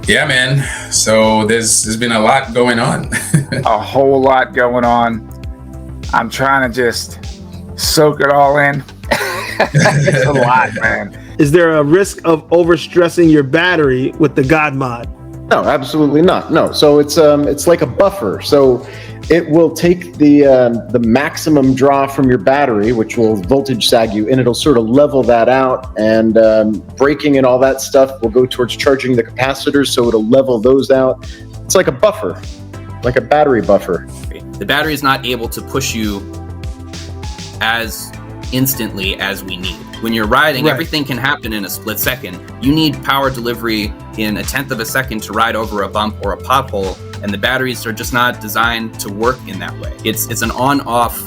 Yeah, man. So there's been a lot going on. A whole lot going on. I'm trying to just soak it all in. It's a lot, man. Is there a risk of overstressing your battery with the God mod? No, absolutely not. No. So it's like a buffer. So it will take the maximum draw from your battery, which will voltage sag you, and it'll sort of level that out. And braking and all that stuff will go towards charging the capacitors, so it'll level those out. It's like a buffer, like a battery buffer. The battery is not able to push you as instantly as we need. When you're riding, Right. everything can happen in a split second. You need power delivery in a tenth of a second to ride over a bump or a pothole, and the batteries are just not designed to work in that way. It's an on-off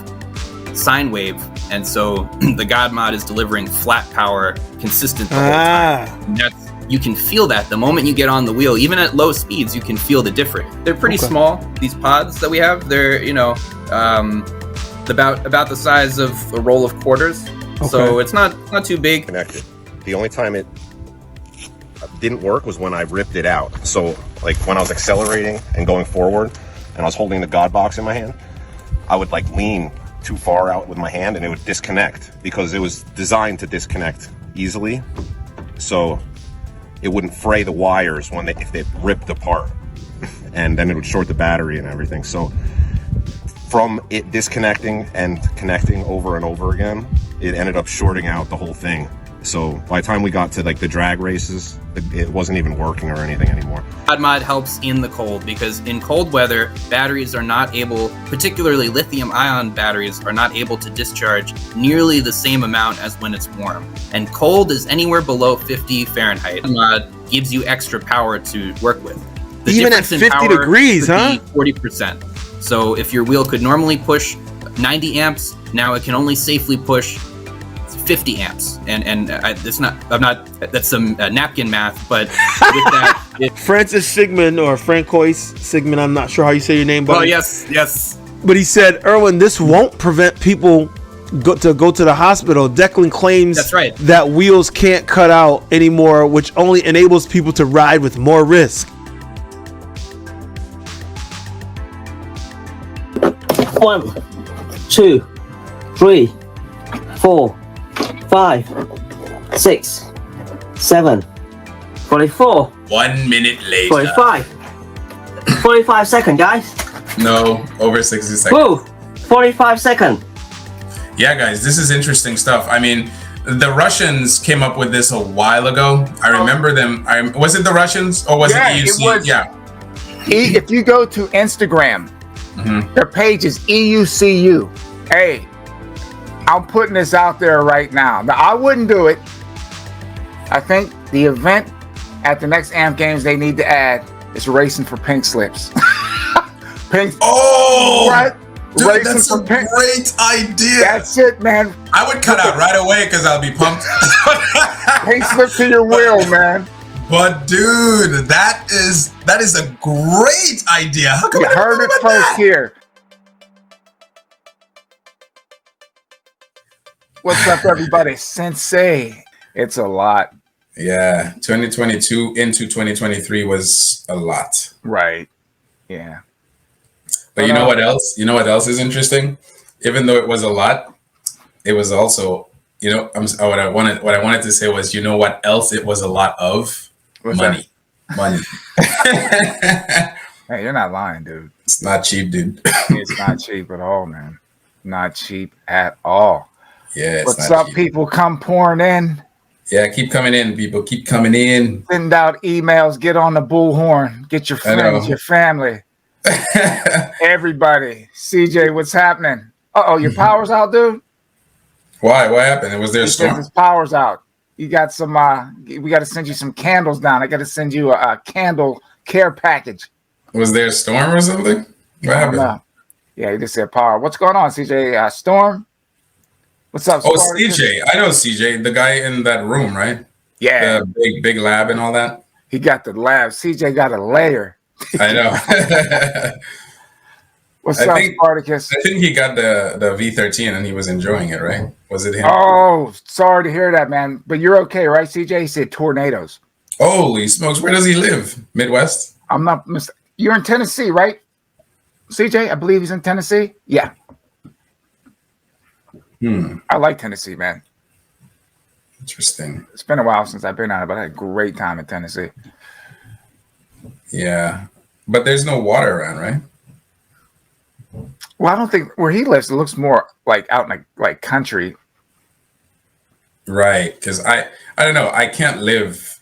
sine wave, and so the God mod is delivering flat power consistent the whole time. And that's, you can feel that the moment you get on the wheel. Even at low speeds, you can feel the difference. They're pretty small, these pods that we have. They're, about the size of a roll of quarters. So it's not too big. Connected. The only time it didn't work was when I ripped it out. So like when I was accelerating and going forward and I was holding the God box in my hand, I would like lean too far out with my hand and it would disconnect because it was designed to disconnect easily. So it wouldn't fray the wires if they ripped apart, and then it would short the battery and everything. So from it disconnecting and connecting over and over again, it ended up shorting out the whole thing. So by the time we got to like the drag races, it wasn't even working or anything anymore. God mod helps in the cold because in cold weather, batteries are not able, particularly lithium ion batteries, are not able to discharge nearly the same amount as when it's warm. And cold is anywhere below 50 Fahrenheit. God mod gives you extra power to work with. The Even at difference in 50 power degrees, could huh? be 40%. So if your wheel could normally push 90 amps, now it can only safely push 50 amps, that's some napkin math, but with that, Francis Sigmund, or Francois Sigmund, I'm not sure how you say your name, but yes. But he said, Erwin, this won't prevent people go to the hospital. Declan claims That's right. that wheels can't cut out anymore, which only enables people to ride with more risk. 1, 2, 3, 4, 5, 6, 7, 44, 1 minute later. 45, 45 seconds, guys. No, over 60 seconds. Woo, 45 seconds. Yeah, guys, this is interesting stuff. I mean, the Russians came up with this a while ago. I remember them. Was it the Russians or was it EUC? It was. Yeah. If you go to Instagram, their page is EUCU. Hey, I'm putting this out there right now. Now, I wouldn't do it. I think the event at the next AMP Games they need to add is racing for pink slips. Pink. Oh, right? dude, Racing that's for a pink. great idea. That's it, man. I would cut out right away because I'll be pumped. Pink slip to your wheel, man. But dude, that is a great idea. How come You I never heard thought it about first that? here. What's up, everybody? Sensei. It's a lot. Yeah, 2022 into 2023 was a lot. Right. Yeah. But you know what else? You know what else is interesting? Even though it was a lot, it was also, what I wanted to say was, you know what else it was a lot of? What's Money. Money. Hey, you're not lying, dude. It's not cheap, dude. It's not cheap at all, man. Not cheap at all. Yeah, it's What's not up, cheap. people? Come pouring in. Yeah, keep coming in, people. Keep coming in. Send out emails. Get on the bullhorn. Get your friends, your family, everybody. CJ, what's happening? Your power's out, dude? Why? What happened? Was there a storm? His power's out. You got some, we got to send you some candles down. I got to send you a candle care package. Was there a storm or something? What happened? Yeah, he just said power. What's going on, CJ? Storm? What's up? Oh, CJ. I know CJ, the guy in that room, right? Yeah. The big lab and all that. He got the lab. CJ got a layer. I know. What's up, Spartacus? I think he got the V13 and he was enjoying it, right? Was it him? Oh, sorry to hear that, man. But you're okay, right, CJ? He said tornadoes. Holy smokes! Where does he live? Midwest. I'm not. You're in Tennessee, right? CJ, I believe he's in Tennessee. Yeah. I like Tennessee, man. Interesting. It's been a while since I've been out, but I had a great time in Tennessee. Yeah, but there's no water around, right? Well, I don't think where he lives, it looks more like out in like country. Right, because I don't know. I can't live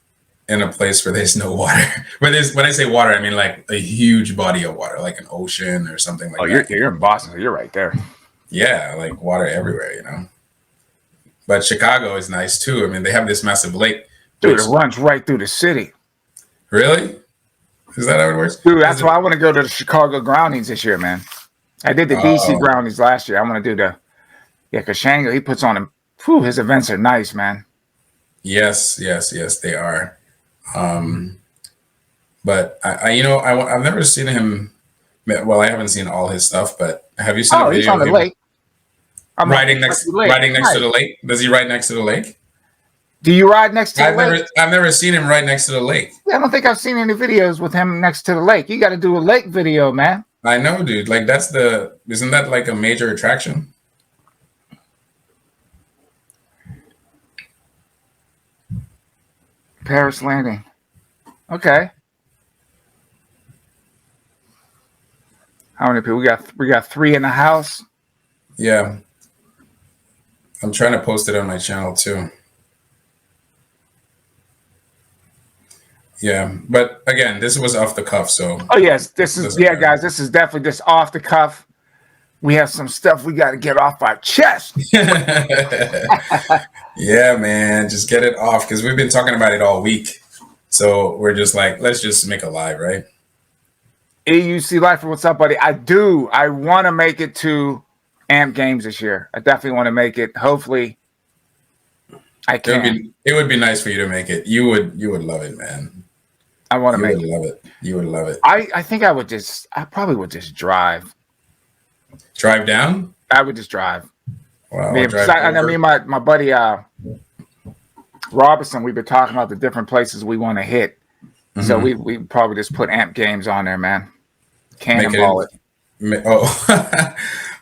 in a place where there's no water. When I say water, I mean like a huge body of water, like an ocean or something like that. You're in Boston, so you're right there. Yeah, like water everywhere, you know. But Chicago is nice too. I mean, they have this massive lake. Dude, it runs right through the city. Really? Is that how it works? Dude, that's why I want to go to the Chicago Groundings this year, man. I did the DC Groundings last year. I want to do because Shango, he puts on them. His events are nice, man. Yes, they are. But I've never seen him. Well, I haven't seen all his stuff, but have you seen a video he's on the lake. Riding next to the lake? Does he ride next to the lake? Do you ride next to the lake? I've never seen him ride next to the lake. Yeah, I don't think I've seen any videos with him next to the lake. You got to do a lake video, man. I know, dude. Like isn't that like a major attraction? Paris Landing. Okay. How many people? We got 3 in the house. Yeah. I'm trying to post it on my channel too. Yeah, but again, this was off the cuff, so. Oh yes, guys. This is definitely just off the cuff. We have some stuff we got to get off our chest. Yeah, man, just get it off because we've been talking about it all week. So we're just like, let's just make a live, right? EUC Lifer, what's up, buddy? I want to make it to AMP Games this year. I definitely want to make it. Hopefully, I can. It would be nice for you to make it. You would love it, man. I want to make it. Love it. You would love it. I think I probably would just drive. Drive down? I would just drive. Wow. My buddy Robertson, we've been talking about the different places we want to hit. Mm-hmm. So we probably just put AMP Games on there, man. Cannonball it.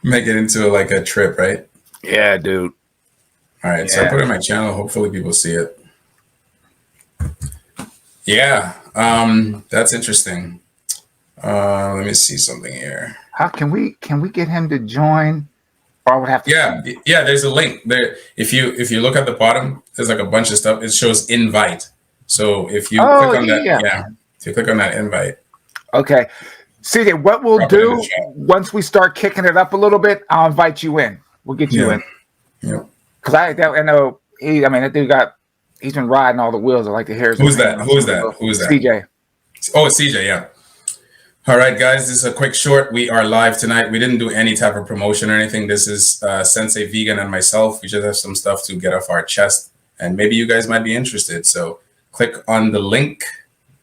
Make it into like a trip, right? Yeah, dude. All right, so I put it on my channel. Hopefully people see it. Yeah, that's interesting. Let me see something here. How can we get him to join? Or I would have to. Yeah. There's a link there. If you look at the bottom, there's like a bunch of stuff. It shows invite. So if you click on that, if you click on that invite. Okay. CJ, what we'll do once we start kicking it up a little bit, I'll invite you in. We'll get you in. Yeah. Because I know that dude he's been riding all the wheels. I like to hear. Who's that? CJ. Oh, it's CJ. Yeah. All right, guys. This is a quick short. We are live tonight. We didn't do any type of promotion or anything. This is Sensei Vegan and myself. We just have some stuff to get off our chest, and maybe you guys might be interested. So click on the link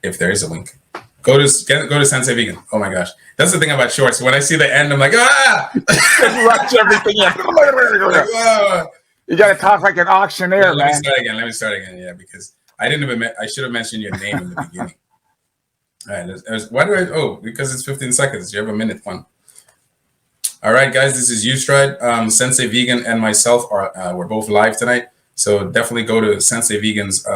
if there is a link. Go to Sensei Vegan. Oh my gosh, that's the thing about shorts. When I see the end, I'm like, rush everything in. You got to talk like an auctioneer, man. Let me start again. Yeah, because I should have mentioned your name in the beginning. All right. Because it's 15 seconds. You have a minute one. All right, guys. This is Ustride. Sensei Vegan and myself we're both live tonight. So definitely go to Sensei Vegan's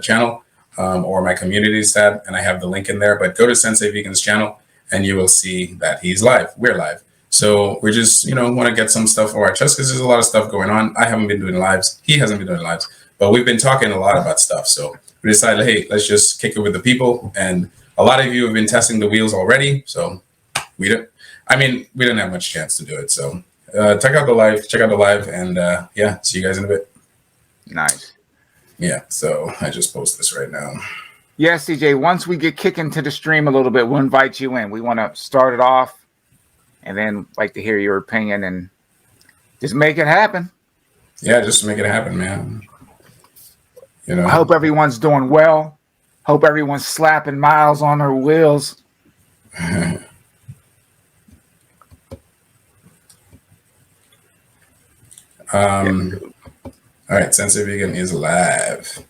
channel or my communities tab, and I have the link in there. But go to Sensei Vegan's channel, and you will see that he's live. We're live. So we're just, want to get some stuff off our chest because there's a lot of stuff going on. I haven't been doing lives. He hasn't been doing lives. But we've been talking a lot about stuff. So we decided, hey, let's just kick it with the people. And a lot of you have been testing the wheels already. So we don't have much chance to do it. So check out the live, and see you guys in a bit. Nice. Yeah, so I just post this right now. Yeah, CJ, once we get kicking to the stream a little bit, we'll invite you in. We want to start it off and then like to hear your opinion and just make it happen. Yeah, just make it happen, man. I hope everyone's doing well. Hope everyone's slapping miles on their wheels. All right, Sensei Vegan is live.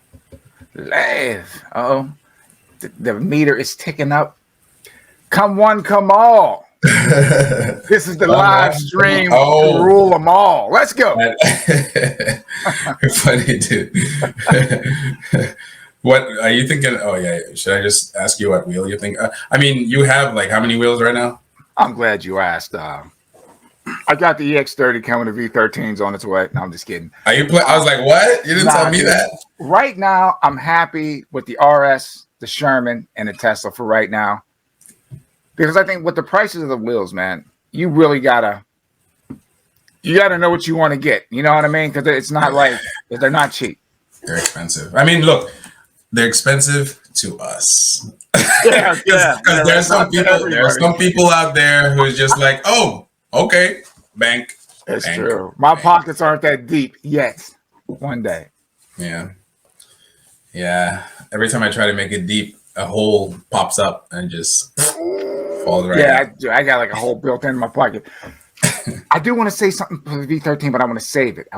Live. Oh, the meter is ticking up. Come one, come all. This is the live stream to rule them all. Let's go. Funny, dude. What are you thinking? Oh yeah, should I just ask you what wheel you think? I mean, you have like how many wheels right now? I'm glad you asked. I got the EX30 coming. The V13's on its way. No, I'm just kidding. Are you? I was like, what? You didn't tell me that. Right now, I'm happy with the RS, the Sherman, and the Tesla for right now, because I think with the prices of the wheels, man, you really gotta know what you want to get. You know what I mean? Because it's not like they're not cheap. They're expensive. I mean, look, they're expensive to us. Yeah. Because there's some people out there who's just like, oh, okay, bank. That's true. My pockets aren't that deep yet. One day. Yeah. Every time I try to make it deep, a hole pops up and just falls right out. Yeah, I got like a hole built in my pocket. I do want to say something for the V13, but I want to save it.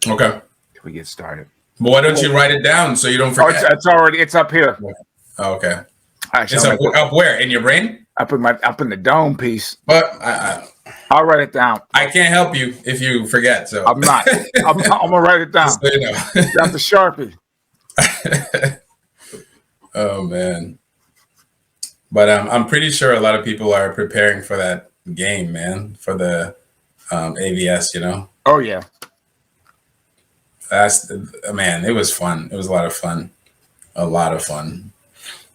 Okay. Till we get started. But why don't you write it down so you don't forget? It's up here. Oh, okay. Actually, it's up where? In your brain? Up in the dome piece. But I'll write it down. I can't help you if you forget. So I'm not. I'm gonna write it down. Just so you know. That's the Sharpie. Oh man. But I'm pretty sure a lot of people are preparing for that game, man, for the AVS, you know. Oh yeah. Man, it was fun. It was a lot of fun.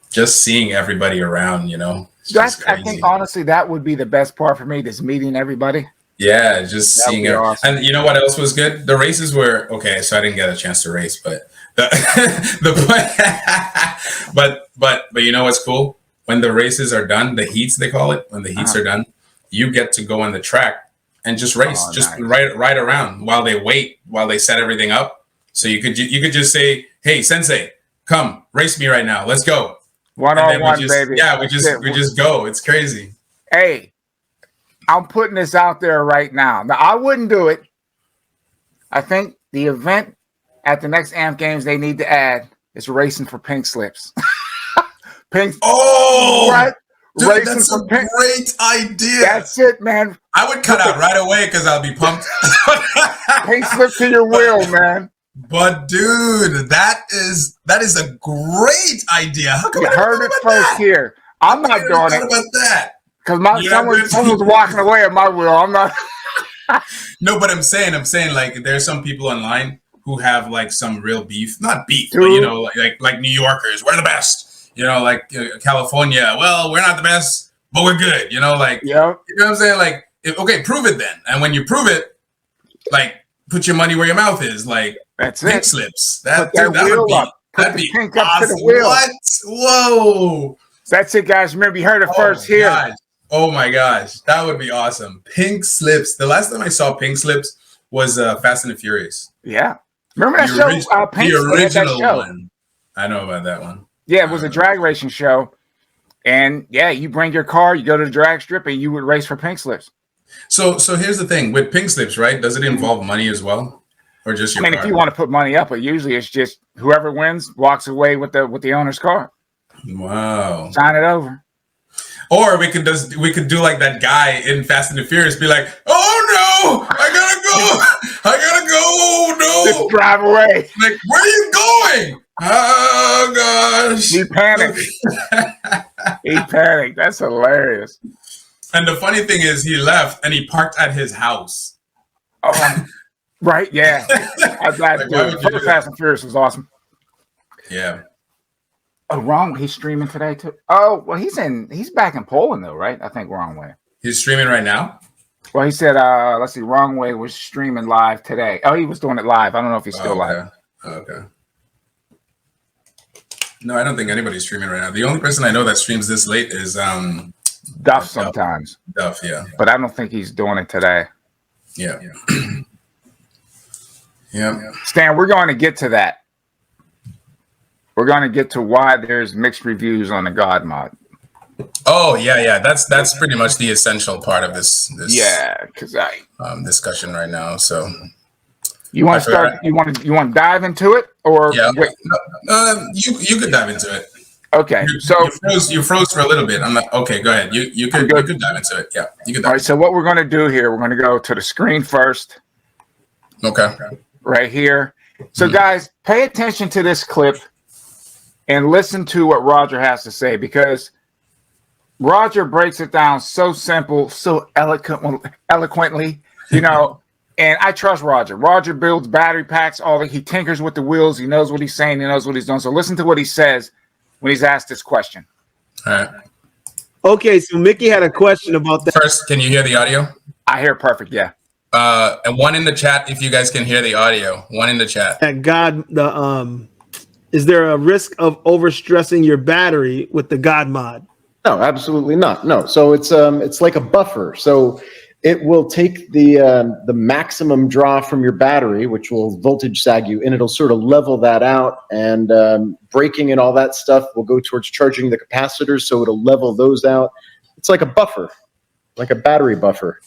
Just seeing everybody around, you know. I think honestly that would be the best part for me, just meeting everybody. Yeah, just seeing it. Awesome. And you know what else was good? The races were okay, so I didn't get a chance to race, but but you know what's cool? When the races are done, the heats they call it, when the heats are done, you get to go on the track and just race, ride around while they set everything up. So you could just say, "Hey, Sensei, come race me right now. Let's go." One-on-one, baby. Yeah, we just go. It's crazy. Hey, I'm putting this out there right now. Now, I wouldn't do it. I think the event at the next AMP Games they need to add is racing for pink slips. Pink. Oh, right? Dude, racing that's for a great idea. That's it, man. I would cut out right away because I'll be pumped. Pink slip to your wheel, man. But dude, that is a great idea. How come you heard it first here? I'm not doing it about that because someone's walking away at my wheel. I'm not. No, but I'm saying like there's some people online who have like some real beef, not beef, Dude. but you know, like New Yorkers, we're the best. You know, like California, well, we're not the best, but we're good. You know, like you know what I'm saying? Like, okay, prove it then. And when you prove it, like put your money where your mouth is. Like that's pink it. Slips. That'd be pink awesome. up to the wheel. What? Whoa. That's it, guys. Remember, you heard it first here. Gosh. Oh my gosh, that would be awesome. Pink Slips. The last time I saw Pink Slips was Fast and the Furious. Yeah. Remember that show? Pink the original show. one. I know about that one. Yeah, it was a drag racing show. And yeah, you bring your car, you go to the drag strip, and you would race for pink slips. So here's the thing. With pink slips, right? Does it involve money as well? Or just your car? If you want to put money up, but usually it's just whoever wins walks away with the owner's car. Wow. Sign it over. Or we could do like that guy in Fast and the Furious, be like, oh no, I gotta go, no. Just drive away. Like, where are you going? Oh gosh. He panicked. He panicked. That's hilarious. And the funny thing is he left and he parked at his house. Right, yeah. First Fast and Furious was awesome. Yeah. Oh, wrong. He's streaming today too. Oh, well, he's back in Poland though, right? I think Wrong Way. He's streaming right now? Well, he said, let's see, Wrong Way was streaming live today. Oh, he was doing it live. I don't know if he's still live. Okay. No, I don't think anybody's streaming right now. The only person I know that streams this late is Duff sometimes. Duff, yeah. But I don't think he's doing it today. Yeah. Yeah. Stan, we're going to get to that. We're going to get to why there's mixed reviews on the God mod. Oh, yeah. That's pretty much the essential part of this yeah, because discussion right now. So You want to start? You want to dive into it, or Yeah. wait? You could dive into it. Okay, You froze for a little bit. I'm like, okay, go ahead. You could dive into it. Yeah, you could dive. All right. So what we're going to do here, we're going to go to the screen first. Okay. Right here. So guys, pay attention to this clip and listen to what Roger has to say, because Roger breaks it down so simple, so eloquently, you know. And I trust Roger. Roger builds battery packs. He tinkers with the wheels. He knows what he's saying. He knows what he's doing. So listen to what he says when he's asked this question. All right. Okay, so Mickey had a question about that. First, can you hear the audio? I hear perfect. Yeah. And one in the chat if you guys can hear the audio. One in the chat. Is there a risk of overstressing your battery with the God mod? No, absolutely not. No. So it's like a buffer. So it will take the maximum draw from your battery, which will voltage sag you, and it'll sort of level that out. And braking and all that stuff will go towards charging the capacitors, so it'll level those out. It's like a buffer, like a battery buffer.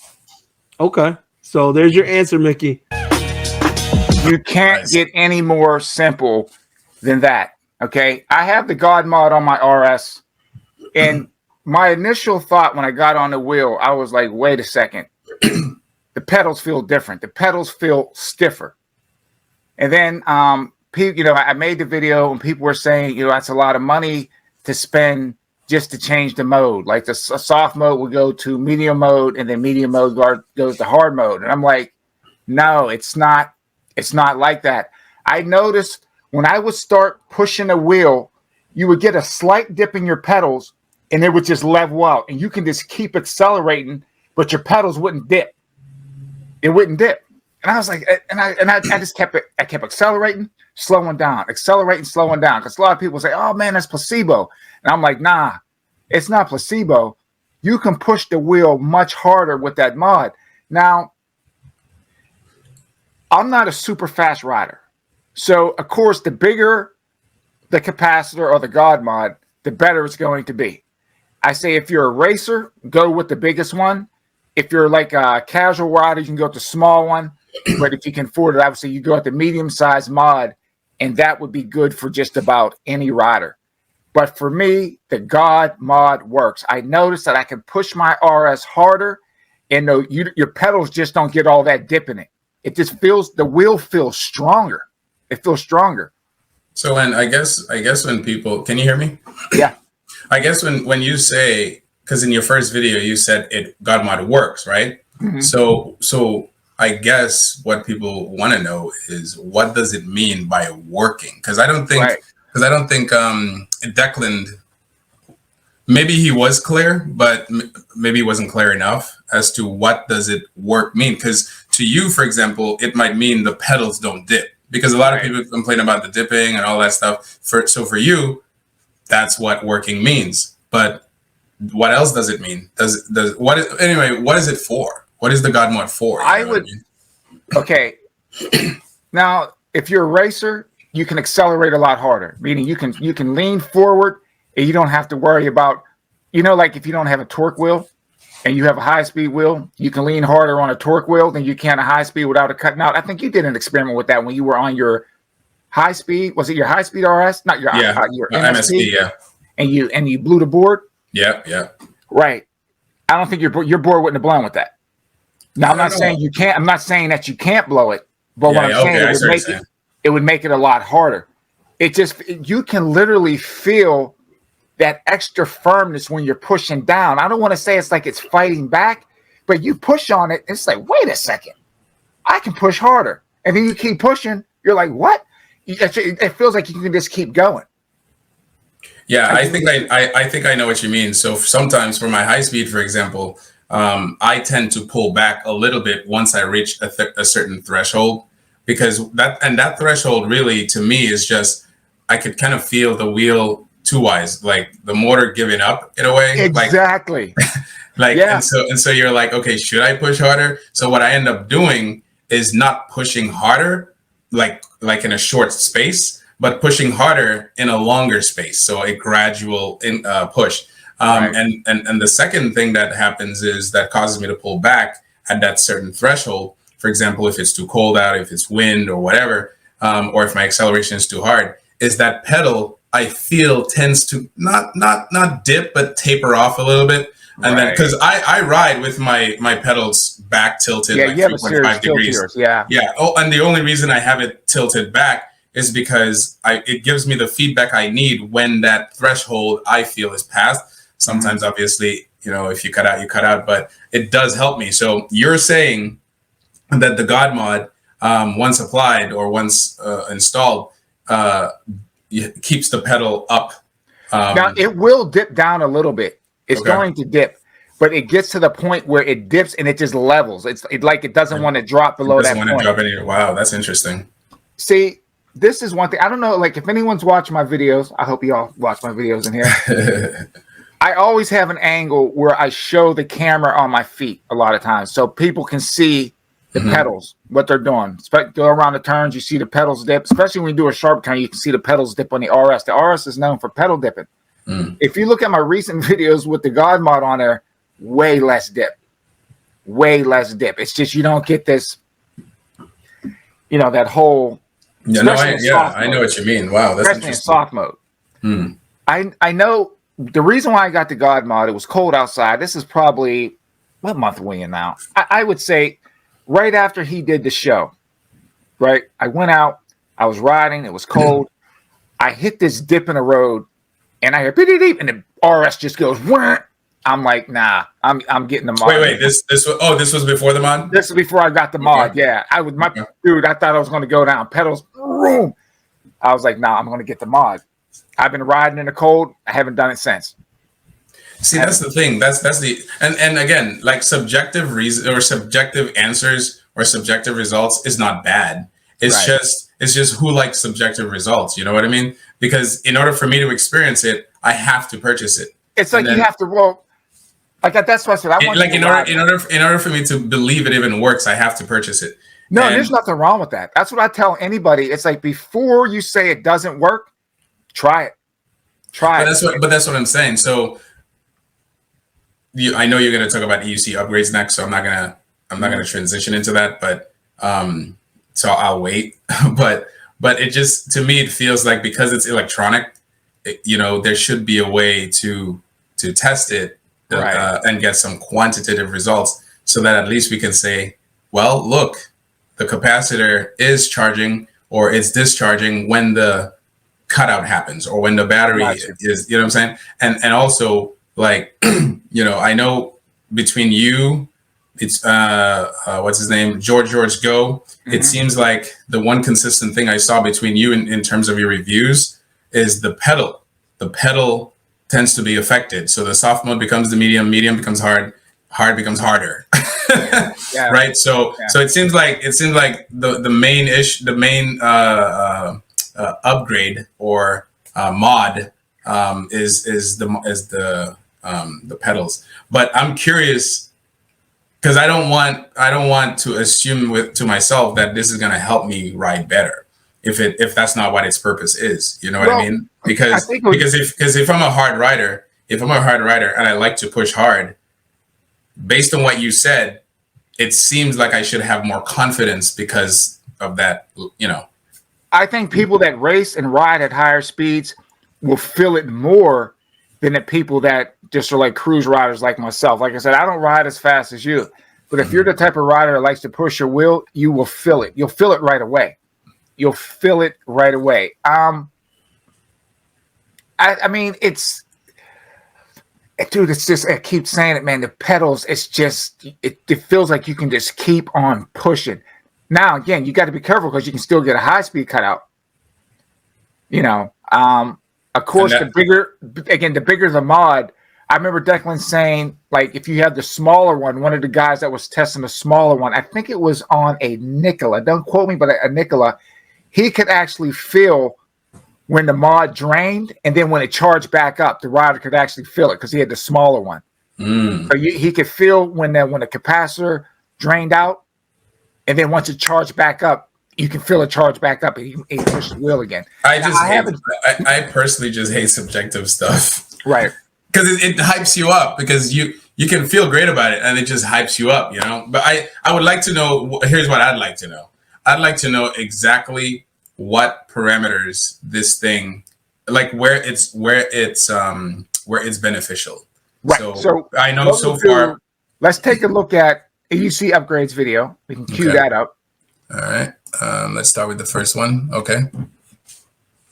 Okay, so there's your answer, Mickey. You can't get any more simple than that. Okay, I have the God mod on my RS, and my initial thought when I got on the wheel, I was like, wait a second. The pedals feel different. The pedals feel stiffer. And then, I made the video and people were saying, that's a lot of money to spend just to change the mode. Like the soft mode would go to medium mode, and then medium mode goes to hard mode. And I'm like, no, it's not. It's not like that. I noticed when I would start pushing a wheel, you would get a slight dip in your pedals, and it would just level out, and you can just keep accelerating, but your pedals wouldn't dip. It wouldn't dip. And I was like, I just kept accelerating, slowing down, accelerating, slowing down. Because a lot of people say, oh man, that's placebo. And I'm like, nah, it's not placebo. You can push the wheel much harder with that mod. Now, I'm not a super fast rider. So of course, the bigger the capacitor or the God mod, the better it's going to be. I say if you're a racer, go with the biggest one. If you're like a casual rider, you can go with the small one. But if you can afford it, obviously you go with the medium-sized mod, and that would be good for just about any rider. But for me, the God mod works. I noticed that I can push my RS harder, and your pedals just don't get all that dip in it. It just the wheel feels stronger. It feels stronger. So I guess when people, can you hear me? Yeah. I guess when you say, because in your first video you said God mod works, right? Mm-hmm. So I guess what people want to know is, what does it mean by working? Because I don't think Declan, maybe he was clear, but maybe he wasn't clear enough as to what does it work mean. Because to you, for example, it might mean the pedals don't dip, because a lot of people complain about the dipping and all that stuff. So for you, that's what working means. But what else does it mean? What is it for? What is the God mod for? Okay. Now, if you're a racer, you can accelerate a lot harder, meaning you can lean forward and you don't have to worry about, like if you don't have a torque wheel and you have a high-speed wheel, you can lean harder on a torque wheel than you can a high-speed without it cutting out. I think you did an experiment with that when you were on your high-speed. Was it your high-speed RS? Not your your MSP, yeah. And you blew the board? Yeah. Right. I don't think your board wouldn't have blown with that. Now, I'm not saying you can't. I'm not saying that you can't blow it, but what I'm saying it would make it a lot harder. You can literally feel that extra firmness when you're pushing down. I don't want to say it's like it's fighting back, but you push on it, it's like, wait a second, I can push harder. And then you keep pushing, you're like, what? It feels like you can just keep going. Yeah, I think I know what you mean. So sometimes for my high speed, for example, I tend to pull back a little bit once I reach a certain threshold, because that threshold really to me is just, I could kind of feel the wheel two-wise, like the motor giving up in a way. Exactly. And so you're like, okay, should I push harder? So what I end up doing is not pushing harder, like in a short space, but pushing harder in a longer space. So a gradual push. And the second thing that happens is that causes me to pull back at that certain threshold. for example, if it's too cold out, if it's wind or whatever, or if my acceleration is too hard, is that pedal I feel tends to not dip, but taper off a little bit. And then, because I ride with my pedals back tilted, like 3.5 degrees. Yeah. Oh, and the only reason I have it tilted back is because it gives me the feedback I need when that threshold I feel is passed. Sometimes, obviously, if you cut out, you cut out, but it does help me. So you're saying that the God mod, once applied or once installed, keeps the pedal up. Now it will dip down a little bit. It's going to dip, but it gets to the point where it dips and it just levels. It doesn't want to drop below that point. Wow, that's interesting. See, this is one thing. I don't know, like if anyone's watched my videos, I hope you all watch my videos in here. I always have an angle where I show the camera on my feet a lot of times so people can see the pedals, what they're doing. Go around the turns, you see the pedals dip. Especially when you do a sharp turn, you can see the pedals dip on the RS. The RS is known for pedal dipping. If you look at my recent videos with the God mod on there, way less dip. It's just you don't get this, that whole. I know what you mean. Wow, that's especially in soft mode. I know the reason why I got the God mod. It was cold outside. This is probably what month are we in now? I would say right after he did the show. Right, I went out. I was riding. It was cold. I hit this dip in the road. And I hear beep, beep, beep, and the RS just goes. Wah! I'm like, nah, I'm getting the mod. Wait, this was before the mod? This was before I got the mod. Yeah, dude. I thought I was going to go down pedals. Boom. I was like, nah, I'm going to get the mod. I've been riding in the cold. I haven't done it since. See, that's the thing. That's the and again, like subjective reason or subjective answers or subjective results is not bad. It's just who likes subjective results. You know what I mean? Because in order for me to experience it, I have to purchase it. It's like you have to that's what I said. In order for me to believe it even works, I have to purchase it. No, there's nothing wrong with that. That's what I tell anybody. It's like before you say it doesn't work, try it. But that's what I'm saying. So I know you're going to talk about EUC upgrades next, so I'm not gonna transition into that. But so I'll wait. But it just, to me, it feels like because it's electronic, there should be a way to test it and get some quantitative results so that at least we can say, well, look, the capacitor is charging or it's discharging when the cutout happens or when the battery is, what I'm saying? And also, like, I know between you, it's what's his name, George Go. It seems like the one consistent thing I saw between you in terms of your reviews is the pedal. The pedal tends to be affected. So the soft mode becomes the medium becomes hard becomes harder. Right. So it seems like the main upgrade or mod is the pedals. But I'm curious, because I don't want to assume to myself that this is going to help me ride better if that's not what its purpose is. You know what I mean? Because if I'm a hard rider, and I like to push hard, based on what you said, it seems like I should have more confidence because of that. I think people that race and ride at higher speeds will feel it more than the people that just are like cruise riders like myself. Like I said, I don't ride as fast as you, but if you're the type of rider that likes to push your wheel, you will feel it. You'll feel it right away. I mean, it's just, I keep saying it, man, the pedals, it's just, it feels like you can just keep on pushing. Now, again, you got to be careful because you can still get a high speed cutout. Of course, the bigger the mod. I remember Declan saying, like, if you have the smaller one of the guys that was testing the smaller one, I think it was on a Nikola. Don't quote me, but a Nikola, he could actually feel when the mod drained, and then when it charged back up, the rider could actually feel it because he had the smaller one. So he could feel when the capacitor drained out, and then once it charged back up, you can feel it charge back up, and he pushed the wheel again. I personally just hate subjective stuff, right? Because it hypes you up because you you can feel great about it, and it just hypes you up, you know. But I would like to know. Here's what I'd like to know. I'd like to know exactly what parameters this thing, like where it's beneficial. Right. So I know what so we'll do- far. Let's take a look at EUC upgrades video. We can cue Okay. that up. All right. Let's start with the first one. Okay.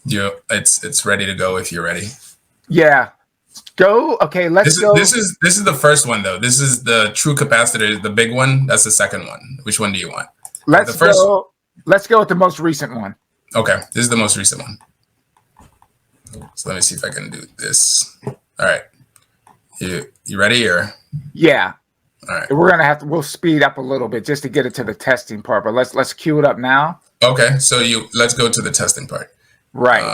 It's ready to go if you're ready. Yeah. Go. Okay. Let's go. This is the first one though. This is the true capacitor, the big one. That's the second one. Which one do you want? Let's the first. go. Let's go with the most recent one. Okay. This is the most recent one. So let me see if I can do this. All right. You ready or? Yeah. All right. We'll speed up a little bit just to get it to the testing part, but let's cue it up now. Okay. So let's go to the testing part. Right.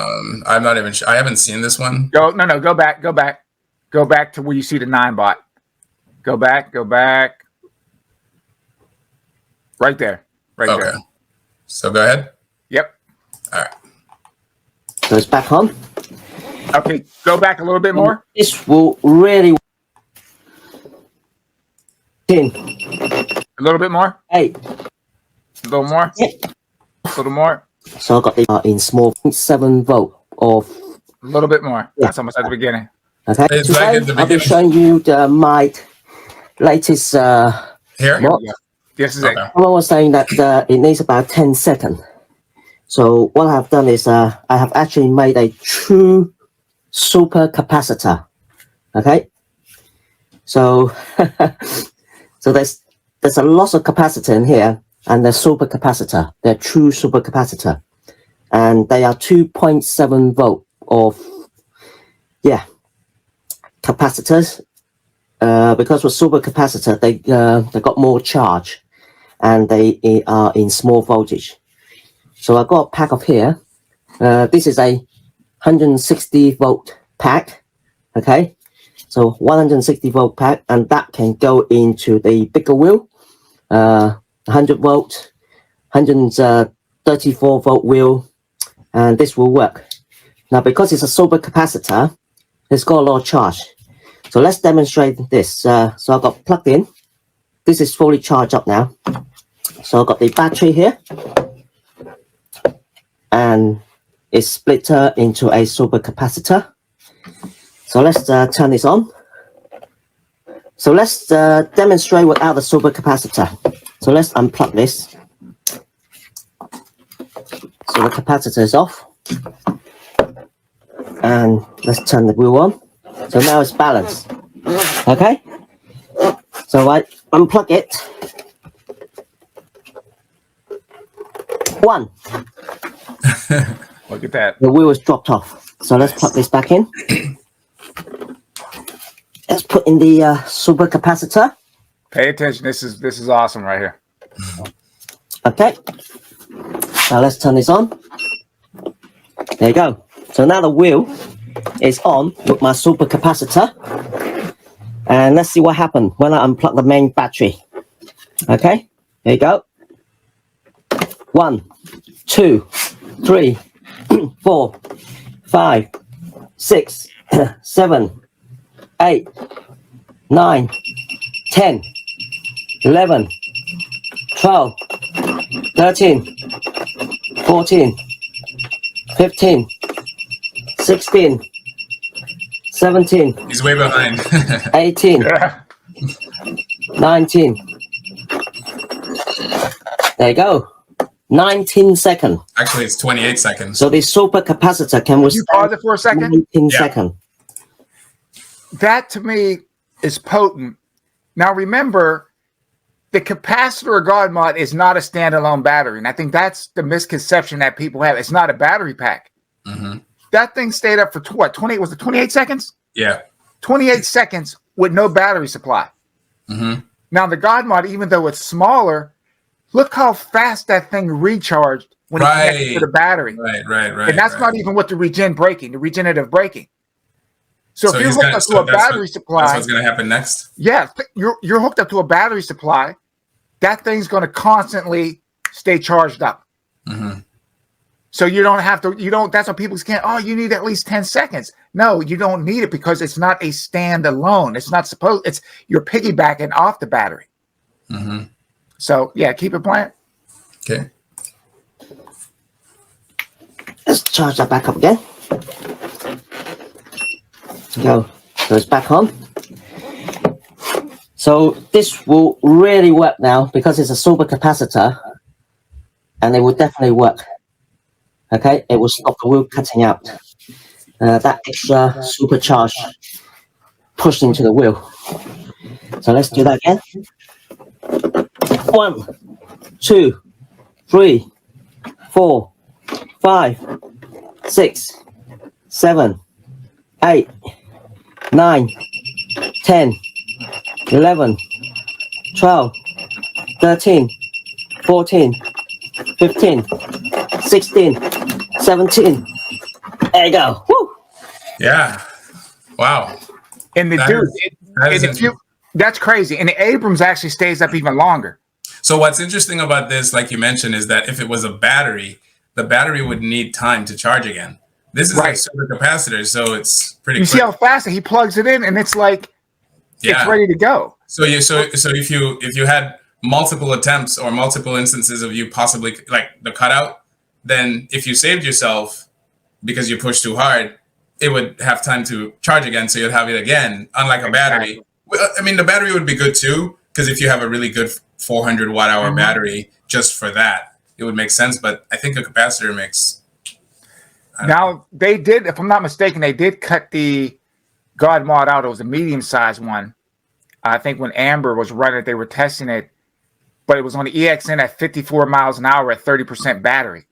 I'm not even sure. I haven't seen this one. Go back to where you see the 9-bot. Go back. Right there. Okay. There. So go ahead. Yep. All right. So it's back on. Okay, go back a little bit more. This will really 10, A little bit more. 8. A little more. Yep. A little more. So I got the in small 7 volt of. A little bit more. Yeah. That's almost at the beginning. Okay. It's Today like at the I'll be beginning. showing you my latest Here. mod. This is Okay. it. Someone was saying that it needs about 10 seconds. So what I've done is I have actually made a true super capacitor. Okay. So so there's a lot of capacitor in here, and they're super capacitor. They're true super capacitor, and they are 2.7 volt of capacitors. Because with super capacitor, they got more charge, and they are in small voltage. So I got a pack of here. This is a 160 volt pack. Okay, so 160 volt pack, and that can go into the bigger wheel, 100 volt, 134 volt wheel, and this will work. Now, because it's a super capacitor, it's got a lot of charge. So let's demonstrate this. So I've got plugged in. This is fully charged up now. So I've got the battery here, and it's split into a super capacitor. So let's turn this on. So let's demonstrate without the super capacitor. So let's unplug this. So the capacitor is off. And let's turn the wheel on. So now it's balanced. Okay? So I unplug it. 1. Look at that. The wheel is dropped off. So let's plug this back in. Let's put in the super capacitor. Pay attention. This is awesome right here. Okay. Now let's turn this on. There you go. So now the wheel is on with my super capacitor. And let's see what happened when I unplug the main battery. Okay. There you go. 1, 2, 3, 4, 5, 6, 7, 8, 9, 10, 11, 12, 13, 14, 15, 16, 17, He's way behind. 18, Yeah. 19. There you go. 19 seconds. Actually, it's 28 seconds. So the super capacitor can You withstand pause it for a second. 19 Yeah. seconds. That to me is potent. Now remember, the capacitor or God mod is not a standalone battery, and I think that's the misconception that people have. It's not a battery pack. Mhm. That thing stayed up for what? 20? Was it 28 seconds? Yeah. 28 seconds with no battery supply. Mhm. Now the God mod, even though it's smaller, look how fast that thing recharged when it connected to Right. the battery. Right. And that's right. not even with the regenerative braking. So, if you're he's hooked gonna- up to so a that's battery what- That's supply, what's gonna happen next. yeah, you're hooked up to a battery supply. That thing's going to constantly stay charged up. Mhm. So you don't have to, that's what people can't, oh, you need at least 10 seconds. No, you don't need it because it's not a standalone. It's not supposed, you're piggybacking off the battery. Mm-hmm. So yeah, keep it playing. Okay. Let's charge that back up again. Goes back on. So this will really work now because it's a super capacitor, and it will definitely work. Okay, it will stop the wheel cutting out. That extra supercharge pushed into the wheel. So let's do that again. 1, 2, 3, 4, 5, 6, 7, 8, 9, 10, 11, 12, 13, 14, 15, 16, 17. There you go. Woo! Yeah. Wow. And that's crazy. And the Abrams actually stays up even longer. So what's interesting about this, like you mentioned, is that if it was a battery, the battery would need time to charge again. This is a super capacitor, so it's pretty. You see how fast he plugs it in, and it's like it's ready to go. So if you had multiple attempts or multiple instances of you possibly like the cutout, then if you saved yourself because you pushed too hard, it would have time to charge again, so you'd have it again. Unlike a battery, I mean, the battery would be good too, because if you have a really good 400 watt hour battery just for that, it would make sense. But I think a capacitor makes. Now they did, if I'm not mistaken, they did cut the God mod out. It was a medium sized one. I think when Amber was running it, they were testing it, but it was on the EXN at 54 miles an hour at 30% battery.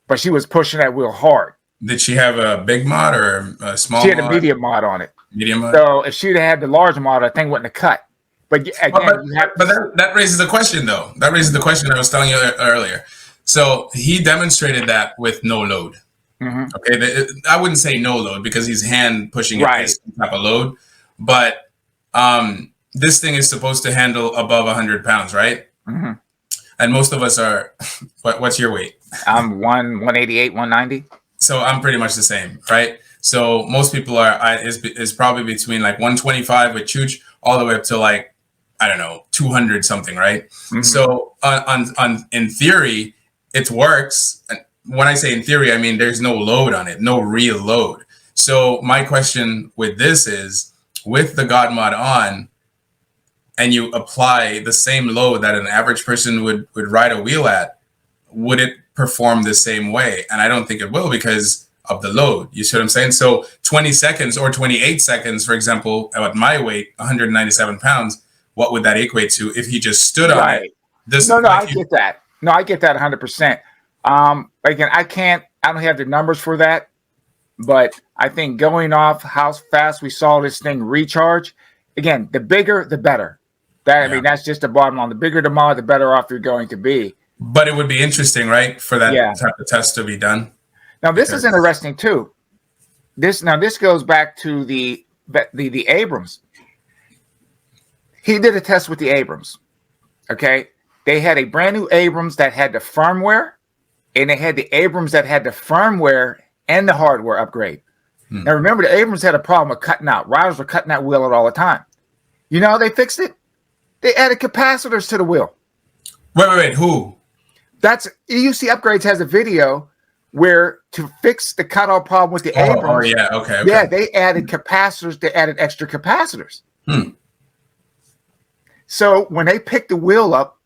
But she was pushing that wheel hard. Did she have a big mod or a small mod? She had a medium mod on it. Medium mod? So if she'd had the large mod, I think wouldn't have cut. But again, that raises a question, though. That raises the question I was telling you earlier. So he demonstrated that with no load. Mm-hmm. Okay, I wouldn't say no load because he's hand pushing it this type of load. But this thing is supposed to handle above 100 pounds, right? Mm-hmm. And most of us are. What's your weight? I'm 188, 190. So I'm pretty much the same, right? So most people is probably between like 125 with Chooch all the way up to like, I don't know, 200 something, right? Mm-hmm. So in theory, it works. When I say in theory, I mean there's no load on it, no real load. So my question with this is, with the God mod on, and you apply the same load that an average person would ride a wheel at, would it perform the same way? And I don't think it will because of the load. You see what I'm saying? So 20 seconds or 28 seconds, for example, at my weight, 197 pounds, what would that equate to if he just stood on it? I get that. No, I get that 100%. Again, I don't have the numbers for that, but I think going off how fast we saw this thing recharge, again, the bigger, the better. I mean, that's just the bottom line. The bigger the mod, the better off you're going to be. But it would be interesting, right, for that type of test to be done. Now, this is interesting too. This goes back to the Abrams. He did a test with the Abrams. Okay, they had a brand new Abrams that had the firmware, and they had the Abrams that had the firmware and the hardware upgrade. Now, remember, the Abrams had a problem with cutting out. Riders were cutting that wheel out all the time. You know how they fixed it? They added capacitors to the wheel. Wait, who? That's EUC Upgrades has a video where to fix the cutoff problem with the Abrams. Oh, yeah, okay. Yeah, they added capacitors. They added extra capacitors. So when they picked the wheel up,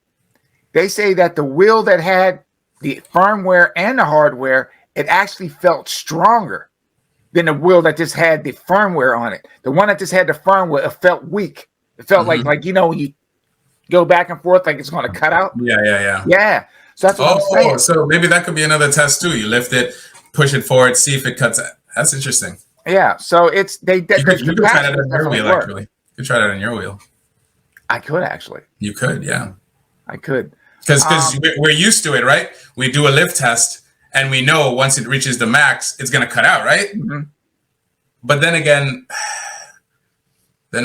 they say that the wheel that had the firmware and the hardware, it actually felt stronger than the wheel that just had the firmware on it. The one that just had the firmware, it felt weak. It felt like when you go back and forth, like it's going to cut out. Yeah. So that's what I'm saying. So maybe that could be another test too. You lift it, push it forward, see if it cuts. That's interesting. Yeah. So it's you could try that on your wheel. Actually, you could try that on your wheel. I could actually. You could, yeah. I could. Because we're used to it, right? We do a lift test, and we know once it reaches the max, it's going to cut out, right? Mm-hmm. But then again, dude,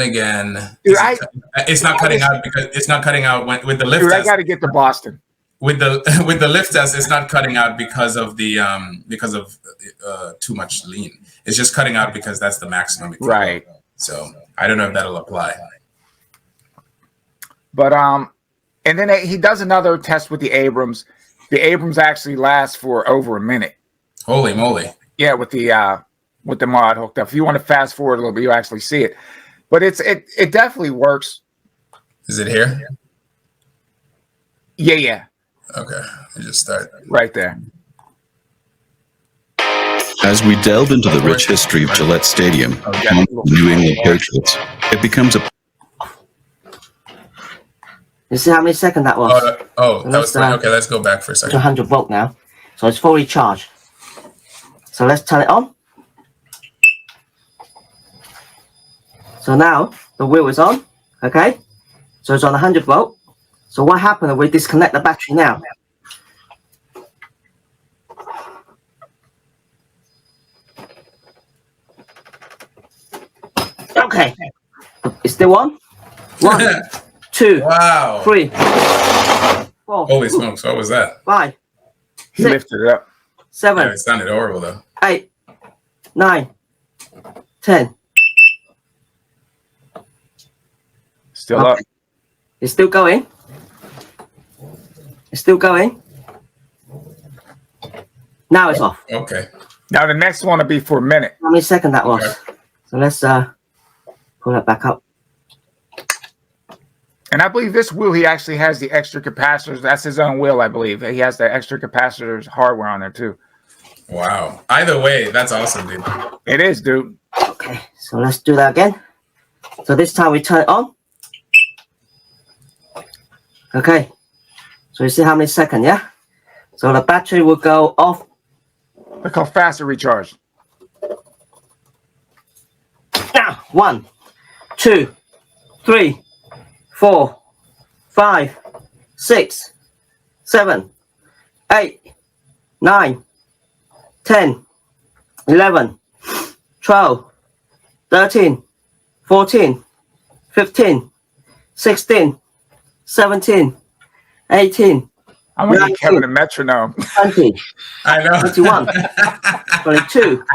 it's not cutting out because it's not cutting out with the lift test. I got to get to Boston. with the lift test, it's not cutting out because of too much lean. It's just cutting out because that's the maximum. Right. So I don't know if that'll apply. But and then he does another test with the Abrams. The Abrams actually lasts for over a minute. Holy moly! Yeah, with the mod hooked up. If you want to fast forward a little bit, you actually see it. But it definitely works. Is it here? Yeah. Okay, let me just start. Right there. As we delve into the rich history of Gillette Stadium, home of the New England Patriots, it becomes a... You see how many seconds that was? That was okay. Let's go back for a second. 200 volt now. So it's fully charged. So let's turn it on. So now the wheel is on. Okay. So it's on 100 volt. So what happened if we disconnect the battery now? Okay. It's still on. 1, 2, Wow. 3, 4. Holy smokes! What was that? 5, He 6, lifted it up. 7, It sounded horrible though. 8, 9, 10. Still up. It's still going. It's still going. Now it's off. Okay. Now the next one will be for a minute. How many seconds that was? Okay. So let's pull that back up. And I believe this wheel, he actually has the extra capacitors. That's his own wheel, I believe. He has the extra capacitors hardware on there too. Wow. Either way, that's awesome, dude. It is, dude. Okay, so let's do that again. So this time we turn it on. Okay. So you see how many seconds, yeah? So the battery will go off. Look how fast it recharged. Now, 1, 2, 3, 4, 5, 6, 7, 8, 9, 10, 11, 12, 13, 14, 15, 16, 17, 18, I want to 19, get Kevin a metronome. 20, I know. 21, 22,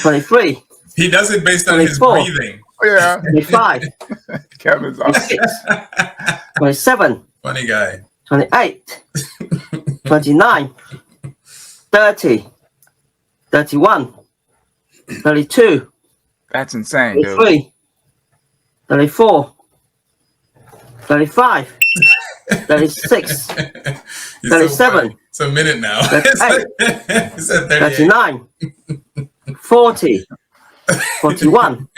23, He does it based on his 24. breathing. Yeah, 25, Kevin's awesome. 26, 27, Funny guy. 28, 29, 30, 31, 32, That's insane, dude. 33, 34, 35, 36, He's so 37. funny. It's a minute now. 38. It's at 38. 39, 40, 41,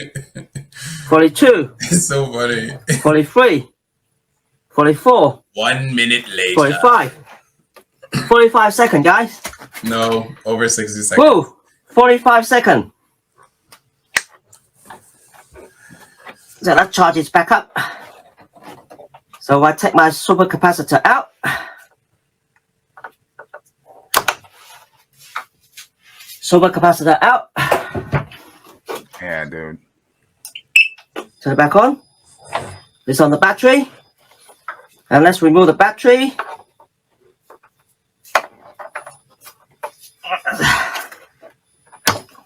42, It's so funny. 43, 44, 1 minute later. 45, 45 seconds, guys. No, over 60 seconds. Woo, 45 seconds. So that charges back up. So I take my super capacitor out. Super capacitor out. Yeah, dude. Turn it back on. This on the battery. And let's remove the battery.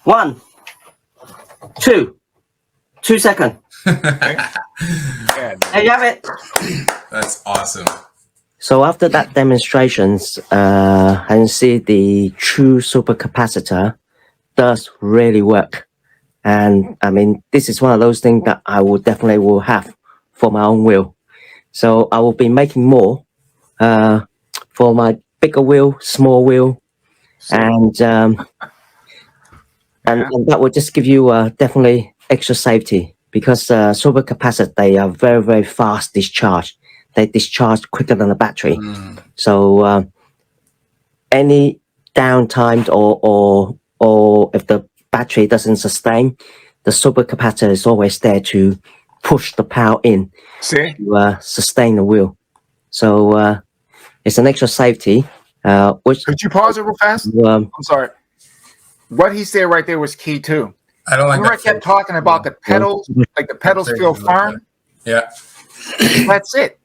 One, 2 seconds. Yeah, dude. There you have it. That's awesome. So after that demonstrations, I can see the true supercapacitor does really work. And I mean, this is one of those things that I will definitely have for my own wheel. So I will be making more for my bigger wheel, small wheel, and that will just give you definitely extra safety, because supercapacitor, they are very, very fast discharge. They discharge quicker than the battery. So any downtime or if the battery doesn't sustain, the supercapacitor is always there to push the power in to sustain the wheel. So it's an extra safety. Which Could you pause it real fast? I'm sorry. What he said right there was key too. I don't like Remember I that. kept talking about the pedals, like the pedals feel firm? Yeah. That's it.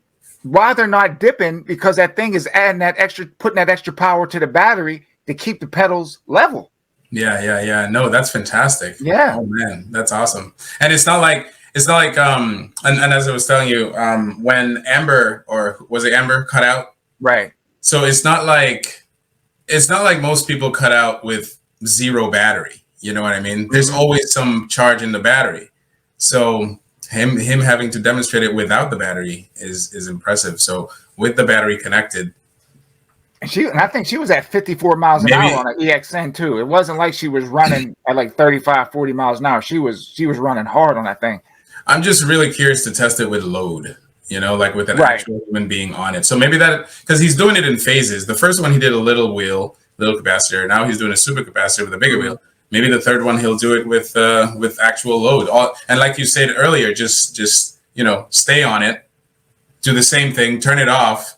why they're not dipping, because that thing is adding that extra, putting that extra power to the battery to keep the pedals level. Yeah. No, that's fantastic. Yeah. Oh man, that's awesome. And it's not like and as I was telling you, when Amber, or was it Amber, cut out? Right. So it's not like most people cut out with zero battery. You know what I mean? There's always some charge in the battery. So him having to demonstrate it without the battery is impressive. So with the battery connected. And I think she was at 54 miles an hour on an EXN too. It wasn't like she was running at like 35, 40 miles an hour. She was running hard on that thing. I'm just really curious to test it with load, you know, like with an actual human being on it. So maybe that, because he's doing it in phases. The first one he did a little wheel, little capacitor. Now he's doing a super capacitor with a bigger wheel. Maybe the third one he'll do it with actual load. And like you said earlier, just you know, stay on it, do the same thing, turn it off.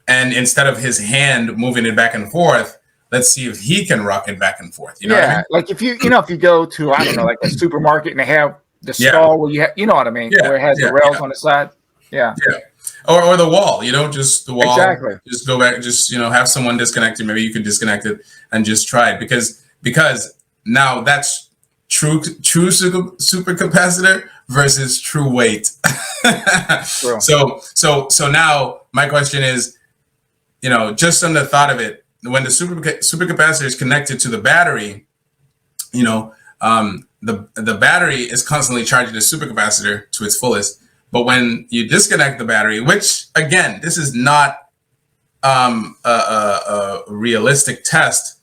And instead of his hand moving it back and forth, let's see if he can rock it back and forth. You know what I mean? Like if you go to, I don't know, like a supermarket and they have the stall where you have, you know what I mean, where it has the rails on the side. Yeah. Or the wall, you know, just the wall. Exactly. Just go back, just, you know, have someone disconnect it. Maybe you could disconnect it and just try it, because now that's true super capacitor versus true weight. True. So now my question is, you know, just on the thought of it, when the super capacitor is connected to the battery, you know, the battery is constantly charging the super capacitor to its fullest. But when you disconnect the battery, which again, this is not a realistic test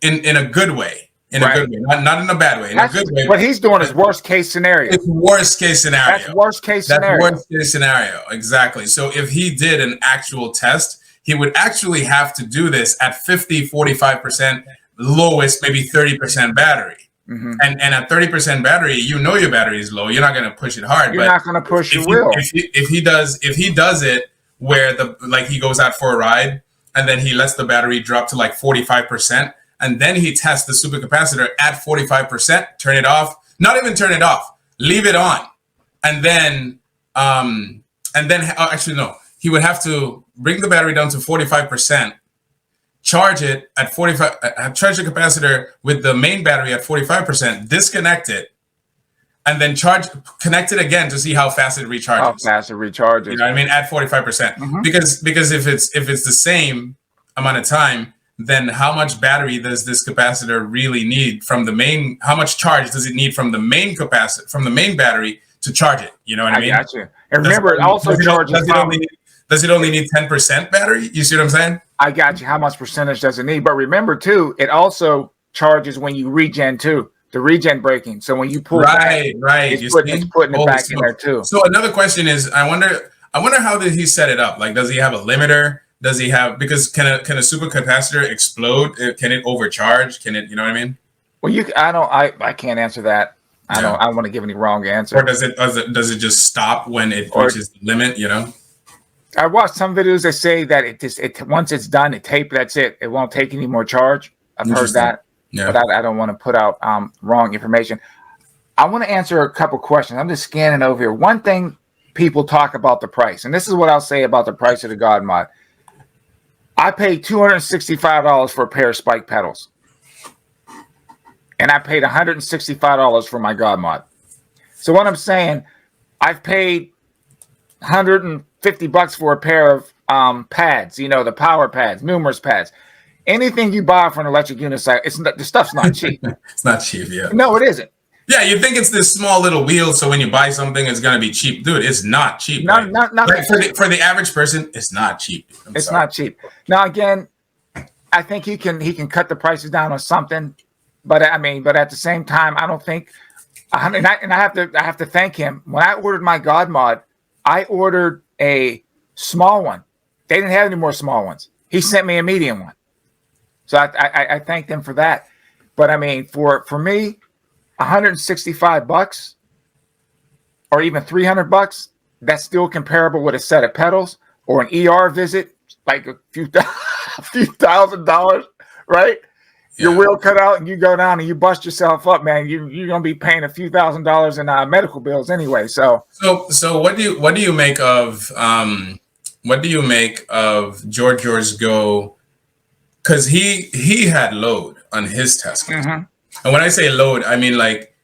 in a good way, a good way, not in a bad way, in a good way. What he's doing is worst case scenario. It's worst case scenario. That's worst case scenario. That's worst case scenario. Exactly. So if he did an actual test, he would actually have to do this at 50, 45%, lowest, maybe 30% battery. And at 30% battery, you know your battery is low. You're not going to push it hard. You're not going to push your wheel. If he does it where he goes out for a ride and then he lets the battery drop to like 45%, and then he tests the supercapacitor at 45%, turn it off, not even turn it off, leave it on, and then actually no, he would have to bring the battery down to 45%. Charge it at 45, charge the capacitor with the main battery at 45%, disconnect it, and then connect it again to see how fast it recharges. How fast it recharges. You know what I mean? At 45%. Because if it's the same amount of time, then how much battery does this capacitor really need from the main? How much charge does it need from the main capacitor, from the main battery to charge it? You know what I mean? I got you. And remember, it also charges. Does it only need 10% battery? You see what I'm saying? I got you. How much percentage does it need? But remember, too, it also charges when you regen, too. The regen braking. So when you pull right. It's putting it back in there, too. So another question is, I wonder how did he set it up? Like, does he have a limiter? Does he have, because can a super capacitor explode? Can it overcharge? Can it, you know what I mean? Well, I can't answer that. I don't want to give any wrong answer. Or does it just stop when it reaches the limit, you know? I watched some videos that say that it once it's done, that's it. It won't take any more charge. I've heard that, but I don't want to put out wrong information. I want to answer a couple questions. I'm just scanning over here. One thing people talk about the price, and this is what I'll say about the price of the God Mod. I paid $265 for a pair of spike pedals, and I paid $165 for my God Mod. So what I'm saying, I've paid $150 for a pair of pads, you know, the power pads, numerous pads. Anything you buy for an electric unicycle, the stuff's not cheap. It's not cheap, yeah. No, it isn't. Yeah, you think it's this small little wheel, so when you buy something, it's gonna be cheap, dude. It's not cheap. Not for the average person, it's not cheap. It's not cheap. Now again, I think he can cut the prices down on something, but at the same time, I don't think. I have to thank him. When I ordered my God Mod, I ordered a small one. They didn't have any more small ones. He sent me a medium one. So I thanked him for that. But I mean, for me, $165 or even $300, that's still comparable with a set of pedals or an ER visit, like a few $1,000, right? Yeah. Your wheel cut out and you go down and you bust yourself up, man. You're gonna be paying a few $1,000s in medical bills anyway. So what do you make of what do you make of George's go? Because he had load on his test kit. And when I say load, I mean like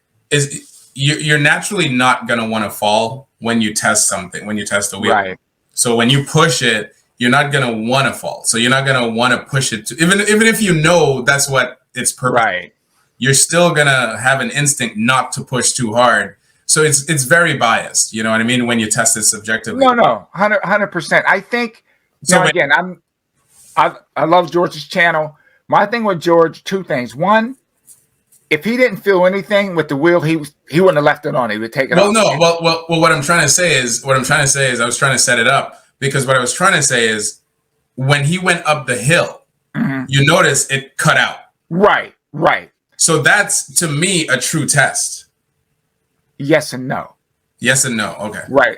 you're naturally not gonna want to fall when you test something, when you test a wheel. Right. So when you push it, you're not gonna want to fall. So you're not gonna want to push it to, even if you know that's what its purpose. Right. You're still gonna have an instinct not to push too hard. So it's very biased. You know what I mean? When you test it subjectively. No, 100%. I think. So again, I love George's channel. My thing with George, two things. One, if he didn't feel anything with the wheel, he wouldn't have left it on. He would take it off. Well, what I'm trying to say is I was trying to set it up, because what I was trying to say is when he went up the hill, you notice it cut out. Right. So that's, to me, a true test. Yes and no. Yes and no. Okay. Right.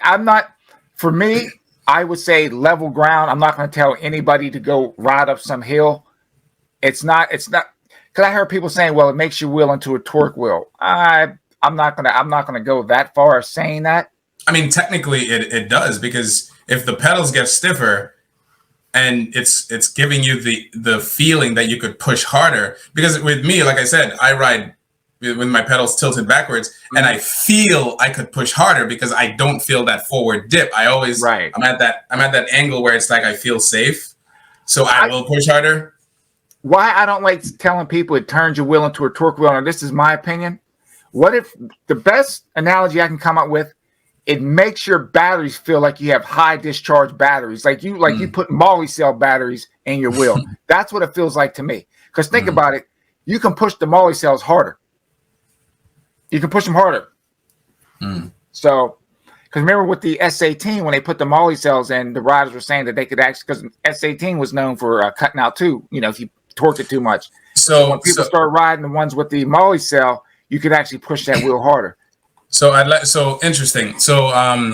For me, I would say level ground. I'm not going to tell anybody to go ride up some hill. It's not, because I heard people saying, well, it makes your wheel into a torque wheel. I'm not gonna go that far as saying that. I mean, technically it does, because if the pedals get stiffer and it's giving you the feeling that you could push harder, because with me, like I said, I ride with my pedals tilted backwards, and I feel I could push harder because I don't feel that forward dip. I always, I'm at that angle where it's like I feel safe, so I will push harder. Why I don't like telling people it turns your wheel into a torque wheel, and this is my opinion. What if the best analogy I can come up with? It makes your batteries feel like you have high discharge batteries, like you put Molly cell batteries in your wheel. That's what it feels like to me. Because think about it, you can push the Molly cells harder. You can push them harder. So, because remember with the S18, when they put the Molly cells in, the riders were saying that they could actually, because S18 was known for cutting out too. You know, if you torque it too much. So when people start riding the ones with the Molly cell, you could actually push that wheel harder. So interesting. So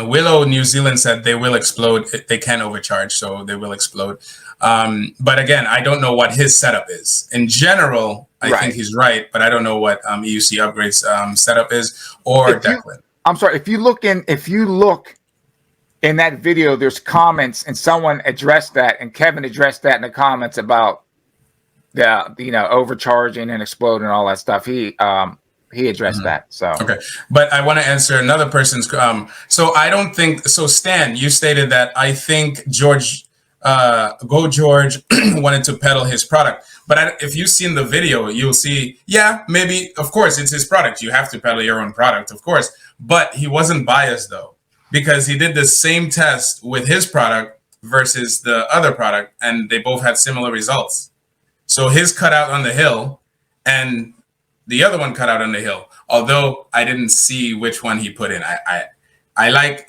Willow New Zealand said they will explode. They can overcharge, so they will explode. But again, I don't know what his setup is. In general, I think he's right, but I don't know what EUC Upgrades setup is, or Declan. I'm sorry. If you look in that video, there's comments, and someone addressed that, and Kevin addressed that in the comments about the overcharging and exploding and all that stuff. He addressed that. So okay, but I want to answer another person's. So I don't think so. Stan, you stated that I think George wanted to peddle his product, but if you've seen the video, you'll see. Yeah, maybe, of course, it's his product. You have to peddle your own product, of course. But he wasn't biased though, because he did the same test with his product versus the other product, and they both had similar results. So his cut out on the hill, and the other one cut out on the hill. Although I didn't see which one he put in. I like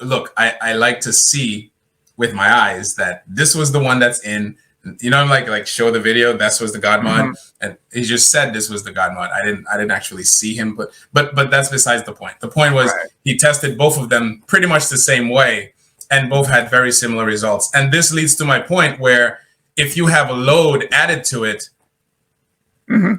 to see with my eyes that this was the one that's in. You know, like show the video. This was the God mod, and he just said this was the God mod. I didn't actually see him, but that's besides the point. The point was he tested both of them pretty much the same way, and both had very similar results. And this leads to my point where if you have a load added to it,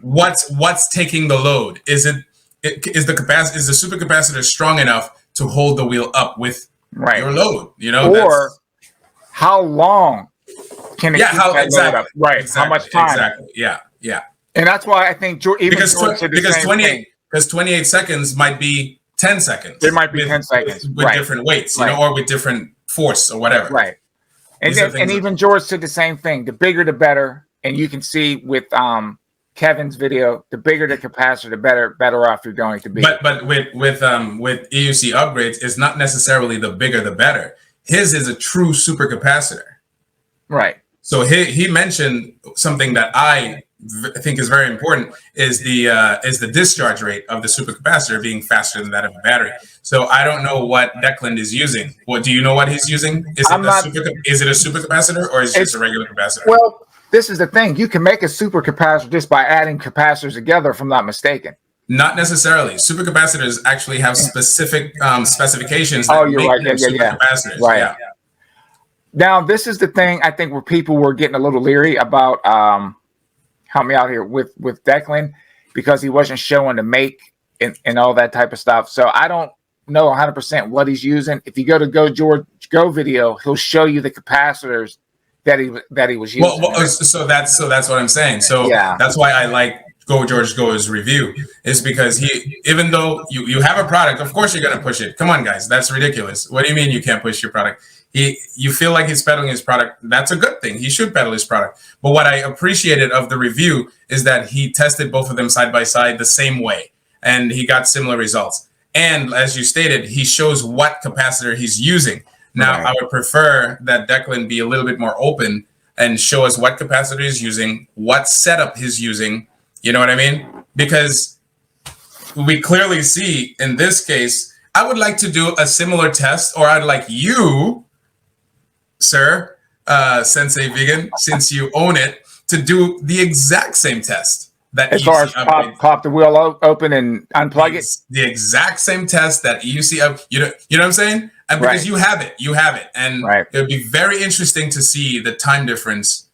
what's taking the load? Is the supercapacitor strong enough to hold the wheel up with your load? You know, or how long can it keep that load up? Right. Exactly, how much time? Exactly. Yeah. And that's why I think because 28 seconds might be 10 seconds. It might be 10 seconds with different weights, you know, or with different force or whatever. Right. And even George said the same thing. The bigger, the better. And you can see with Kevin's video, the bigger the capacitor, the better off you're going to be. But with EUC upgrades, it's not necessarily the bigger the better. His is a true supercapacitor. Right. So he mentioned something that I think is very important is the discharge rate of the supercapacitor being faster than that of a battery. So I don't know what Declan is using. What do you know what he's using? Is it a supercapacitor or is it just a regular capacitor? Well, this is the thing. You can make a supercapacitor just by adding capacitors together, if I'm not mistaken. Not necessarily. Supercapacitors actually have specific specifications. That you're right. Yeah. Right. Yeah. Now, this is the thing I think where people were getting a little leery about. Help me out here with Declan, because he wasn't showing the make and all that type of stuff. So I don't know 100% what he's using. If you go to Go video, he'll show you the capacitors that he was using. So that's what I'm saying. So Yeah. that's why I like George Go's review, is because he, even though you have a product, of course you're gonna push it. Come on, guys, that's ridiculous. What do you mean you can't push your product? You feel like he's peddling his product. That's a good thing. He should peddle his product. But what I appreciated of the review is that he tested both of them side by side the same way, and he got similar results. And as you stated, he shows what capacitor he's using. Now, Right. I would prefer that Declan be a little bit more open and show us what capacitor he's using, what setup he's using. You know what I mean? Because we clearly see in this case, I would like to do a similar test, or I'd like you, sir, Sensei Vegan, since you own it, to do the exact same test. That As far as pop the wheel open and unplug it? The exact same test that EUC, you know what I'm saying? And because you have it. And it would be very interesting to see the time difference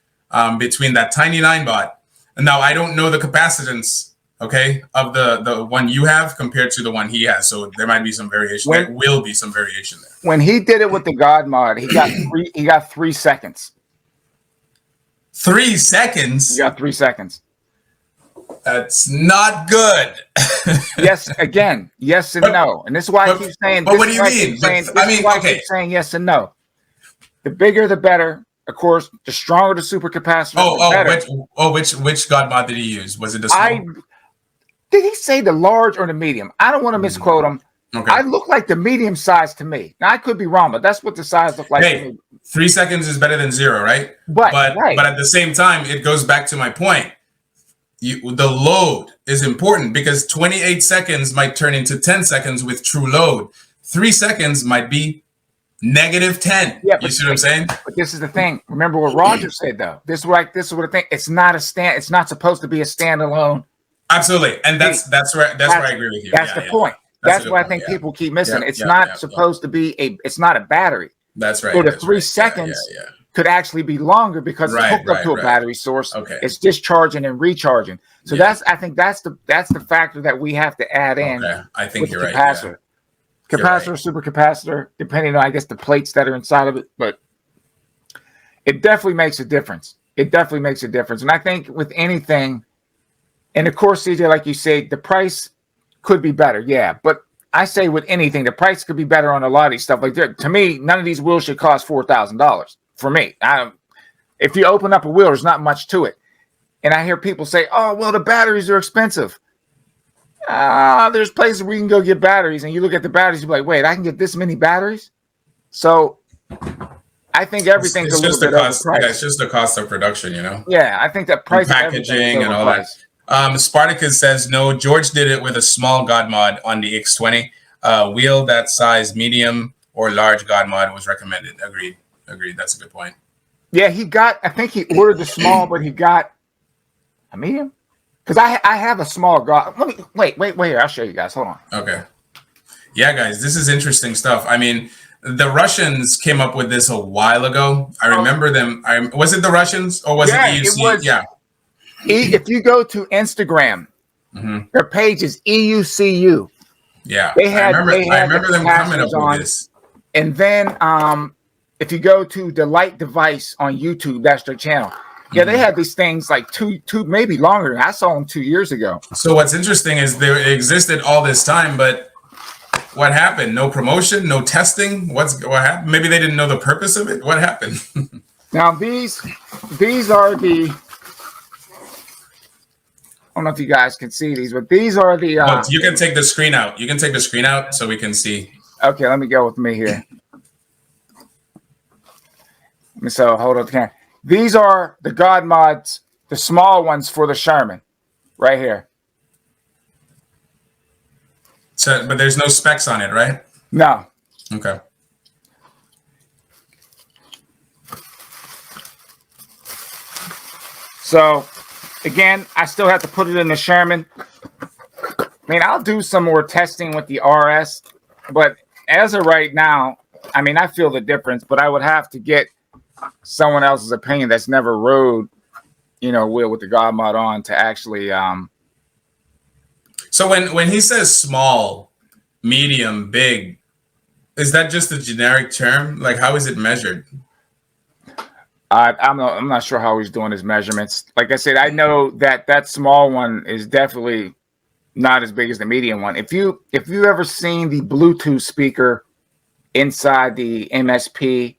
between that tiny 9-bot. And now I don't know the capacitance, okay, of the one you have compared to the one he has. So there might be some variation. There will be some variation there. When he did it with the God mod, he got 3 seconds. 3 seconds? He got 3 seconds. That's not good. Yes, again, yes and no. And this is why I keep saying. But what do you mean? I keep saying yes and no. The bigger, the better. Of course, the stronger the supercapacitor. Which God mod did he use? Was it the small? Did he say the large or the medium? I don't want to misquote him. Okay. I look like the medium size to me. Now I could be wrong, but that's what the size looked like to me. 3 seconds is better than 0, right? But at the same time, it goes back to my point. The load is important, because 28 seconds might turn into 10 seconds with true load. 3 seconds might be -10. Yeah, you see what I'm saying? But this is the thing. Remember what Roger said, though. This is what I think. It's not It's not supposed to be a standalone. Absolutely, and that's where I agree with you. That's the point. That's what I think people keep missing. It's not supposed to be it's not a battery. That's right. So the 3 seconds could actually be longer because it's hooked up to a battery source. Okay. It's discharging and recharging. So I think that's the factor that we have to add in. Okay. I think you're right. Capacitor. Capacitor, supercapacitor, depending on, I guess, the plates that are inside of it. But it definitely makes a difference. It definitely makes a difference. And I think with anything, and of course, CJ, like you said, the price could be better. Yeah. But I say with anything, the price could be better on a lot of these stuff. Like to me, none of these wheels should cost $4,000 for me. If you open up a wheel, there's not much to it. And I hear people say, oh, well, the batteries are expensive. There's places where you can go get batteries, and you look at the batteries, you're like, wait, I can get this many batteries? So I think everything's a little bit overpriced. It's just the cost of production, you know? Yeah, I think that price and packaging and all that. Spartacus says, no, George did it with a small God mod on the X20. Wheel that size, medium or large God mod was recommended. Agreed. That's a good point. Yeah, I think he ordered the small, but he got a medium. Because I have a small God. Let me wait here. I'll show you guys. Hold on. Okay. Yeah, guys, this is interesting stuff. I mean, the Russians came up with this a while ago. I remember them. Was it the Russians or was it EUC? If you go to Instagram, their page is EUCU. Yeah, I remember them coming up with this. And then if you go to the Light Device on YouTube, that's their channel. Yeah, they had these things like two, maybe longer. I saw them 2 years ago. So what's interesting is they existed all this time, but what happened? No promotion, no testing. What happened? Maybe they didn't know the purpose of it. What happened? Now these are the. I don't know if you guys can see these, but these are the. You can take the screen out. You can take the screen out so we can see. Okay, let me go with me here. So hold up the camera. These are the God mods, the small ones for the Sherman, right here. So, but there's no specs on it, right? No. Okay. So, again, I still have to put it in the Sherman. I mean, I'll do some more testing with the RS, but as of right now, I mean, I feel the difference, but I would have to get someone else's opinion that's never rode, wheel with the God mod on to actually. So when he says small, medium, big, is that just a generic term? Like, how is it measured? I'm not sure how he's doing his measurements. Like I said, I know that small one is definitely not as big as the medium one. If you ever seen the Bluetooth speaker inside the MSP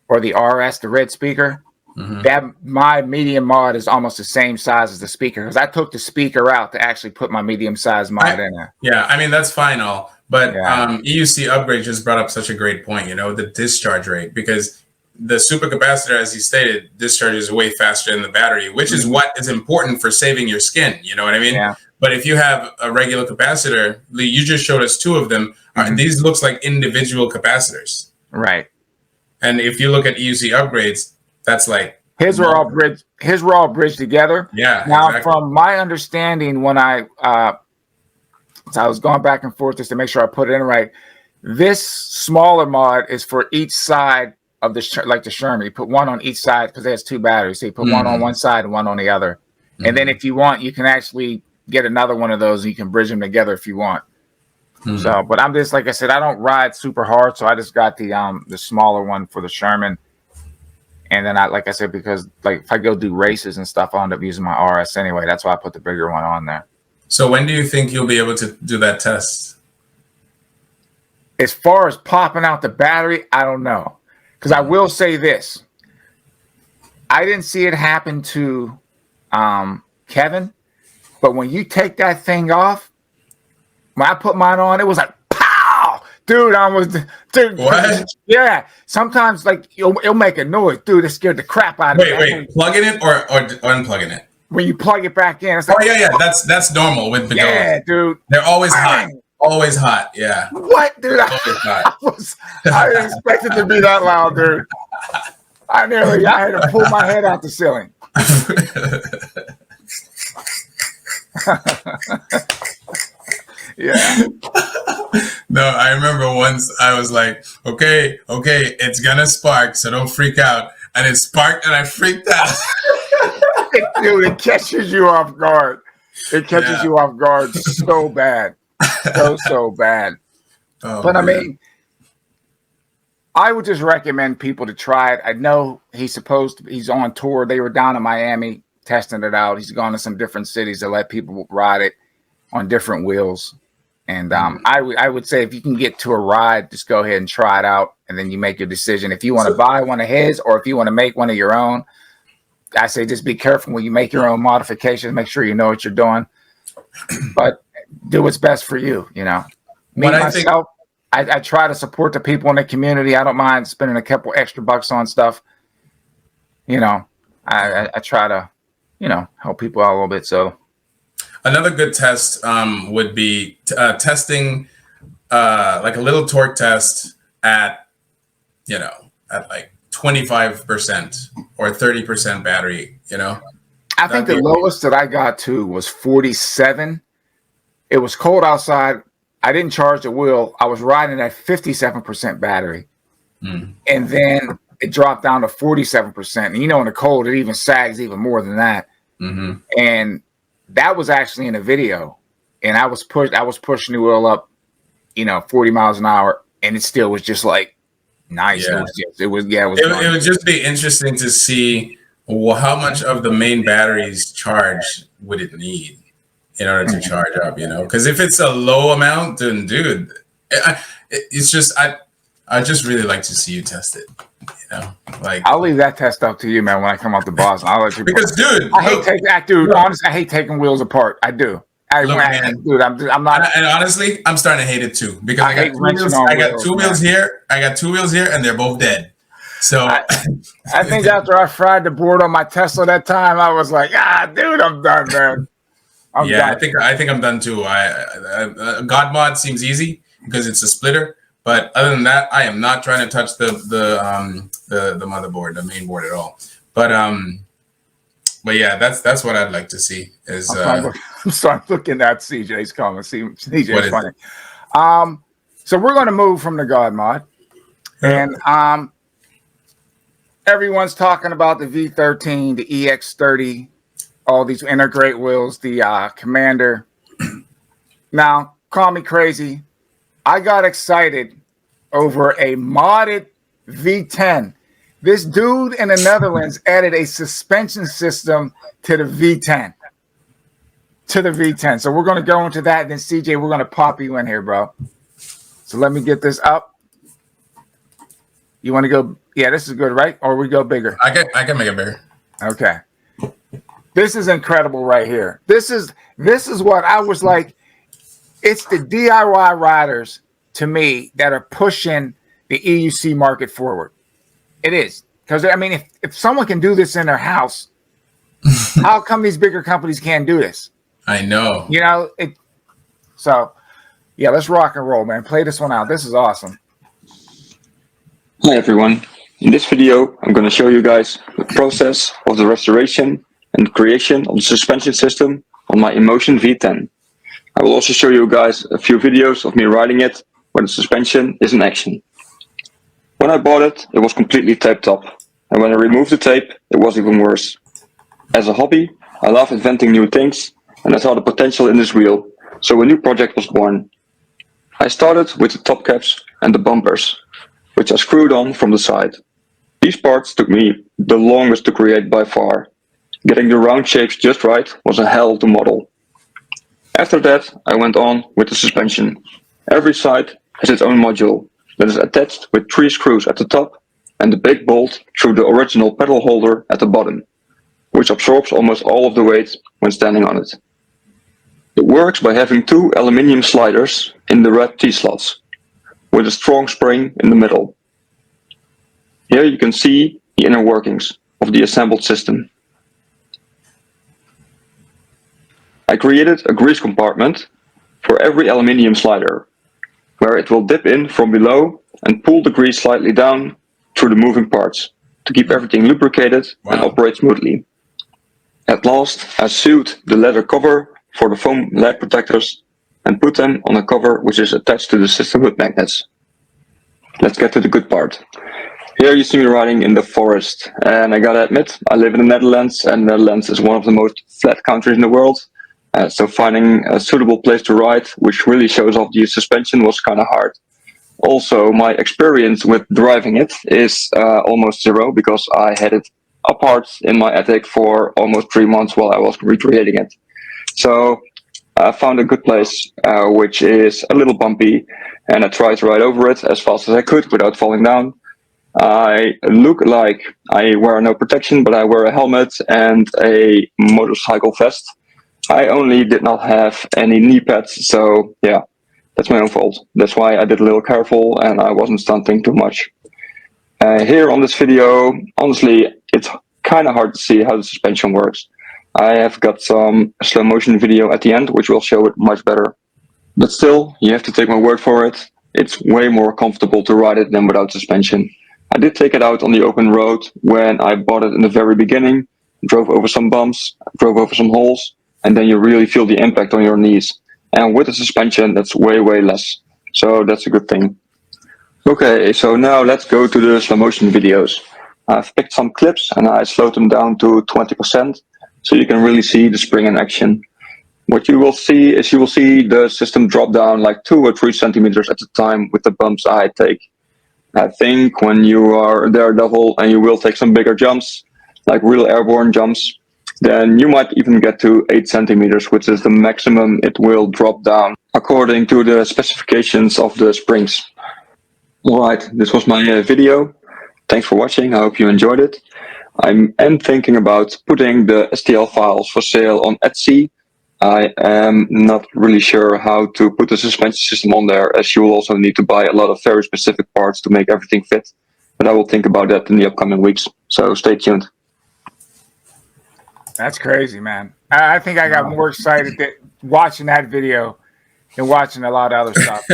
or the RS, the red speaker, that my medium mod is almost the same size as the speaker, because I took the speaker out to actually put my medium size mod in there. Yeah, I mean that's fine, all, but EUC upgrade just brought up such a great point. The discharge rate, because the supercapacitor, as you stated, discharges way faster than the battery, which is what is important for saving your skin. You know what I mean? Yeah. But if you have a regular capacitor, Lee, you just showed us two of them. These looks like individual capacitors. Right. And if you look at EUC upgrades, that's like his were all bridged together. Yeah. Now, exactly. from my understanding, when I was going back and forth just to make sure I put it in right, this smaller mod is for each side of the like the Sherman. You put one on each side because it has two batteries. So you put one on one side and one on the other. And then if you want, you can actually get another one of those and you can bridge them together if you want. So, but I'm just, like I said, I don't ride super hard, so I just got the smaller one for the Sherman. And then like I said, because like if I go do races and stuff, I'll end up using my RS anyway. That's why I put the bigger one on there. So when do you think you'll be able to do that test? As far as popping out the battery, I don't know. Because I will say this. I didn't see it happen to Kevin, but when you take that thing off, when I put mine on, it was like, pow! Dude, dude. What? Yeah. Sometimes, like, it'll make a noise. Dude, it scared the crap out of me. Wait, plugging it or unplugging it? When you plug it back in. It's like, yeah. That's normal with the yeah, dude. They're always hot. Always hot, yeah. What, dude? I didn't expect it to be that loud, dude. I had to pull my head out the ceiling. Yeah. No, I remember once I was like, okay, it's gonna spark, so don't freak out. And it sparked and I freaked out. Dude, it catches you off guard. It catches you off guard so bad. So bad. But I mean, I would just recommend people to try it. I know he's on tour. They were down in Miami testing it out. He's gone to some different cities to let people ride it on different wheels. And I would say if you can get to a ride, just go ahead and try it out, and then you make your decision. If you want to buy one of his or if you want to make one of your own, I say just be careful when you make your own modifications. Make sure you know what you're doing, but do what's best for you. I try to support the people in the community. I don't mind spending a couple extra bucks on stuff. I try to, help people out a little bit. So another good test would be testing like a little torque test at like 25% or 30% battery. I think the lowest that I got to was 47. It was cold outside. I didn't charge the wheel. I was riding at 57% battery. And then it dropped down to 47%. And in the cold, it even sags even more than that. And that was actually in a video. And I was pushing the wheel up, 40 miles an hour. And it still was just like nice. Yeah. It would just be interesting to see how much of the main battery's charge would it need in order to charge up, because if it's a low amount, then dude, it's just, I just really like to see you test it, like I'll leave that test up to you, man, when I come out to Boston. I'll let you, because dude, honestly, I hate taking wheels apart. I do. I'm not. And honestly, I'm starting to hate it too, because I got two wheels here, and they're both dead. So I think after I fried the board on my Tesla that time, I was like, dude, I'm done, man. I'm done. I think I'm done too. God mod seems easy because it's a splitter, but other than that, I am not trying to touch the motherboard, the main board at all. But yeah, that's what I'd like to see. Is I'm sorry, looking at CJ's comments. CJ's funny. So we're going to move from the God mod, and everyone's talking about the V13, the EX30. All these integrate wheels, the Commander. Now, call me crazy. I got excited over a modded V10. This dude in the Netherlands added a suspension system to the V10. So we're going to go into that. Then CJ, we're going to pop you in here, bro. So let me get this up. You want to go? Yeah, this is good, right? Or we go bigger? I can make it bigger. Okay. This is incredible right here. This is what I was like. It's the DIY riders to me that are pushing the EUC market forward. It is. Because I mean, if someone can do this in their house, how come these bigger companies can't do this? I know. You know, so yeah, let's rock and roll, man. Play this one out. This is awesome. Hi everyone. In this video, I'm going to show you guys the process of the restoration and creation of the suspension system on my Emotion V10. I will also show you guys a few videos of me riding it where the suspension is in action. When I bought it, it was completely taped up, and when I removed the tape, it was even worse. As a hobby, I love inventing new things, and I saw the potential in this wheel, so a new project was born. I started with the top caps and the bumpers, which I screwed on from the side. These parts took me the longest to create by far. Getting the round shapes just right was a hell to model. After that, I went on with the suspension. Every side has its own module that is attached with 3 screws at the top and the big bolt through the original pedal holder at the bottom, which absorbs almost all of the weight when standing on it. It works by having 2 aluminium sliders in the red T-slots, with a strong spring in the middle. Here you can see the inner workings of the assembled system. I created a grease compartment for every aluminium slider, where it will dip in from below and pull the grease slightly down through the moving parts to keep everything lubricated and operate smoothly. At last, I sewed the leather cover for the foam leg protectors and put them on a cover which is attached to the system with magnets. Let's get to the good part. Here you see me riding in the forest, and I gotta admit, I live in the Netherlands, and the Netherlands is one of the most flat countries in the world. So finding a suitable place to ride, which really shows off the suspension, was kind of hard. Also, my experience with driving it is almost zero, because I had it apart in my attic for almost 3 months while I was recreating it. So I found a good place, which is a little bumpy, and I tried to ride over it as fast as I could without falling down. I look like I wear no protection, but I wear a helmet and a motorcycle vest. I only did not have any knee pads, so yeah, that's my own fault. That's why I did a little careful and I wasn't stunting too much. Here on this video, honestly, it's kind of hard to see how the suspension works. I have got some slow motion video at the end, which will show it much better. But still, you have to take my word for it. It's way more comfortable to ride it than without suspension. I did take it out on the open road when I bought it in the very beginning, drove over some bumps, drove over some holes, and then you really feel the impact on your knees. And with the suspension, that's way, way less. So that's a good thing. Okay, so now let's go to the slow motion videos. I've picked some clips and I slowed them down to 20%, so you can really see the spring in action. What you will see is you will see the system drop down like 2 or 3 centimeters at a time with the bumps I take. I think when you are a daredevil and you will take some bigger jumps, like real airborne jumps, then you might even get to 8 centimeters, which is the maximum it will drop down according to the specifications of the springs. Alright, this was my video. Thanks for watching, I hope you enjoyed it. I am thinking about putting the STL files for sale on Etsy. I am not really sure how to put the suspension system on there, as you will also need to buy a lot of very specific parts to make everything fit. But I will think about that in the upcoming weeks, so stay tuned. That's crazy, man. I think I got more excited watching that video than watching a lot of other stuff.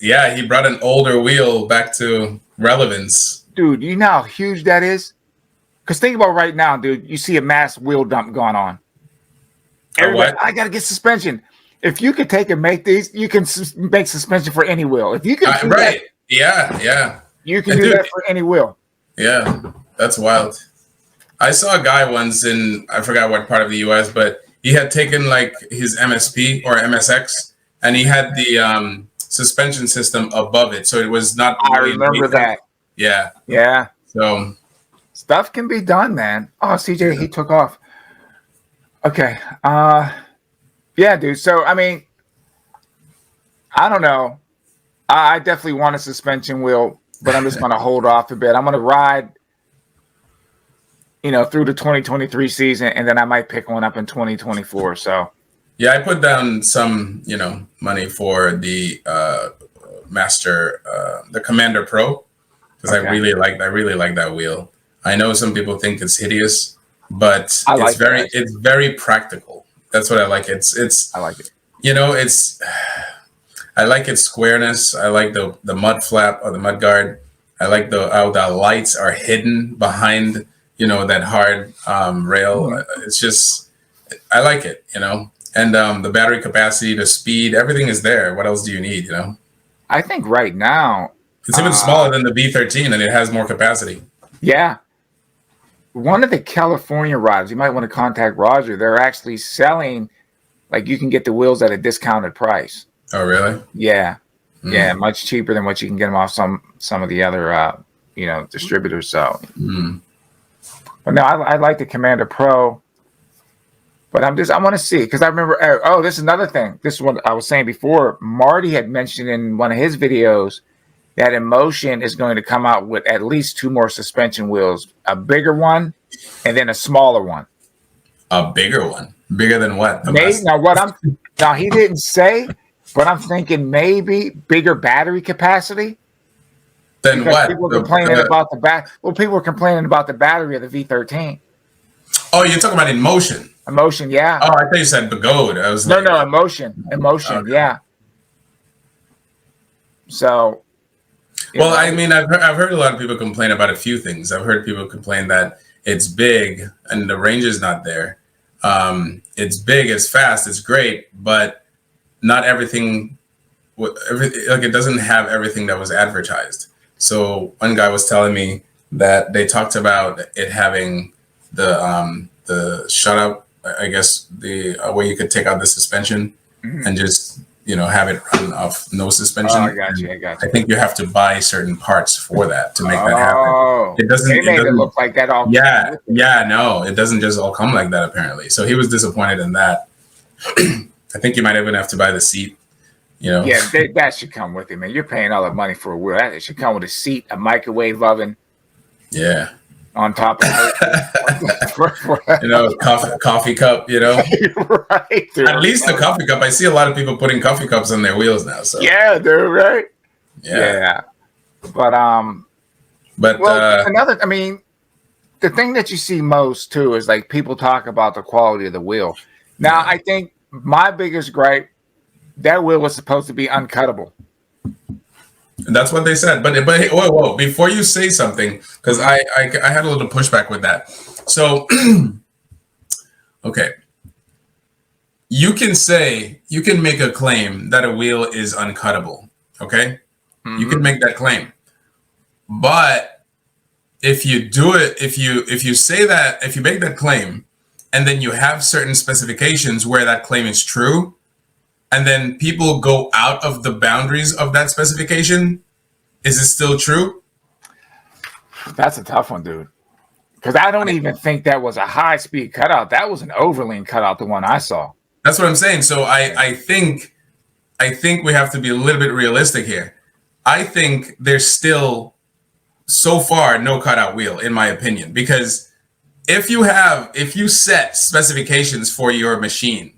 Yeah, he brought an older wheel back to relevance. Dude, you know how huge that is? Because think about right now, dude, you see a mass wheel dump going on. Everybody, I got to get suspension. If you could take and make these, you can make suspension for any wheel. If you can do that, yeah. You can do that for any wheel. Yeah, that's wild. I saw a guy once in, I forgot what part of the US, but he had taken like his MSP or MSX, and he had the suspension system above it, so it was not. I really remember invasive. that. Yeah. Yeah. So Stuff can be done, man. Oh, CJ, he took off. Okay. Yeah, dude. So, I mean, I don't know. I definitely want a suspension wheel, but I'm just going to hold off a bit. I'm going to ride, through the 2023 season, and then I might pick one up in 2024. So, yeah, I put down some, money for the the Commander Pro, because Okay. I really like that wheel. I know some people think it's hideous, but I like it, it's very practical. That's what I like. I like it. I like its squareness. I like the mud flap or the mud guard. I like how the lights are hidden behind, that hard rail. Mm-hmm. It's just, I like it, and the battery capacity, the speed, everything is there. What else do you need, I think right now, It's even smaller than the V13 and it has more capacity. yeah. One of the California riders, you might want to contact Roger. They're actually selling, like, you can get the wheels at a discounted price. Oh, really? Yeah. Yeah, much cheaper than what you can get them off some of the other distributors. So, but no, I like the Commander Pro. But I want to see, because I remember. This is another thing. This is what I was saying before. Marty had mentioned in one of his videos that Emotion is going to come out with at least 2 more suspension wheels, a bigger one and then a smaller one. A bigger one, bigger than what? Now he didn't say. But I'm thinking maybe bigger battery capacity. Then because what? People were complaining about people were complaining about the battery of the V13. Oh, you're talking about Emotion. Emotion, yeah. Oh, I thought you said Begode. I was no, Emotion, Okay. yeah. So. Well, I mean, I've heard a lot of people complain about a few things. I've heard people complain that it's big and the range is not there. It's big, it's fast, it's great, but not everything. It doesn't have everything that was advertised. So one guy was telling me that they talked about it having the shut-up, I guess, the way you could take out the suspension and just have it run off no suspension. Oh, I got you. I think you have to buy certain parts for that to make that happen. It doesn't. They made it look like that all. Yeah, no, it doesn't just all come like that apparently. So he was disappointed in that. I think you might even have to buy the seat. Yeah, that should come with it, man. You're paying all that money for a wheel. It should come with a seat, a microwave oven. Yeah. On top of it. Coffee cup, Right. Dude. At least the coffee cup. I see a lot of people putting coffee cups on their wheels now. So yeah, dude, right? Yeah. But another, I mean, the thing that you see most too is like people talk about the quality of the wheel. Now, I think my biggest gripe, that wheel was supposed to be uncuttable. That's what they said. But hey, whoa, before you say something, because I had a little pushback with that. So, okay. You can make a claim that a wheel is uncuttable. Okay. You can make that claim. But if you do it, if you say that, if you make that claim, and then you have certain specifications where that claim is true, and then people go out of the boundaries of that specification, is it still true? That's a tough one, dude. Because I don't even think that was a high-speed cutout. That was an overlean cutout, the one I saw. That's what I'm saying. So I think we have to be a little bit realistic here. I think there's still, so far, no cutout wheel, in my opinion. Because if you set specifications for your machine,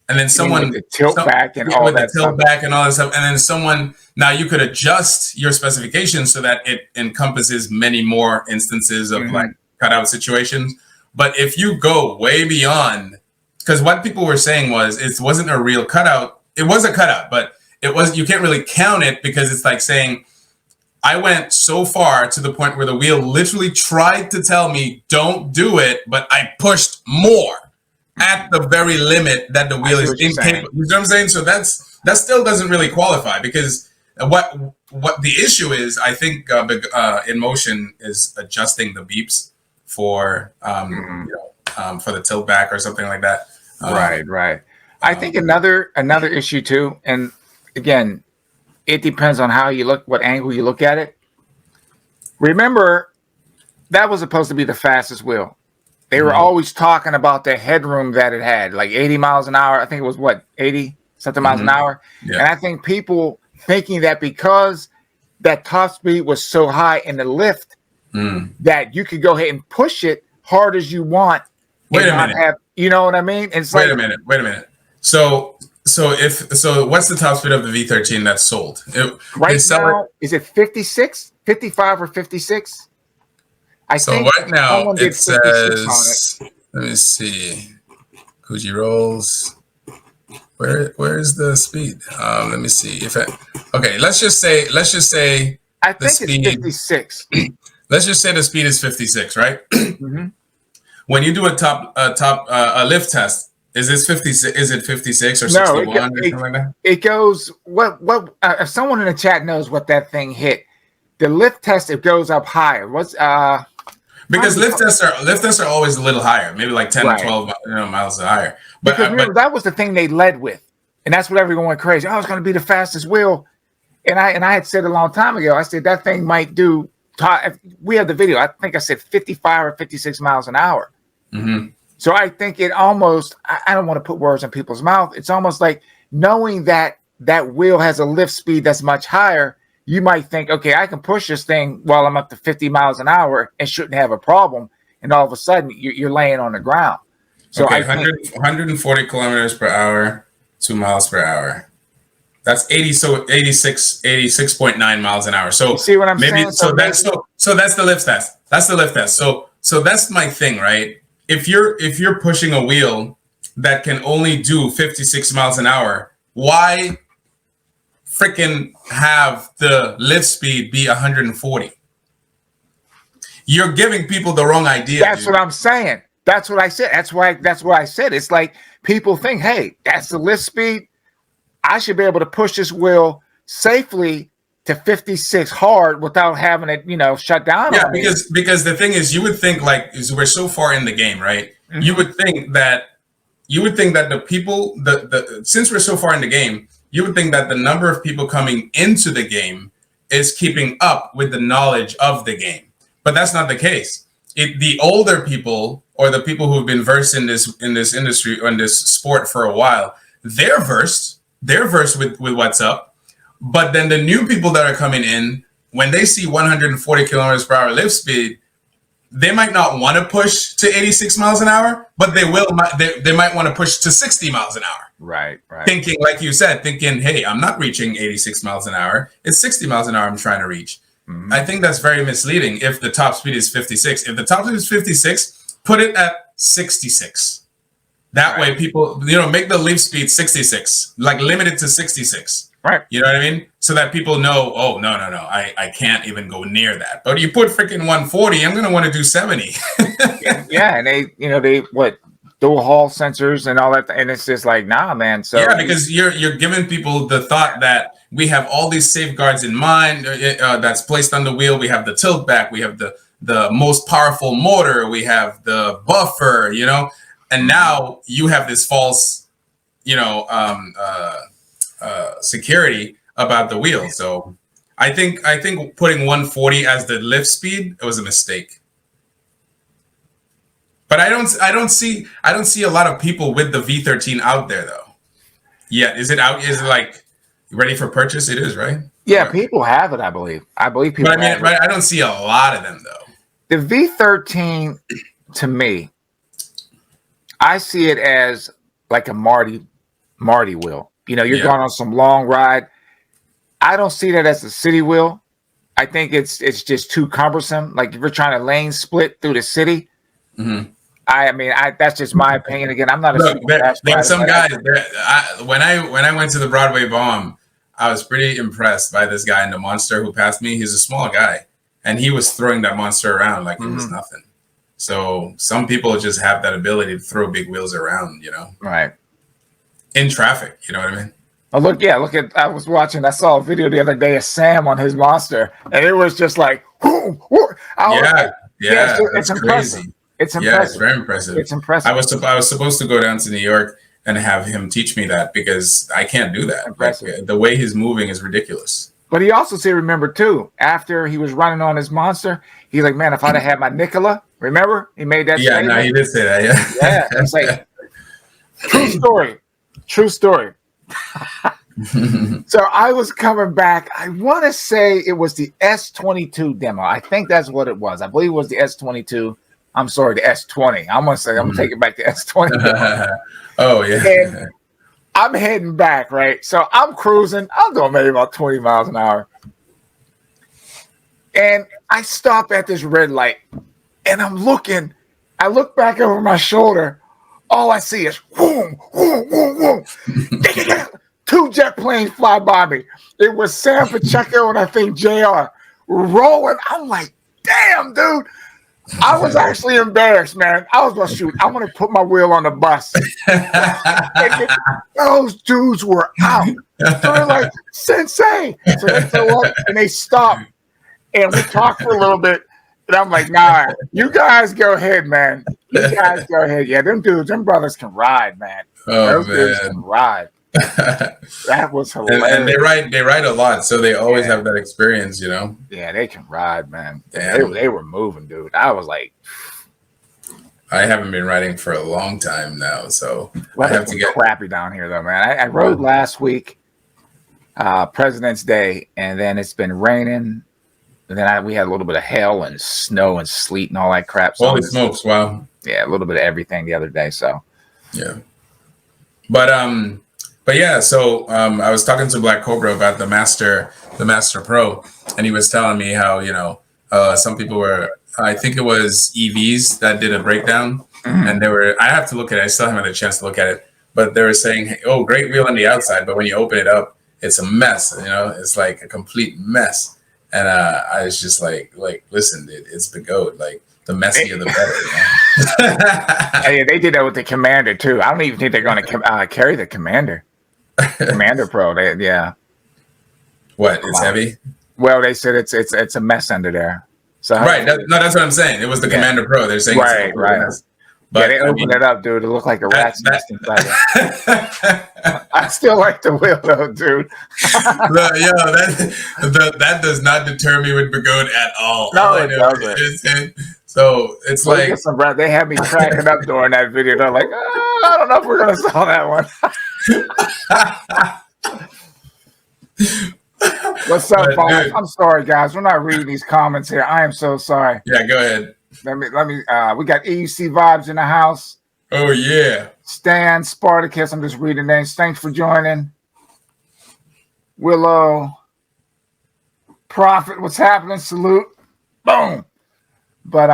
and then someone tilt back and all that stuff, and then someone, now you could adjust your specifications so that it encompasses many more instances of like cutout situations. But if you go way beyond, because what people were saying was it wasn't a real cutout. It was a cutout, but you can't really count it because it's like saying, I went so far to the point where the wheel literally tried to tell me don't do it, but I pushed more at the very limit that the wheel is incapable. You know what I'm saying? So that still doesn't really qualify, because what the issue is, I think In Motion is adjusting the beeps for for the tilt back or something like that. Right. I think another issue too, and again, It depends on how you look, what angle you look at it. Remember, that was supposed to be the fastest wheel. They were always talking about the headroom that it had, like 80 miles an hour. I think it was what, 80 something miles an hour. Yeah. And I think people thinking that because that top speed was so high in the lift, that you could go ahead and push it hard as you want. Wait a minute. You know what I mean? It's Wait a minute. So what's the top speed of the V13 that's sold? Right now, is it 56, 55 or 56? I think right now it 56 on says, let me see, Coogee rolls. Where is the speed? Let me see okay. Let's just say I think it's 56. Let's just say the speed is 56, right? When you do a lift test, is this 56? Is it 56 or 61 or something like that? It goes if someone in the chat knows what that thing hit. The lift test, it goes up higher. Because lift tests are always a little higher, maybe like 10 or 12 miles higher. But because remember, that was the thing they led with, and that's what everyone went crazy. Oh, it's going to be the fastest wheel. And I had said a long time ago, I said that thing might do. We have the video. I think I said 55 or 56 miles an hour. So I think it almost. I don't want to put words in people's mouth. It's almost like knowing that that wheel has a lift speed that's much higher. You might think, okay, I can push this thing while I'm up to 50 miles an hour and shouldn't have a problem. And all of a sudden, you're laying on the ground. So okay, 140 kilometers per hour, 2 miles per hour. That's 86.9 miles an hour. So you see what I'm saying? So that's the lift test. That's the lift test. So that's my thing, right? If you're pushing a wheel that can only do 56 miles an hour, why freaking have the lift speed be 140? You're giving people the wrong idea. That's what I'm saying. That's what I said. That's why I said it's like people think, hey, that's the lift speed. I should be able to push this wheel safely to 56 hard without having it, shut down. Yeah, because the thing is, you would think we're so far in the game, right? You would think that the people, since we're so far in the game, you would think that the number of people coming into the game is keeping up with the knowledge of the game, but that's not the case. The older people or the people who've been versed in this industry or in this sport for a while, they're versed with what's up. But then the new people that are coming in, when they see 140 kilometers per hour lift speed, they might not want to push to 86 miles an hour, but they might want to push to 60 miles an hour. Right. Thinking, like you said, hey, I'm not reaching 86 miles an hour. It's 60 miles an hour I'm trying to reach. I think that's very misleading if the top speed is 56. If the top speed is 56, put it at 66. That way people, make the lift speed 66, like limit it to 66. Right. You know what I mean? So that people know, oh, no, I can't even go near that. But you put freaking 140, I'm going to want to do 70. Yeah, and they dual Hall sensors and all that, and it's just like, nah, man. So yeah, because you're giving people the thought that we have all these safeguards in mind that's placed on the wheel. We have the tilt back, we have the most powerful motor, we have the buffer, and now you have this false, security about the wheel. So I think putting 140 as the lift speed, it was a mistake. But I don't see a lot of people with the V13 out there though. Yeah, is it out? Is it like ready for purchase? It is, right? Yeah, people have it. I believe people. But I don't see a lot of them though. The V13, to me, I see it as like a Marty wheel. You're going on some long ride. I don't see that as a city wheel. I think it's just too cumbersome. Like if you're trying to lane split through the city. I mean, that's just my opinion. Again, I'm not a there's some guys. When I went to the Broadway Bomb, I was pretty impressed by this guy in the Monster who passed me. He's a small guy, and he was throwing that Monster around like it was nothing. So some people just have that ability to throw big wheels around, Right. In traffic, you know what I mean? Oh, look at. I saw a video the other day of Sam on his Monster, and it was just like, it's impressive. crazy. It's impressive. Yeah, it's very impressive. It's impressive. I was supposed to go down to New York and have him teach me that, because I can't do that. Like, the way he's moving is ridiculous. But he also said, remember too, after he was running on his monster, he's like, man, if I'd have had my Nikola, remember? He made that statement. No, he did say that, yeah. It's like, true story. True story. So I was coming back. I want to say it was the S22 demo. I think that's what it was. I believe it was the S22. I'm sorry, the S20. I'm going to take it back to S20. Oh, yeah. And I'm heading back, right? So I'm cruising. I'm going maybe about 20 miles an hour. And I stop at this red light, and I'm looking. I look back over my shoulder. All I see is boom, boom, boom, boom. 2 jet planes fly by me. It was Sam Pacheco and I think JR rolling. I'm like, damn, dude. I was actually embarrassed, man. I was going to shoot. I'm going to put my wheel on the bus. Those dudes were out. So they're like, Sensei. So they go up and they stop. And we talk for a little bit. And I'm like, nah, you guys go ahead, man. You guys go ahead. Yeah, them brothers can ride, man. Oh, those dudes can ride. That was hilarious. And they ride a lot, so they always have that experience, you know. Yeah, they can ride, man. They were moving, dude. I was like, I haven't been riding for a long time now, so I have to get crappy down here, though, man. I rode last week, President's Day, and then it's been raining, and then we had a little bit of hail and snow and sleet and all that crap. So holy smokes! Wow. Yeah, a little bit of everything the other day. So yeah, but yeah, so I was talking to Black Cobra about the Master Pro, and he was telling me how, you know, some people were, I think it was EVs that did a breakdown, and they were, I have to look at it, I still haven't had a chance to look at it, but they were saying, hey, oh, great wheel on the outside, but when you open it up, it's a mess, you know, it's like a complete mess. And I was just like, listen, dude, it's the GOAT, like, the messier the better. You know? Hey, they did that with the Commander too. I don't even think they're going to carry the Commander. Commander Pro, yeah. What? It's heavy. Well, they said it's a mess under there. So right, that's what I'm saying. It was the Commander Pro. They're saying right. But they opened it up, dude. It looked like a rat's nest inside it. I still like the wheel, though, dude. That does not deter me with Begode at all. No, it doesn't. So it's like they had me cracking up during that video. They're like, I don't know if we're gonna sell that one. What's up, Bob? I'm sorry, guys. We're not reading these comments here. I am so sorry. Yeah, go ahead. Let me. We got EUC vibes in the house. Oh yeah. Stan, Spartacus. I'm just reading names. Thanks for joining. Willow, Prophet. What's happening? Salute. Boom. But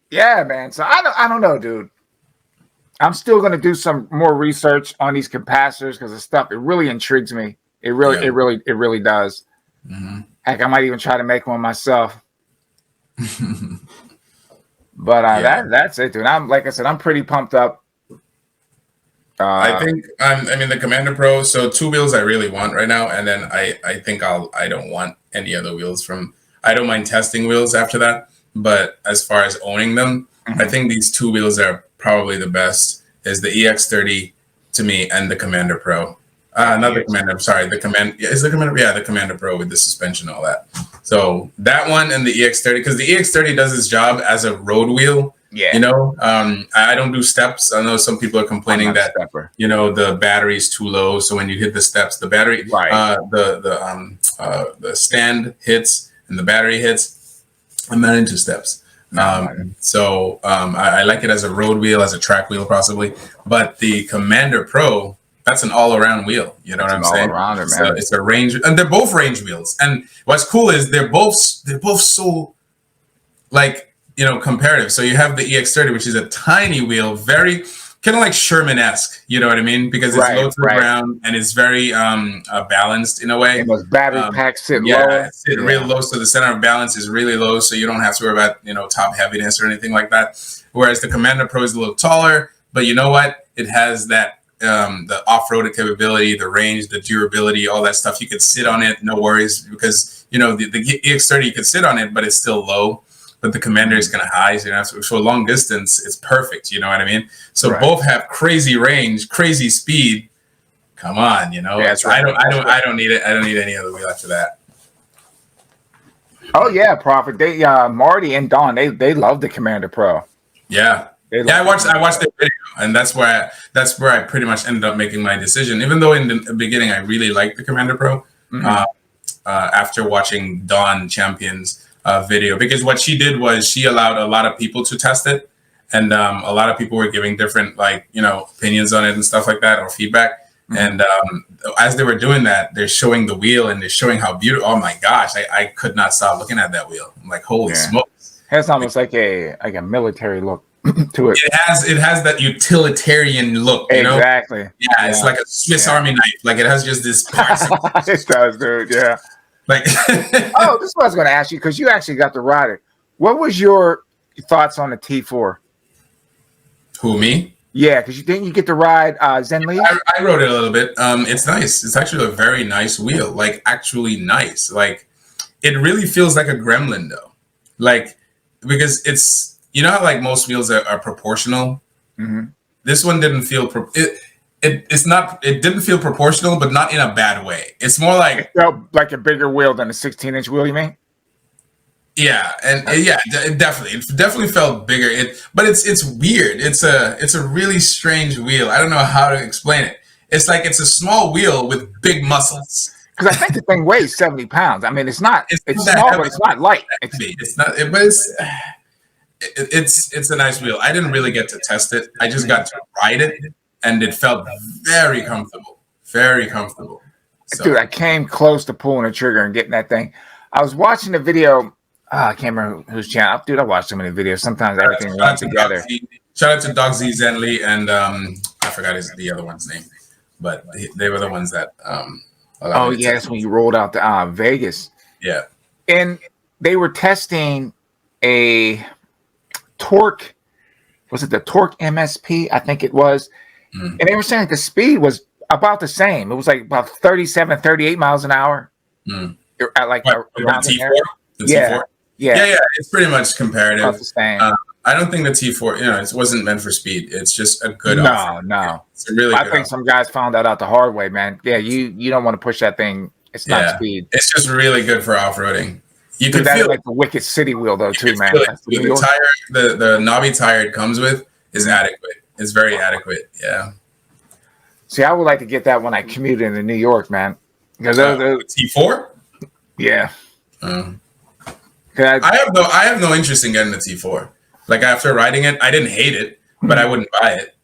yeah, man. So I don't know, dude. I'm still gonna do some more research on these capacitors because the stuff, it really intrigues me. It really does. Mm-hmm. Heck, I might even try to make one myself. But that's it, dude. Like I said, I'm pretty pumped up. I think I mean the Commander Pro. So 2 wheels I really want right now, and then I think I don't want any other wheels from. I don't mind testing wheels after that, but as far as owning them, I think these 2 wheels are probably the best. Is the EX30 to me and the Commander Pro. Not the Commander. I'm sorry. The Commander Pro with the suspension and all that. So that one and the EX30, because the EX30 does its job as a road wheel. Yeah. You know, I don't do steps. I know some people are complaining that you know the battery's too low. So when you hit the steps, the battery, the stand hits and the battery hits. I'm not into steps. So I like it as a road wheel, as a track wheel, possibly. But the Commander Pro, that's an all-around wheel. You know what I'm saying? All-arounder, man. It's a range, and they're both range wheels. And what's cool is they're both so, like, you know, comparative. So you have the EX30, which is a tiny wheel, very kind of like Sherman-esque. You know what I mean? Because it's low to the ground and it's very balanced in a way. And those battery packs sit low. Sit real low, so the center of balance is really low, so you don't have to worry about, you know, top heaviness or anything like that. Whereas the Commander Pro is a little taller, but you know what? It has that the off-road capability, the range, the durability, all that stuff. You could sit on it, no worries, because you know the EX30 you could sit on it, but it's still low. but the Commander is kind of high. So, for long distance, it's perfect. You know what I mean? So Right. both have crazy range, crazy speed. Come on, you know. Yeah, that's right. I don't need it. I don't need any other wheel after that. Oh yeah, Prophet. They Marty and Don, they love the Commander Pro. Yeah. I watched the video, and that's where I pretty much ended up making my decision. Even though in the beginning I really liked the Commander Pro, after watching Dawn Champion's video, because what she did was she allowed a lot of people to test it, and a lot of people were giving different opinions on it and stuff like that, or feedback. And as they were doing that, they're showing the wheel and they're showing how beautiful. Oh my gosh, I could not stop looking at that wheel. I'm like, holy smokes! It has almost like a military look to it. It has that utilitarian look, you know? Exactly. Yeah, it's like a Swiss Army knife. Like it has just this parts. It does, dude. Yeah. Like, oh, this is what I was going to ask you, because you actually got to ride it. What was your thoughts on the T4? Who, me? Yeah, because you didn't you get to ride Zenli? I rode it a little bit. It's nice. It's actually a very nice wheel. Like actually nice. Like it really feels like a Gremlin though. Like because it's how like most wheels are proportional. Mm-hmm. This one didn't feel it didn't feel proportional, but not in a bad way. It's more like it felt like a bigger wheel than a 16-inch wheel. You mean? Yeah, and it definitely felt bigger. But it's weird. It's a really strange wheel. I don't know how to explain it. It's like it's a small wheel with big muscles. Because I think the thing weighs 70 pounds. I mean, it's small, but it's not light. It's not. But it's a nice wheel. I didn't really get to test it. I just got to ride it, and it felt very comfortable. Very comfortable. So. Dude, I came close to pulling the trigger and getting that thing. I was watching the video. I can't remember whose channel. Dude, I watched so many videos. Sometimes everything runs together. Shout out to Doc Z Zenli and I forgot the other one's name, but they were the ones that. Oh yeah, that's when you rolled out to Vegas. Yeah, and they were testing a torque. Was it the torque MSP? I think it was, and they were saying the speed was about the same. It was like about 37, 38 miles an hour. At like around the T4. The yeah. T4. Yeah, it's pretty much comparative. About the same. I don't think the T4, it wasn't meant for speed. It's just a good offering. No. It's a really I good think some guys found that out the hard way, man. Yeah, you don't want to push that thing. It's not speed. It's just really good for off-roading. You can feel like the Wicked City wheel though too, man. The tire, the knobby tire it comes with is adequate. It's very adequate. Yeah. See, I would like to get that when I commute into New York, man. Because T4? Yeah. I have no interest in getting the T4. Like after riding it, I didn't hate it, but I wouldn't buy it.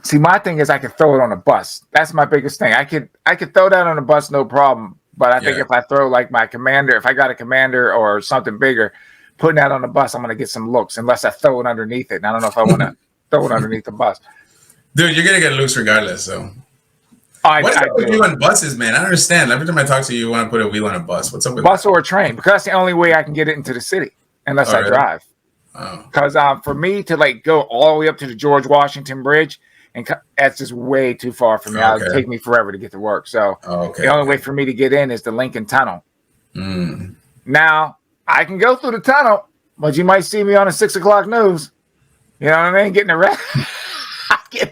See, my thing is I could throw it on a bus. That's my biggest thing. I could throw that on a bus, no problem. But I think if I throw like my Commander, if I got a Commander or something bigger, putting that on the bus, I'm gonna get some looks. Unless I throw it underneath it, and I don't know if I want to throw it underneath the bus. Dude, you're gonna get looks regardless. So. What's up with you on buses, man? I don't understand. Every time I talk to you, you want to put a wheel on a bus. What's up with bus or a train? Because that's the only way I can get it into the city, unless I drive. Because for me to like go all the way up to the George Washington Bridge, and that's just way too far for me. It would take me forever to get to work. So the only way for me to get in is the Lincoln Tunnel. Now I can go through the tunnel, but you might see me on the 6 o'clock news. You know what I mean? Getting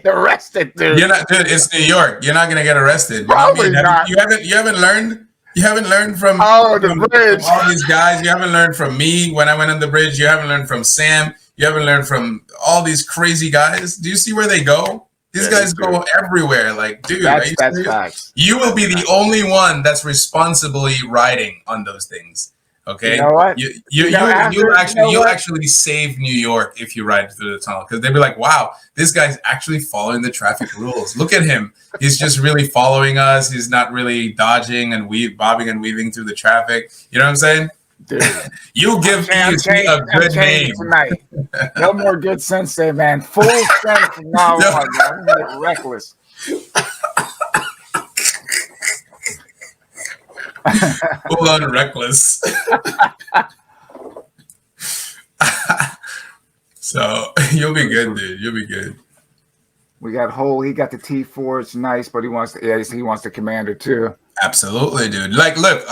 arrested, dude. You're not, dude. It's New York. You're not gonna get arrested. Probably not. You haven't learned. You haven't learned from the bridge. All these guys. You haven't learned from me when I went on the bridge. You haven't learned from Sam. You haven't learned from all these crazy guys. Do you see where they go? These guys go everywhere. Like, dude, that's facts. You will be the only one that's responsibly riding on those things. Okay, you know what? You actually save New York if you ride through the tunnel, because they'd be like, "Wow, this guy's actually following the traffic rules. Look at him. He's just really following us. He's not really dodging and bobbing and weaving through the traffic." You know what I'm saying? Dude, you give EUC a good name tonight. No more good sense, man. Full sense from now on. Man. Reckless. Full on reckless. So you'll be good, dude. You'll be good. We got Hole. He got the T4. It's nice, but he wants the Commander too. Absolutely, dude. Like, look.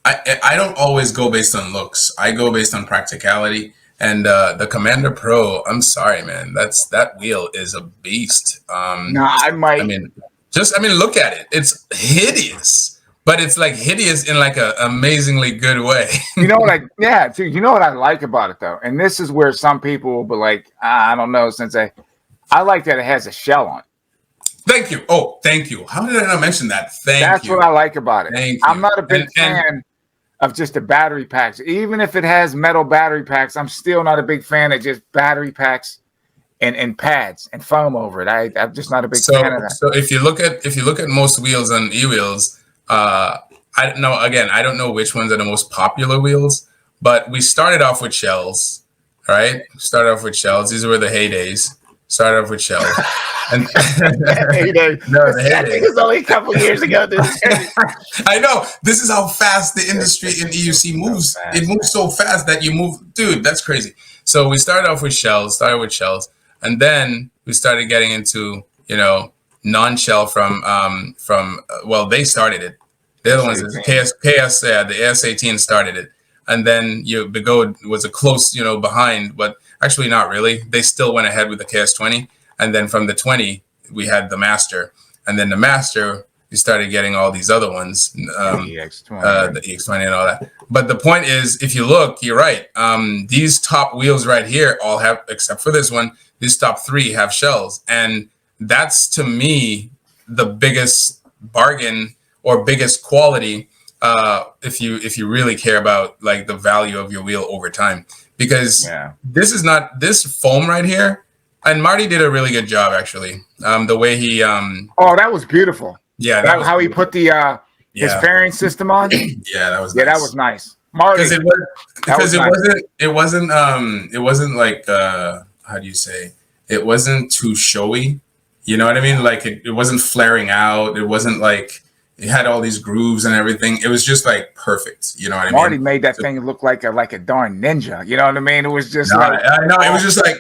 I don't always go based on looks. I go based on practicality. And the Commander Pro, I'm sorry, man. That wheel is a beast. No, I might. I mean, look at it. It's hideous, but it's like hideous in like a amazingly good way. You know what you know what I like about it though, and this is where some people will be like, I don't know, Sensei. I like that it has a shell on it. Thank you. Oh, thank you. How did I not mention that? That's what I like about it. Thank you. I'm not a big fan of just the battery packs. Even if it has metal battery packs, I'm still not a big fan of just battery packs and pads and foam over it. I'm just not a big fan of that. So if you look at most wheels on E-Wheels, I don't know. Again, I don't know which ones are the most popular wheels, but we started off with shells. All right, started off with shells. These were the heydays. Started off with shells. And heyday. No, the heyday. I think it's only a couple years ago. I know. This is how fast the industry in EUC moves. It moves so fast that you move, dude. That's crazy. So we started off with shells. And then we started getting into, non-shell from well, they started it. The other ones, the AS18 started it. And then the Begode was a close, behind, but actually not really. They still went ahead with the KS20. And then from the 20, we had the Master. And then the Master, we started getting all these other ones, the EX20 and all that. But the point is, if you look, you're right. These top wheels right here all have, except for this one, these top three have shells. And that's, to me, the biggest bargain or biggest quality if you really care about like the value of your wheel over time. Because this foam right here, and Marty did a really good job, actually. The way he oh, that was beautiful. Yeah, that was how he put the his fairing system on. Yeah, that was nice. That was nice. Marty, because it wasn't like how do you say? It wasn't too showy. You know what I mean? Like it wasn't flaring out. It wasn't like it had all these grooves and everything. It was just like perfect. You know what I mean? Marty made that thing look like a darn ninja. You know what I mean? It was just I know. It was just like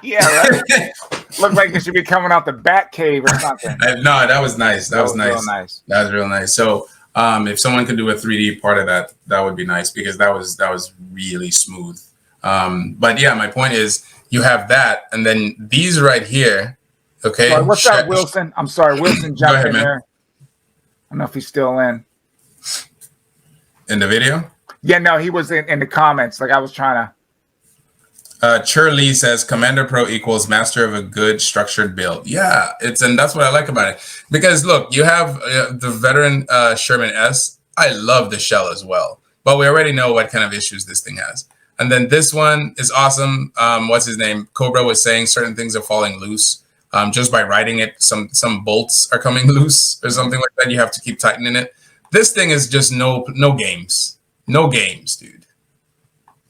yeah, right. Looked like it should be coming out the Bat Cave or something. No, that was nice. That was nice. Real nice. That was real nice. So if someone could do a 3D part of that, that would be nice because that was really smooth. But yeah, my point is you have that, and then these right here. Okay. Sorry, what's up, Wilson? I'm sorry, Wilson jumped in there. I don't know if he's still in the video. Yeah, no, he was in the comments. Like I was trying to. Chur Lee says Commander Pro equals master of a good structured build. Yeah, and that's what I like about it. Because look, you have the veteran Sherman S. I love the shell as well, but we already know what kind of issues this thing has. And then this one is awesome. What's his name? Cobra was saying certain things are falling loose. Just by riding it, some bolts are coming loose or something like that. You have to keep tightening it. This thing is just no games, dude.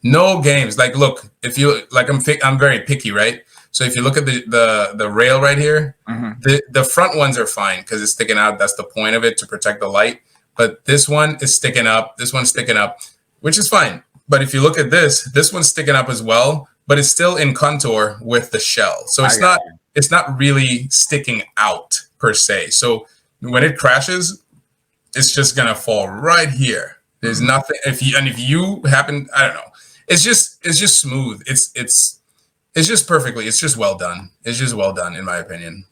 No games. Like, look, if you like, I'm very picky, right? So if you look at the rail right here, the front ones are fine because it's sticking out. That's the point of it, to protect the light. But this one is sticking up. This one's sticking up, which is fine. But if you look at this one's sticking up as well, but it's still in contour with the shell. So it's not really sticking out per se. So when it crashes, it's just gonna fall right here. There's nothing. If you happen, I don't know. It's just smooth. It's just perfectly. It's just well done. It's just well done, in my opinion.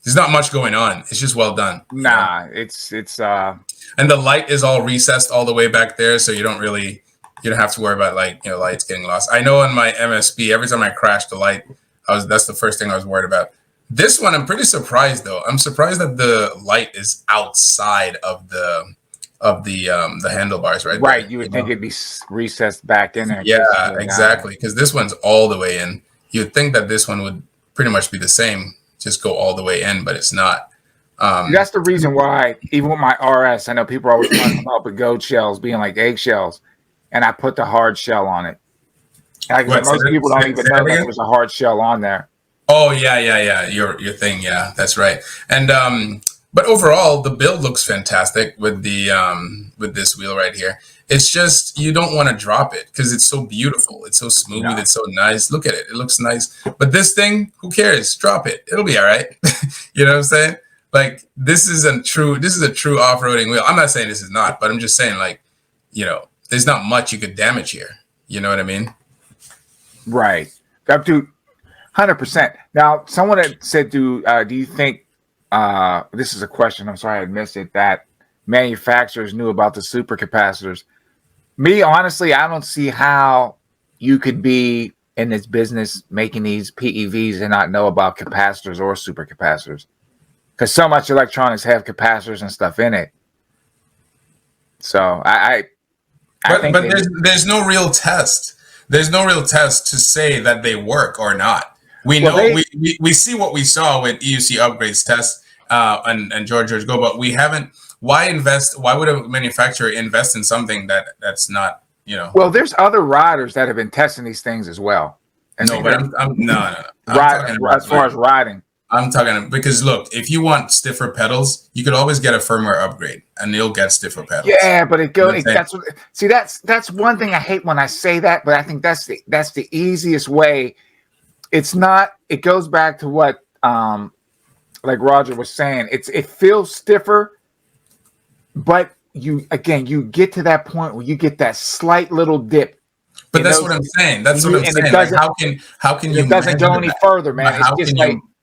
There's not much going on. It's just well done. Nah, it's and the light is all recessed all the way back there, so you don't have to worry about lights getting lost. I know on my MSP, every time I crashed the light, that's the first thing I was worried about. This one, I'm pretty surprised though. I'm surprised that the light is outside of the handlebars, right? Right. You would think it'd be recessed back in there. Yeah, exactly. Because this one's all the way in. You'd think that this one would pretty much be the same, just go all the way in, but it's not. That's the reason why, even with my RS, I know people are always talking about Begode shells being like eggshells, and I put the hard shell on it. Like most people don't even know that there was a hard shell on there. Oh yeah. Your thing, yeah, that's right. And but overall, the build looks fantastic with with this wheel right here. It's just you don't want to drop it because it's so beautiful. It's so smooth. Yeah. It's so nice. Look at it. It looks nice. But this thing, who cares? Drop it. It'll be all right. You know what I'm saying? Like this is a true off-roading wheel. I'm not saying this is not, but I'm just saying like there's not much you could damage here. You know what I mean? Right. Up to 100%. Now, someone had said, do you think, this is a question, I'm sorry I missed it, that manufacturers knew about the supercapacitors? Me, honestly, I don't see how you could be in this business making these PEVs and not know about capacitors or supercapacitors, because so much electronics have capacitors and stuff in it. So I think there's no real test. There's no real test to say that they work or not. We we see what we saw with EUC upgrades test and George go, but we haven't. Why would a manufacturer invest in something that's not, Well, there's other riders that have been testing these things as well. And no, but no. As far as riding. I'm talking because look, if you want stiffer pedals, you could always get a firmware upgrade, and you'll get stiffer pedals. Yeah, but that's one thing I hate when I say that, but I think that's the easiest way. It's not. It goes back to what like Roger was saying. It feels stiffer, but you get to that point where you get that slight little dip. But that's what I'm saying. That's what I'm saying. Like, how can you? It doesn't go any further, man.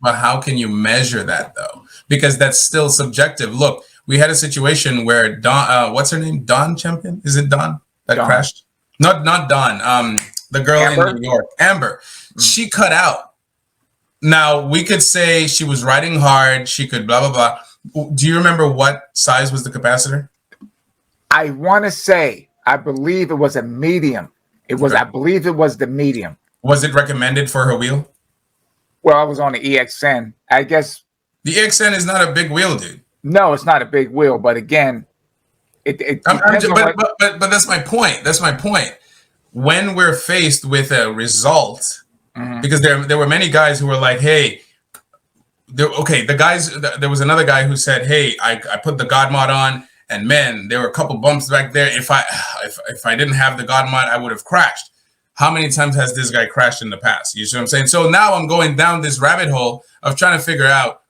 But how can you measure that though? Because that's still subjective. Look, we had a situation where Dawn, what's her name? Dawn Champion? Is it Dawn that crashed? Not Dawn. The girl in New York, Amber. She cut out. Now we could say she was riding hard. She could blah blah blah. Do you remember what size was the capacitor? I want to say, I believe it was a medium. I believe it was the medium. Was it recommended for her wheel? Well, I was on the EXN. I guess the EXN is not a big wheel, dude. No, it's not a big wheel. But again, but that's my point. That's my point. When we're faced with a result, because there were many guys who were like, "Hey, there was another guy who said, "Hey, I put the God mod on, and man, there were a couple bumps back there. If I didn't have the God mod, I would have crashed." How many times has this guy crashed in the past? You see what I'm saying? So now I'm going down this rabbit hole of trying to figure out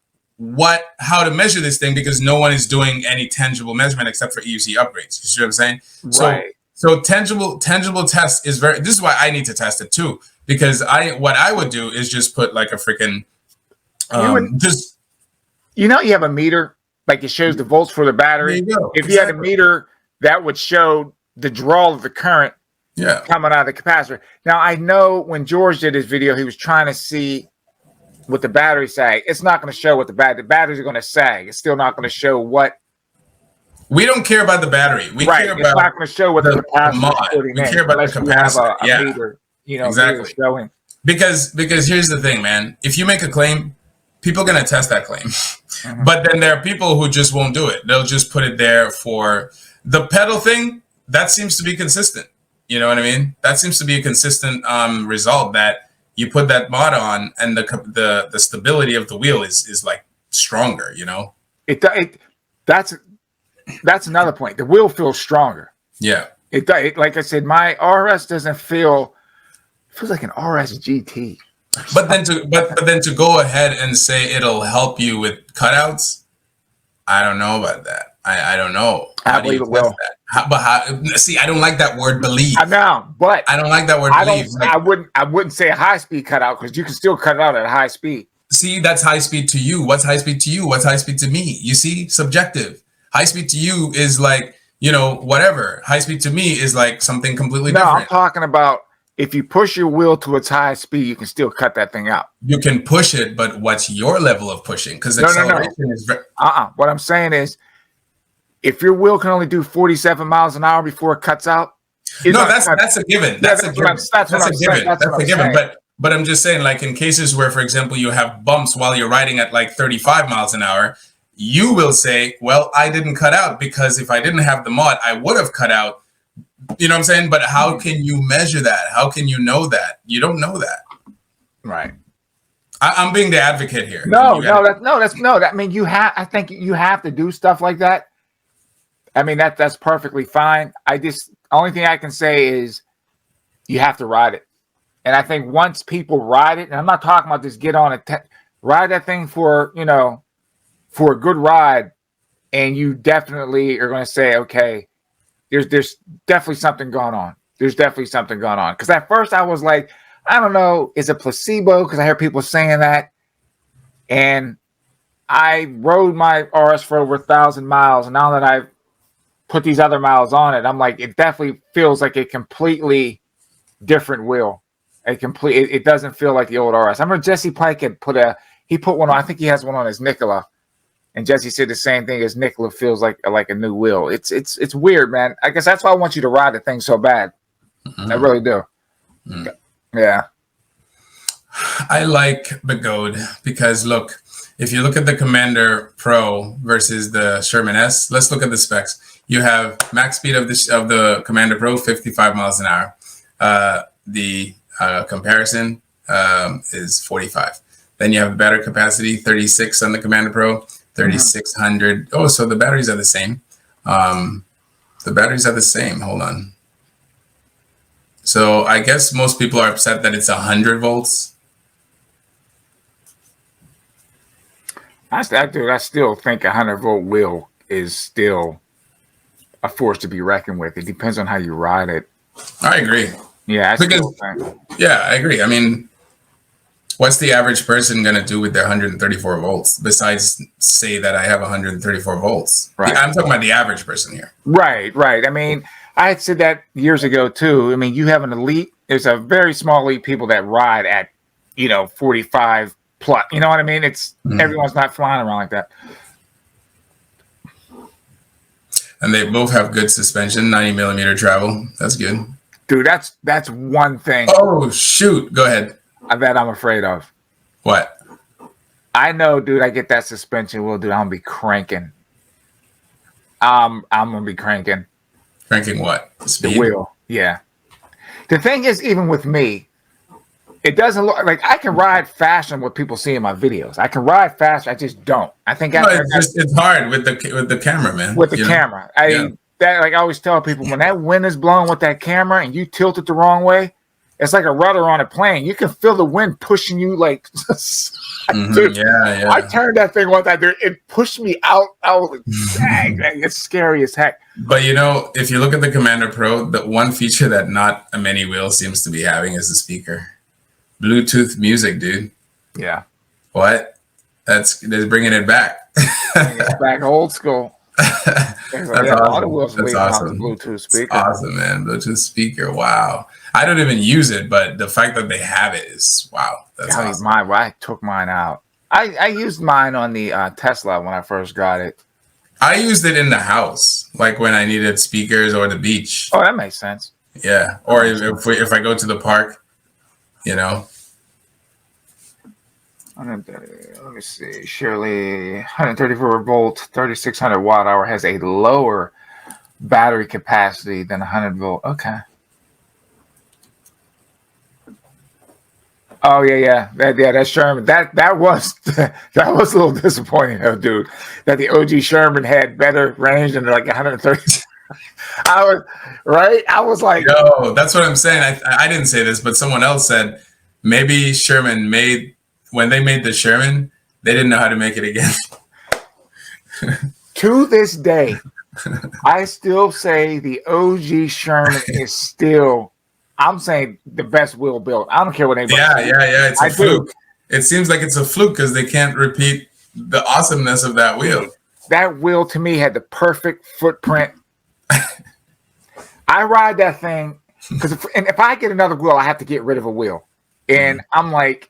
how to measure this thing, because no one is doing any tangible measurement except for EUC upgrades. You see what I'm saying? Right. So tangible test is this is why I need to test it too, because what I would do is just put like a freaking you have a meter, like it shows the volts for the battery. If you had a meter that would show the draw of the current coming out of the capacitor. Now, I know when George did his video, he was trying to see what the battery sag. It's not going to show what the batteries are going to sag. It's still not going to show what. We don't care about the battery. We care about. It's not going to show what the capacitor. We care about the capacitor. A meter, exactly. Showing. Because here's the thing, man. If you make a claim, people are going to test that claim. But then there are people who just won't do it. They'll just put it there for the pedal thing. That seems to be consistent. You know what I mean? That seems to be a consistent result, that you put that mod on and the stability of the wheel is like stronger, That's another point. The wheel feels stronger. Yeah. It like I said, my RS doesn't feels like an RS GT. But then to go ahead and say it'll help you with cutouts, I don't know about that. I don't know. I believe it will. See, I don't like that word believe. I know, but I don't like that word believe. I wouldn't say a high speed cutout, because you can still cut it out at a high speed. See, that's high speed to you. What's high speed to you? What's high speed to me? You see, subjective. High speed to you is like, whatever. High speed to me is like something completely different. No, I'm talking about if you push your wheel to its high speed, you can still cut that thing out. You can push it, but what's your level of pushing? Because acceleration is very... What I'm saying is, if your wheel can only do 47 miles an hour before it cuts out, that's a given. That's a given. That's a given. But I'm just saying, like in cases where, for example, you have bumps while you're riding at like 35 miles an hour, you will say, well, I didn't cut out because if I didn't have the mod, I would have cut out. You know what I'm saying? But how can you measure that? How can you know that? You don't know that. Right. I'm being the advocate here. I mean, I think you have to do stuff like that. I mean, that's perfectly fine. Only thing I can say is you have to ride it. And I think once people ride it, and I'm not talking about just get on it, ride that thing for a good ride, and you definitely are going to say, okay, There's definitely something going on. There's definitely something going on. Because at first I was like, I don't know, is it placebo? Because I hear people saying that. And I rode my RS for over 1,000 miles. And now that I've put these other miles on it, I'm like, it definitely feels like a completely different wheel. It doesn't feel like the old RS. I remember Jesse Pike had put one on, I think he has one on his Nikola. And Jesse said the same thing as Nikola feels like a new wheel. It's weird, man. I guess that's why I want you to ride the thing so bad. I really do. Yeah. I like Begode because look, if you look at the Commander Pro versus the Sherman S, let's look at the specs. You have max speed of the Commander Pro, 55 miles an hour. The comparison is 45. Then you have battery capacity, 36 on the Commander Pro, 3,600. Oh, so the batteries are the same. The batteries are the same. Hold on. So I guess most people are upset that it's 100 volts. I still think 100-volt wheel is still a force to be reckoned with. It depends on how you ride it. I agree. Yeah, I agree. I mean, what's the average person going to do with their 134 volts besides say that I have 134 volts? Right. I'm talking about the average person here. Right. I mean, I had said that years ago too. I mean, you have an elite. There's a very small elite people that ride at, 45 plus. You know what I mean? It's everyone's not flying around like that. And they both have good suspension, 90 millimeter travel. That's good. Dude, that's one thing. Oh shoot! Go ahead. That I'm afraid of. What? I know, dude. I get that suspension wheel, dude. I'm gonna be cranking. I'm gonna be cranking. Cranking what? Speed? The wheel. Yeah. The thing is, even with me, it doesn't look like I can ride faster than what people see in my videos. I can ride faster. I just don't. I think it's hard with the camera, man. With the camera, I always tell people, when that wind is blowing with that camera and you tilt it the wrong way, it's like a rudder on a plane. You can feel the wind pushing you like. Dude, I turned that thing one time, dude. It pushed me out. I was like, dang, man, it's scary as heck. But if you look at the Commander Pro, the one feature that not a many wheel seems to be having is the speaker. Bluetooth music, dude. Yeah. What? They're bringing it back. Back old school. That's awesome. That's awesome. Bluetooth speaker. It's awesome, man. Bluetooth speaker. Wow. I don't even use it, but the fact that they have it is wow. That's awesome. I took mine out. I used mine on the Tesla when I first got it. I used it in the house, like when I needed speakers or the beach. Oh, that makes sense. Yeah, or if I go to the park, Let me see. Surely 134 volt, 3,600 watt hour has a lower battery capacity than 100 volt. Okay. Oh yeah. That's Sherman. That was that was a little disappointing, though, dude. That the OG Sherman had better range than like 130. I was like, no, that's what I'm saying. I didn't say this, but someone else said maybe Sherman when they made the Sherman, they didn't know how to make it again. To this day, I still say the OG Sherman is still, I'm saying, the best wheel built. I don't care what anybody says. Yeah. It's a fluke. It seems like it's a fluke because they can't repeat the awesomeness of that wheel. That wheel, to me, had the perfect footprint. I ride that thing because if I get another wheel, I have to get rid of a wheel. And I'm like,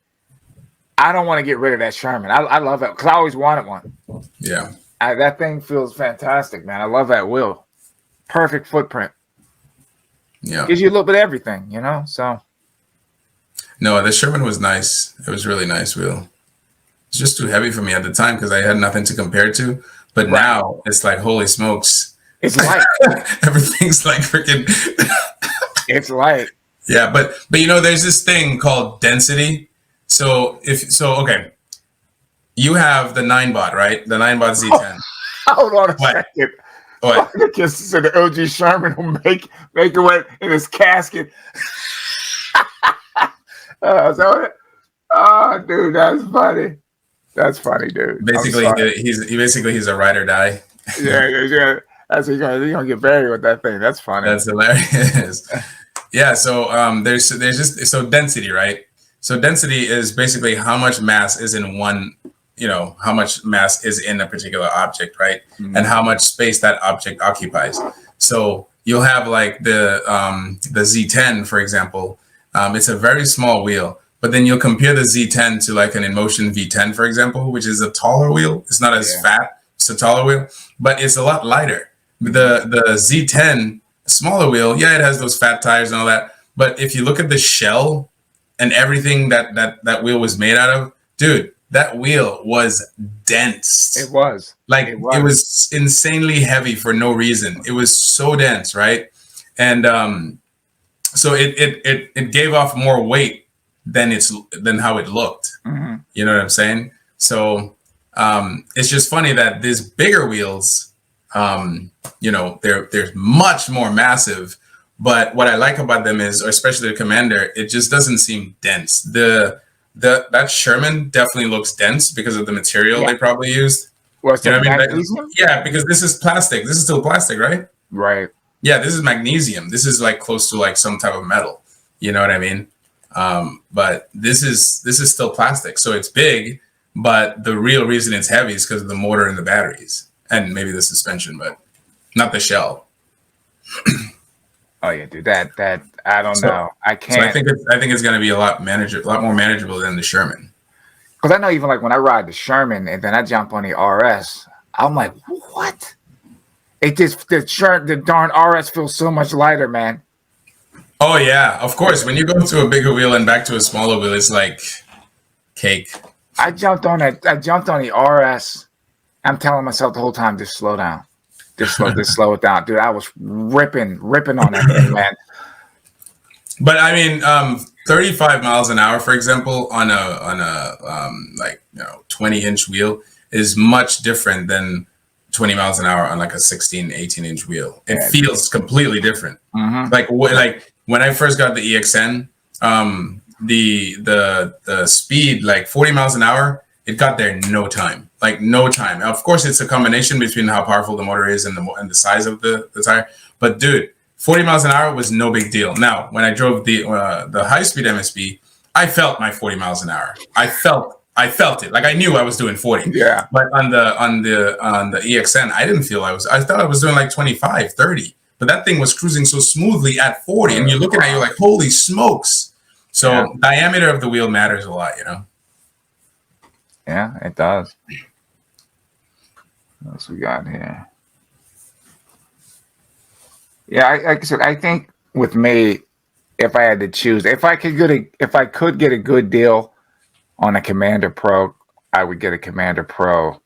I don't want to get rid of that Sherman. I love it because I always wanted one. Yeah. That thing feels fantastic, man. I love that wheel. Perfect footprint. Yeah. Gives you a little bit of everything, so. No, the Sherman was nice. It was really nice wheel. It's just too heavy for me at the time because I had nothing to compare to. But now it's like, holy smokes. It's light. Everything's like freaking. It's light. Yeah, but there's this thing called density. So okay, you have the 9-bot, right? The 9-bot Z10. Hold on a second. What? Just said the OG Sherman will make it wet in his casket. Oh, dude, that's funny. That's funny, dude. Basically, he's a ride or die. Yeah. That's you're gonna get buried with that thing. That's funny. That's hilarious. Yeah. So there's just so density, right? So density is basically how much mass is in one, how much mass is in a particular object, right? Mm-hmm. And how much space that object occupies. So you'll have like the Z10, for example. It's a very small wheel, but then you'll compare the Z10 to like an InMotion V10, for example, which is a taller wheel. It's not as fat. It's a taller wheel, but it's a lot lighter. The Z10 smaller wheel, yeah, it has those fat tires and all that. But if you look at the shell and everything that wheel was made out of, dude, that wheel was dense. It was. It was insanely heavy for no reason. It was so dense, right? And so it gave off more weight than how it looked. Mm-hmm. You know what I'm saying? So it's just funny that these bigger wheels, they're much more massive. But what I like about them is, especially the Commander, it just doesn't seem dense. That Sherman definitely looks dense because of the material they probably used. What's that? Magnesium? Yeah, because this is plastic. This is still plastic, right? Right. Yeah, this is magnesium. This is like close to like some type of metal. You know what I mean? But this is still plastic, so it's big. But the real reason it's heavy is because of the motor and the batteries, and maybe the suspension, but not the shell. Oh yeah, dude. That I don't know. I can't. So I think it's going to be a lot more manageable than the Sherman. Because I know even like when I ride the Sherman and then I jump on the RS, I'm like, what? It just the darn RS feels so much lighter, man. Oh yeah, of course. When you go to a bigger wheel and back to a smaller wheel, it's like cake. I jumped on the RS. I'm telling myself the whole time, just slow down. Just slow it down, dude. I was ripping on that thing, man. But I mean, 35 miles an hour, for example, on a 20-inch wheel is much different than 20 miles an hour on like a 18-inch wheel. It feels completely different. Mm-hmm. Like when I first got the EXN, the speed, like 40 miles an hour, it got there in no time. Like no time. Of course, it's a combination between how powerful the motor is and the size of the tire. But dude, 40 miles an hour was no big deal. Now, when I drove the high-speed MSB, I felt my 40 miles an hour. I felt it. Like I knew I was doing 40. Yeah. But on the EXN, I didn't feel I thought I was doing like 25, 30. But that thing was cruising so smoothly at 40. And you're looking at it, you're like, holy smokes. So diameter of the wheel matters a lot, Yeah, it does. What else we got here? Yeah, like I said, I think with me, if I had to choose, if I could get a good deal on a Commander Pro, I would get a Commander Pro.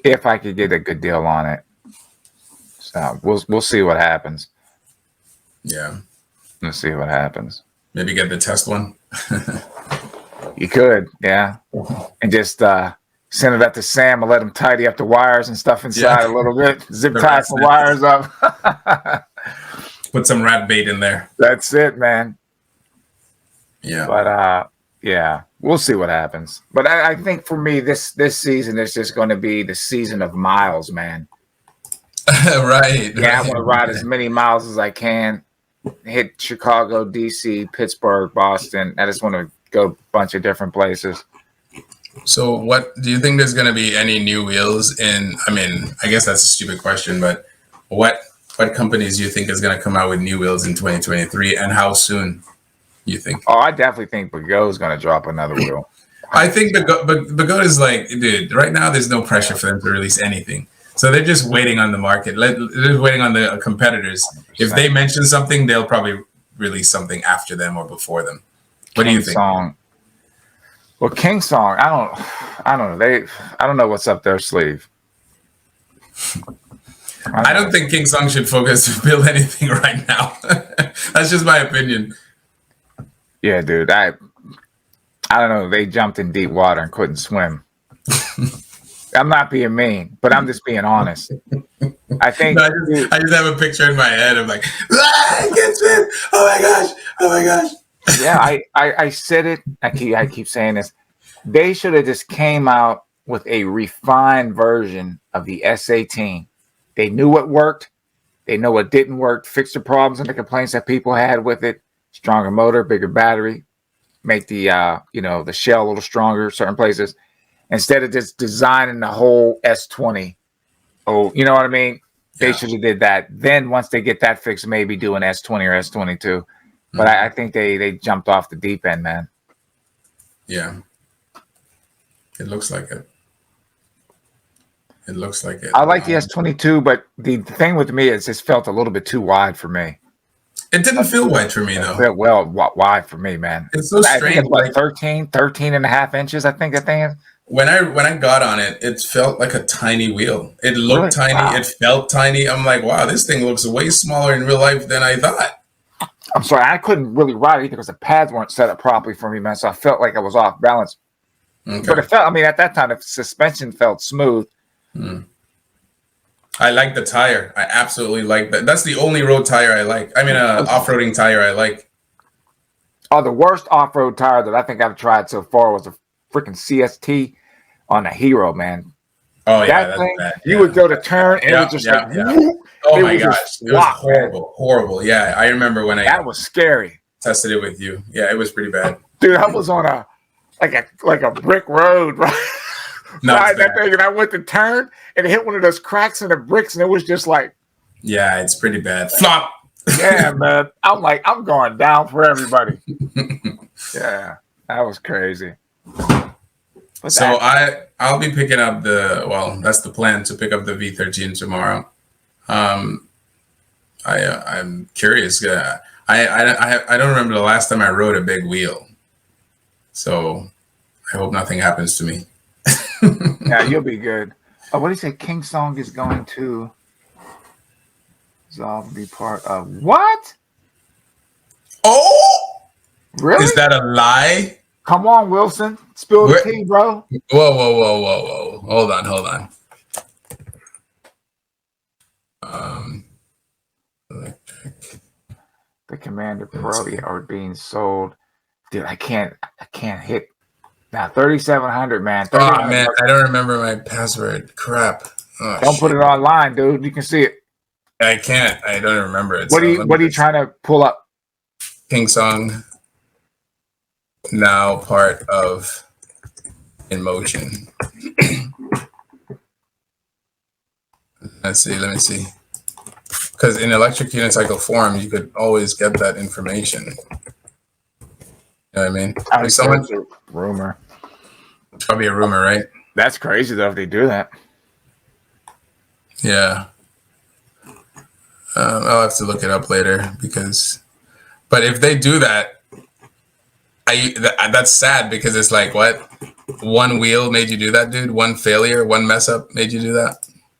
If I could get a good deal on it, so we'll see what happens. Yeah, let's see what happens. Maybe get the test one. You could, yeah, and just send it up to Sam and let him tidy up the wires and stuff inside a little bit. Zip tie some wires up. Put some rat bait in there. That's it, man. Yeah. But yeah, we'll see what happens. But I think for me, this season is just going to be the season of miles, man. Right. Yeah, I want to ride as many miles as I can. Hit Chicago, DC, Pittsburgh, Boston. I just want to go a bunch of different places. So what do you think there's going to be any new wheels in? I mean, I guess that's a stupid question, but what companies do you think is going to come out with new wheels in 2023 and how soon you think? Oh, I definitely think Bagot is going to drop another wheel. I think Bagot is like, dude, right now there's no pressure for them to release anything. So they're just waiting on the market. They're just waiting on the competitors. 100%. If they mention something, they'll probably release something after them or before them. What do you think? Well, King Song, I don't know. I don't know what's up their sleeve. I don't think King Song should focus to build anything right now. That's just my opinion. Yeah, dude. I don't know. They jumped in deep water and couldn't swim. I'm not being mean, but I'm just being honest. I think I just have a picture in my head of like, I can't swim. Oh my gosh. Yeah, I said it. I keep saying this. They should have just came out with a refined version of the S18 They knew what worked. They know what didn't work. Fix the problems and the complaints that people had with it. Stronger motor, bigger battery, make the the shell a little stronger certain places, instead of just designing the whole S20. Oh, you know what I mean? They should have did that. Then once they get that fixed, maybe do an S20 or S22. But I think they jumped off the deep end, man. Yeah. It looks like it. It looks like it. I like the S22, but the thing with me is it felt a little bit too wide for me. It didn't feel wide for me, though. It felt well wide for me, man. It's so strange. I think it's like 13 and a half inches, I think that thing is. When I got on it, it felt like a tiny wheel. It looked Really? tiny. Wow. It felt tiny. I'm like, wow, this thing looks way smaller in real life than I thought. I'm sorry, I couldn't really ride it either because the pads weren't set up properly for me, man. So I felt like I was off balance. Okay. But it felt, I mean, at that time, the suspension felt smooth. I like the tire. I absolutely like that. That's the only road tire I like. I mean, off-roading tire I like. Oh, the worst off-road tire that I think I've tried so far was a freaking CST on a Hero, man. Oh, yeah. That That's thing, bad. you would go to turn and it was just like, whoop, Oh, it my was gosh. just It was flop, man. horrible. Horrible. Yeah, I remember when I That was scary. tested it with you. Yeah, it was pretty bad. Dude, I was on a brick road, right? No, Ride it's that bad. thing, and I went to turn and it hit one of those cracks in the bricks, and it was just like, Yeah, it's pretty bad. Flop. yeah, man. I'm like, I'm going down for everybody. Yeah, that was crazy. But So I'll be picking up that's the plan, to pick up the V13 tomorrow. I'm curious. I don't remember the last time I rode a big wheel, so I hope nothing happens to me. yeah, you'll be good. Oh, what did he say? King Song is going to Resolve be part of what? Oh, Really? is that a lie? Come on, Wilson. Spill the tea, bro. Whoa. Hold on. Electric. The Commander Pro are being sold. Dude, I can't hit now. 3,700, man. Oh 3,700. man, I don't remember my password. Crap. Oh, Don't put it online, dude. You can see it. I can't. I don't remember it. What are you trying to pull up? King Song. Now part of In Motion. Let me see. Because in Electric Unicycle forum, you could always get that information. You know what I mean? Someone's a rumor. It's probably a rumor, right? That's crazy though if they do that. Yeah. I'll have to look it up later but if they do that, that's sad because it's like, what? One wheel made you do that, dude? One failure, one mess up made you do that?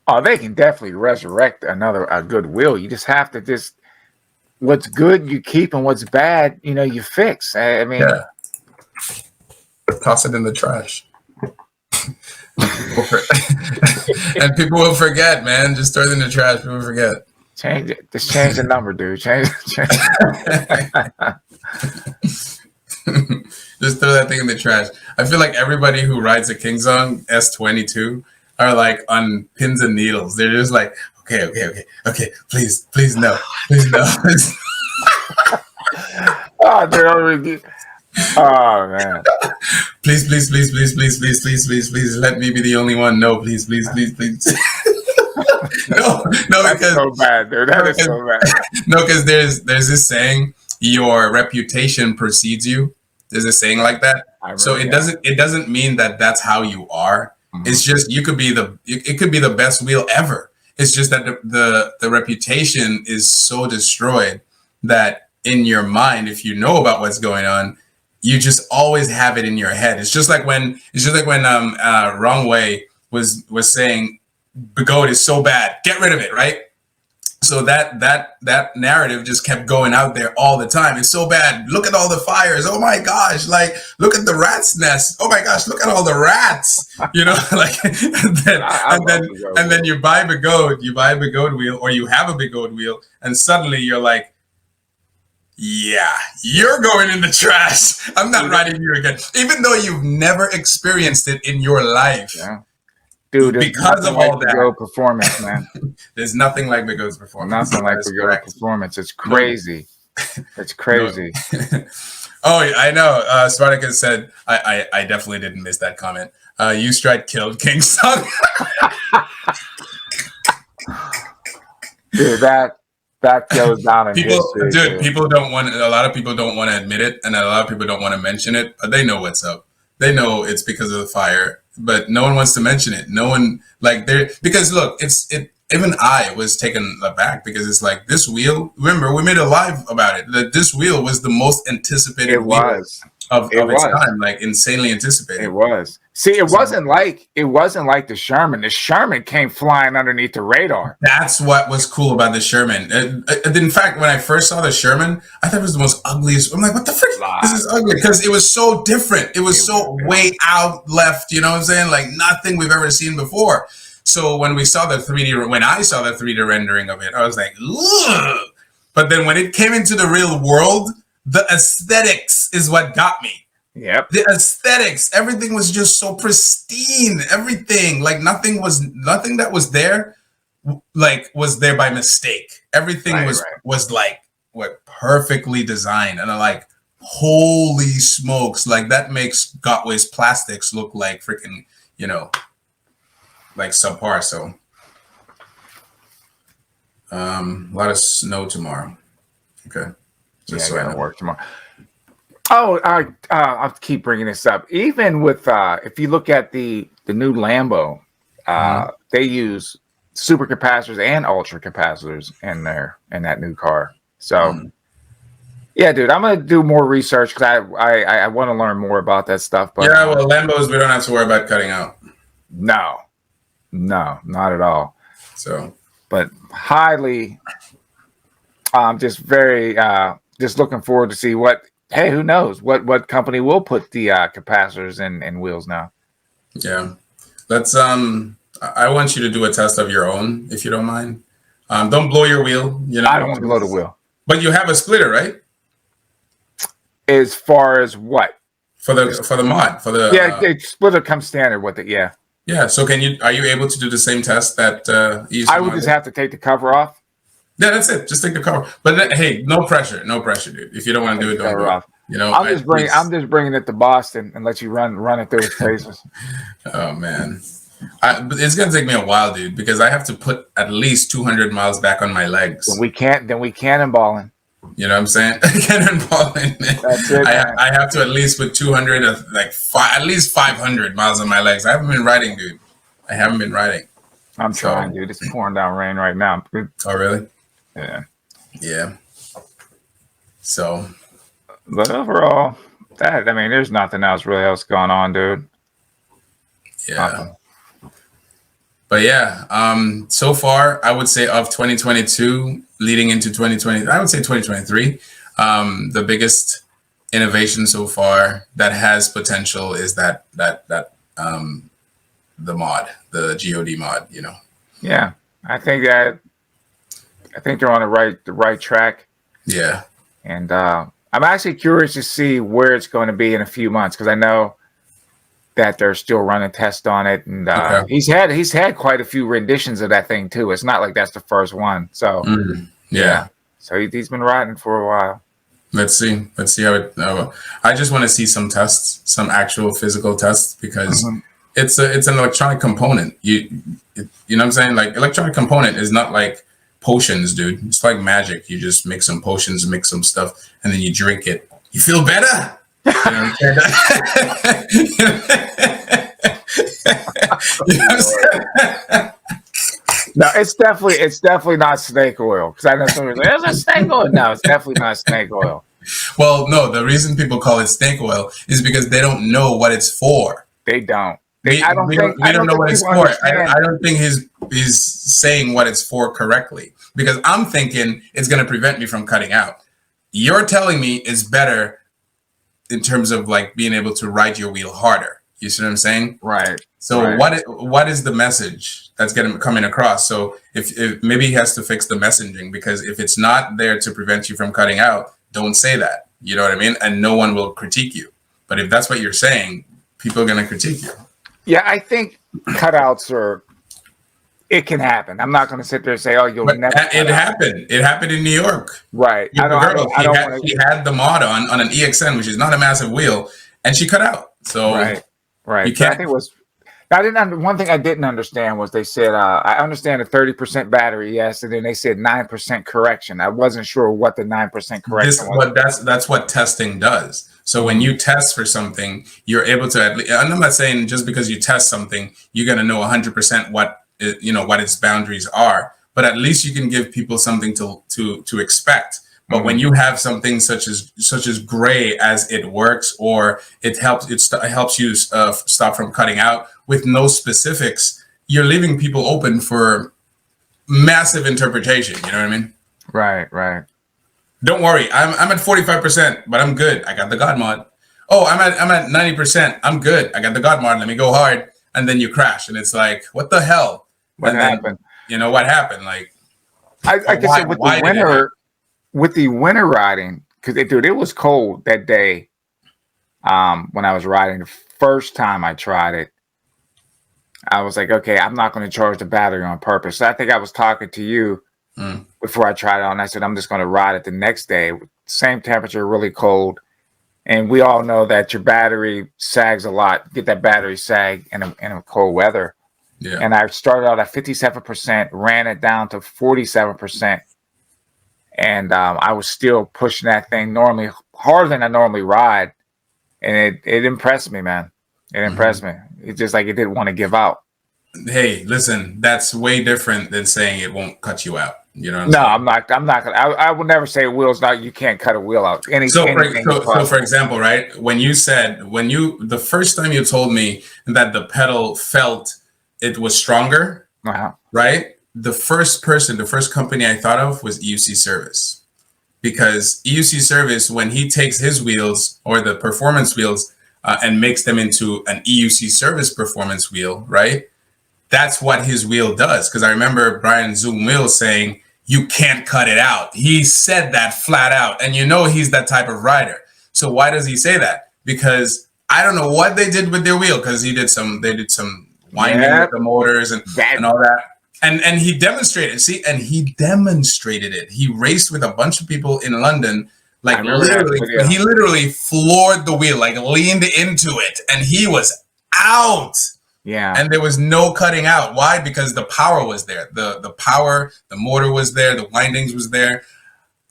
Oh, they can definitely resurrect a good wheel. You just have to what's good you keep and what's bad, you fix. I mean, yeah. Toss it in the trash. And people will forget, man. Just throw it in the trash. People will forget. Change it. Just change the number, dude. Change. Just throw that thing in the trash. I feel like everybody who rides a King Song S22 are like on pins and needles. They're just like, okay. Please no. Oh, dude. Oh man. Please. Let me be the only one. No, please. No, That's because so bad, dude. That is so bad. No, because there's this saying, your reputation precedes you. There's a saying like that. So it doesn't mean that that's how you are. Mm-hmm. It's just it could be the best wheel ever. It's just that the reputation is so destroyed that in your mind, if you know about what's going on, you just always have it in your head. It's just like when Wrong Way was saying Begode is so bad, get rid of it, right? So that narrative just kept going out there all the time. It's so bad. Look at all the fires. Oh my gosh! Like, look at the rat's nest. Oh my gosh! Look at all the rats. Like, and then you buy Begode. You buy a Begode wheel, or you have a Begode wheel, and suddenly you're like, yeah, you're going in the trash. I'm not riding you again, even though you've never experienced it in your life. Yeah. Dude, there's because nothing of all like that, Go performance, man. there's nothing like Bigo's performance. Nothing like That is Go correct. performance. It's crazy. It's crazy. Oh, I know. Spartacus said, I definitely didn't miss that comment. Ustride killed King Sung. Dude, that goes down in history. Dude, people don't want. A lot of people don't want to admit it, and a lot of people don't want to mention it. But they know what's up. They know it's because of the fire, but no one wants to mention it. No one because look, even I was taken aback because it's like this wheel. Remember, we made a live about it. That this wheel was the most anticipated wheel of its time, like insanely anticipated. It was. See, it wasn't like the Sherman. The Sherman came flying underneath the radar. That's what was cool about the Sherman. In fact, when I first saw the Sherman, I thought it was the most ugliest. I'm like, what the frick? This is ugly because it was so different. It was so way out left. You know what I'm saying? Like nothing we've ever seen before. So when I saw the 3D rendering of it, I was like, ugh. But then when it came into the real world, the aesthetics is what got me. Yep. The aesthetics, everything was just so pristine. Everything, like nothing that was there, like was there by mistake. Everything was like perfectly designed, and I'm like, holy smokes! Like that makes Gotway's plastics look like freaking, like subpar. So, a lot of snow tomorrow. Okay, just so I gotta work tomorrow. Oh, I'll keep bringing this up. Even with if you look at the new Lambo, they use super capacitors and ultra capacitors in that new car. So, yeah, dude, I'm gonna do more research because I want to learn more about that stuff. But yeah, well, Lambos we don't have to worry about cutting out. No, not at all. So, but highly, just very, just looking forward to see what. Hey, who knows what company will put the capacitors in wheels now? Yeah, let's. I want you to do a test of your own, if you don't mind. Don't blow your wheel. I don't want to blow the wheel. But you have a splitter, right? As far as what? For the mod for the splitter comes standard with it. Yeah. Yeah. So are you able to do the same test that EUC I would just have to take the cover off. Yeah, that's it. Just take the cover. But hey, no pressure, dude. If you don't want to do it, don't do it. I'm just bringing it to Boston and let you run it through its paces. Oh man, but it's gonna take me a while, dude, because I have to put at least 200 miles back on my legs. Then we cannonballing. You know what I'm saying? Cannonballing. That's it. I have to at least put 200, at least 500 miles on my legs. I haven't been riding, dude. I haven't been riding. I'm trying, dude. It's pouring down rain right now. Oh really? Yeah. Yeah. So, but overall, there's nothing else going on, dude. Yeah. Nothing. But yeah, so far I would say of 2022 leading into 2020, I would say 2023, the biggest innovation so far that has potential is that the mod, the GOD mod, Yeah, I think they're on the right track. Yeah. And I'm actually curious to see where it's going to be in a few months because I know that they're still running tests on it, and he's had quite a few renditions of that thing too. It's not like that's the first one. So yeah. So he's been riding for a while. Let's see how it. I just want to see some tests, some actual physical tests, because it's an electronic component. You know what I'm saying? Like electronic component is not like potions, dude. It's like magic. You just mix some potions, mix some stuff, and then you drink it. You feel better. You know what I'm saying? You know what I'm saying? No, it's definitely not snake oil. Because I know somebody's like, "There's a snake oil." No, it's definitely not snake oil. Well, no, the reason people call it snake oil is because they don't know what it's for. They don't. We don't know what it's for. I don't think he's saying what it's for correctly, because I'm thinking it's going to prevent me from cutting out. You're telling me it's better in terms of like being able to ride your wheel harder. You see what I'm saying? Right. So what is the message that's coming across? So if maybe he has to fix the messaging, because if it's not there to prevent you from cutting out, don't say that. You know what I mean? And no one will critique you. But if that's what you're saying, people are going to critique you. Yeah, I think cutouts or it can happen. I'm not going to sit there and say, "Oh, you'll But never." it happened. It happened in New York. Right. With the girl, she had the mod on an EXN, which is not a massive wheel, and she cut out. So right. you can't. I think it was. One thing I didn't understand was they said I understand a 30% battery, yes, and then they said 9% correction. I wasn't sure what the 9% correction was. That's what testing does. So when you test for something, you're able to at least, and I'm not saying just because you test something, you're going to know 100% what its boundaries are, but at least you can give people something to expect. But when you have something such as gray as it works, or it helps you stop from cutting out with no specifics, you're leaving people open for massive interpretation. You know what I mean? Right. Don't worry, I'm at 45%, but I'm good. I got the God mod. Oh, I'm at 90%. I'm good. I got the God mod. Let me go hard, and then you crash, and it's like, what the hell? What happened? You know what happened? Like, I guess with the winter. With the winter riding, because it was cold that day when I was riding. The first time I tried it, I was like, okay, I'm not going to charge the battery on purpose. So I think I was talking to you before I tried it on. I said, I'm just going to ride it the next day. Same temperature, really cold. And we all know that your battery sags a lot. Get that battery sag in a cold weather. Yeah. And I started out at 57%, ran it down to 47%. And I was still pushing that thing harder than I normally ride. And it impressed me, man. It impressed me. It's just like it didn't want to give out. Hey, listen, that's way different than saying it won't cut you out. You know what I'm saying? I'm not gonna. I would never say wheels not. You can't cut a wheel out. So for example, right? The first time you told me that the pedal felt it was stronger, right? The first company I thought of was EUC Service, because EUC Service, when he takes his wheels or the performance wheels and makes them into an EUC Service performance wheel, right? That's what his wheel does. Because I remember Brian Zoom Wheels saying, you can't cut it out. He said that flat out. And you know he's that type of rider. So why does he say that? Because I don't know what they did with their wheel, because they did some winding with the motors and all that. And he demonstrated, he demonstrated it. He raced with a bunch of people in London, like he literally floored the wheel, like leaned into it, and he was out. Yeah. And there was no cutting out. Why? Because the power was there. The power, the motor was there, the windings was there.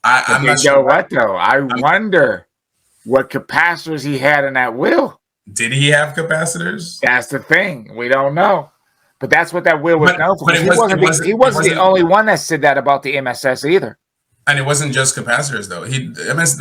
I'm not sure. What though? I wonder what capacitors he had in that wheel. Did he have capacitors? That's the thing. We don't know. But that's what that wheel was known for. He wasn't the only one that said that about the MSS either. And it wasn't just capacitors though. It was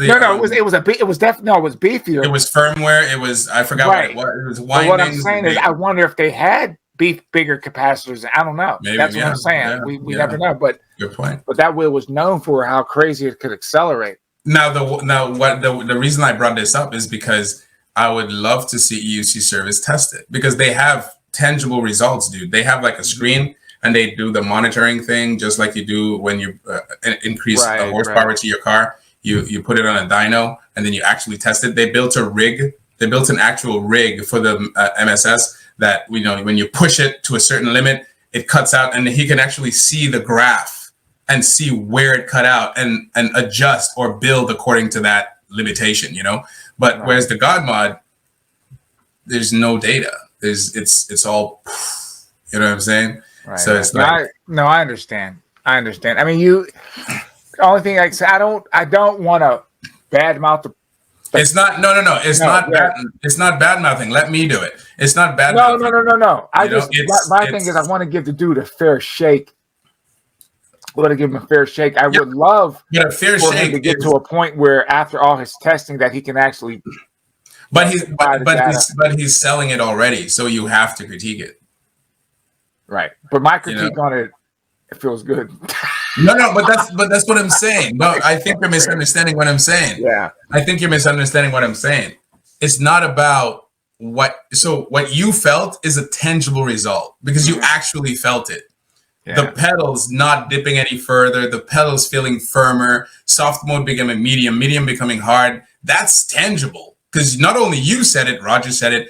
beefier. It was firmware. It was, I forgot what it was. It was windings. But what I'm saying is, I wonder if they had bigger capacitors. I don't know. Maybe, that's what I'm saying. Yeah, we never know. But good point. But that wheel was known for how crazy it could accelerate. The reason I brought this up is because I would love to see EUC Service test it, because they have tangible results, dude. They have like a screen and they do the monitoring thing, just like you do when you increase the horsepower to your car. You put it on a dyno and then you actually test it. They built a rig. They built an actual rig for the MSS that, when you push it to a certain limit, it cuts out, and he can actually see the graph and see where it cut out and adjust or build according to that limitation, But whereas the God mod, there's no data. It's all, you know what I'm saying? Right. So it's like, I understand. I mean, the only thing I say, I don't want to badmouth the. It's not. No. It's not bad. It's not bad mouthing. Let me do it. It's not bad. No. My thing is, I want to give the dude a fair shake. I want to give him a fair shake. I would love a fair for shake him to get to a point where, after all his testing, that he can actually. But he's selling it already, so you have to critique it. Right. But my critique on it feels good. No, but that's what I'm saying. No, I think you're misunderstanding what I'm saying. Yeah. I think you're misunderstanding what I'm saying. It's not about what you felt is a tangible result, because you actually felt it. Yeah. The pedals not dipping any further, the pedals feeling firmer, soft mode becoming medium becoming hard. That's tangible, because not only you said it, Roger said it,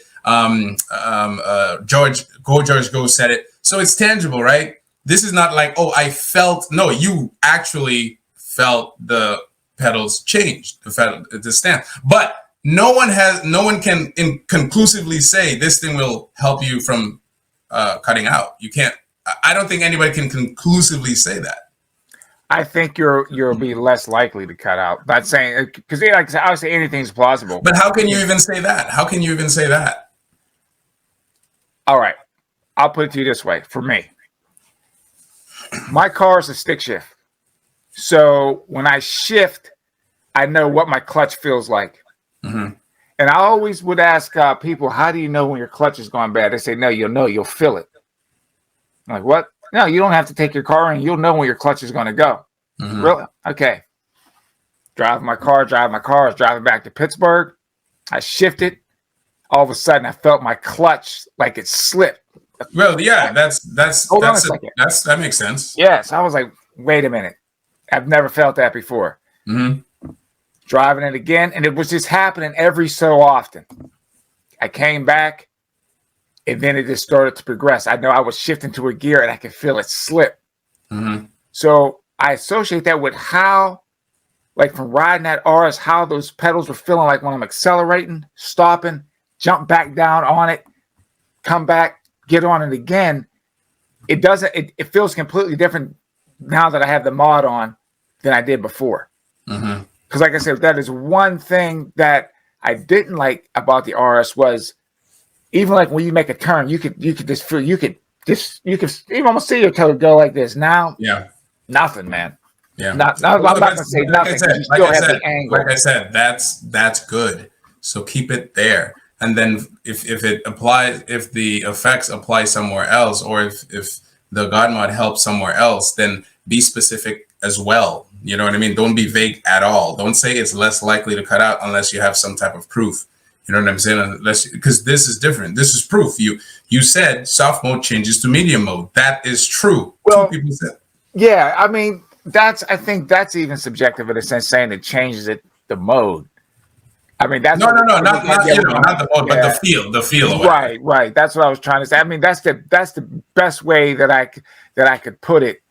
George Go said it. So it's tangible, right? This is not like, oh, I felt. No, you actually felt the pedals change, the stand. But no one can conclusively say this thing will help you from cutting out. You can't. I don't think anybody can conclusively say that. I think you'll be less likely to cut out. Not saying, because like I would say anything's plausible. But how can you even say that? How can you even say that? All right, I'll put it to you this way. For me, my car is a stick shift, so when I shift, I know what my clutch feels like. Mm-hmm. And I always would ask people, "How do you know when your clutch is going bad?" They say, "No, you'll know. You'll feel it." I'm like, what? No, you don't have to take your car in. You'll know when your clutch is going to go. Mm-hmm. Really? Okay. Driving my car. I was driving back to Pittsburgh. I shifted. All of a sudden, I felt my clutch like it slipped. Well, yeah, that makes sense. Yes, I was like, wait a minute. I've never felt that before. Mm-hmm. Driving it again, and it was just happening every so often. I came back. And then it just started to progress. I know I was shifting to a gear and I could feel it slip. Mm-hmm. So I associate that with how, like from riding that RS, how those pedals were feeling like when I'm accelerating, stopping, jump back down on it, come back, get on it again. It feels completely different now that I have the mod on than I did before. Mm-hmm. Because like I said, that is one thing that I didn't like about the RS was, even like when you make a turn, you could just feel you could even almost see your toe go like this. Now, yeah, nothing, man. Yeah, I'm not gonna say nothing. You still have the angle. Like I said, that's good. So keep it there, and then if the effects apply somewhere else, or if the God mod helps somewhere else, then be specific as well. You know what I mean? Don't be vague at all. Don't say it's less likely to cut out unless you have some type of proof. You know what I'm saying? Because this is different. This is proof. You said soft mode changes to medium mode. That is true. Well, 2 people said. Yeah, I mean I think that's even subjective in a sense, saying it changes the mode. I mean that's not the mode, but the feel. Right. That's what I was trying to say. I mean that's the best way that I could put it.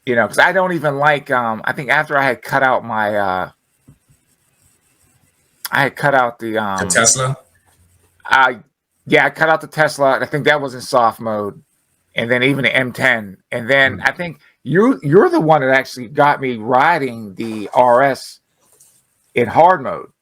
You know, because I don't even like. I think after I had cut out my. I had cut out the Tesla. I cut out the Tesla. I think that was in soft mode, and then even the M10. And then I think you're the one that actually got me riding the RS in hard mode.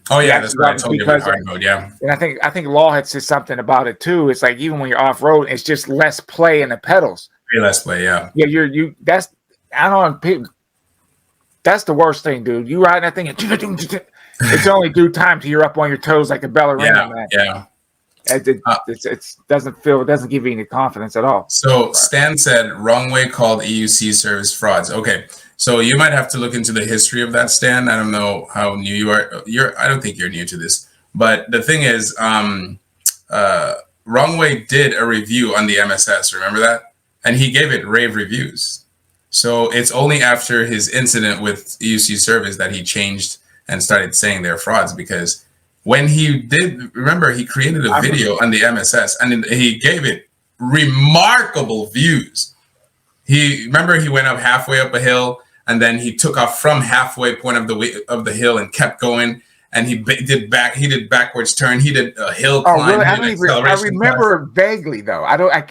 Oh yeah, that's right. I told you about hard mode. Yeah, and I think Law had said something about it too. It's like even when you're off road, it's just less play in the pedals. Less play. Yeah. Yeah, that's I don't know. That's the worst thing, dude. You ride that thing. It's only due time till you're up on your toes like a ballerina, man. Yeah. It doesn't give you any confidence at all. So Stan said, wrong way called EUC service frauds. Okay. So you might have to look into the history of that, Stan. I don't know how new you are. I don't think you're new to this. But the thing is, Wrong Way did a review on the MSS. Remember that? And he gave it rave reviews. So it's only after his incident with EUC service that he changed and started saying they're frauds, because when he did, remember, he created a video on the MSS and he gave it remarkable views. He went up halfway up a hill and then he took off from halfway point of the hill and kept going. And he did backwards turn. He did a hill climb. Really? I remember vaguely though.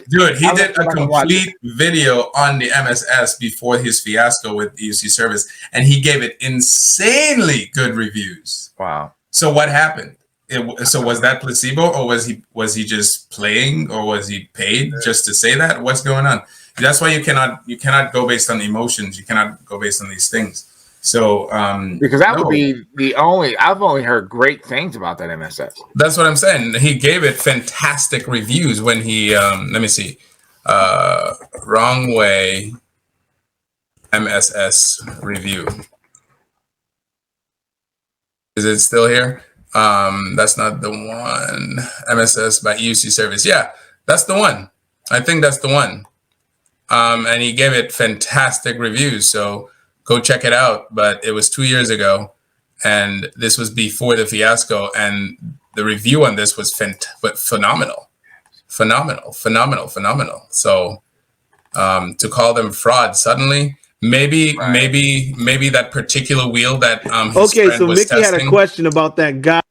Dude, he did a complete video on the MSS before his fiasco with EUC service, and he gave it insanely good reviews. Wow. So what happened? So was that placebo, or was he just playing, or was he paid just to say that? What's going on? That's why you cannot go based on emotions. You cannot go based on these things. So because that would be the only, I've only heard great things about that MSS. That's what I'm saying. He gave it fantastic reviews when he let me see. Wrong Way MSS review. Is it still here? That's not the one. MSS by EUC service. Yeah, that's the one. I think that's the one. And he gave it fantastic reviews. So go check it out. But it was 2 years ago, and this was before the fiasco. And the review on this was phenomenal. So to call them fraud suddenly, maybe that particular wheel that his friend so was Mickey testing, had a question about that guy.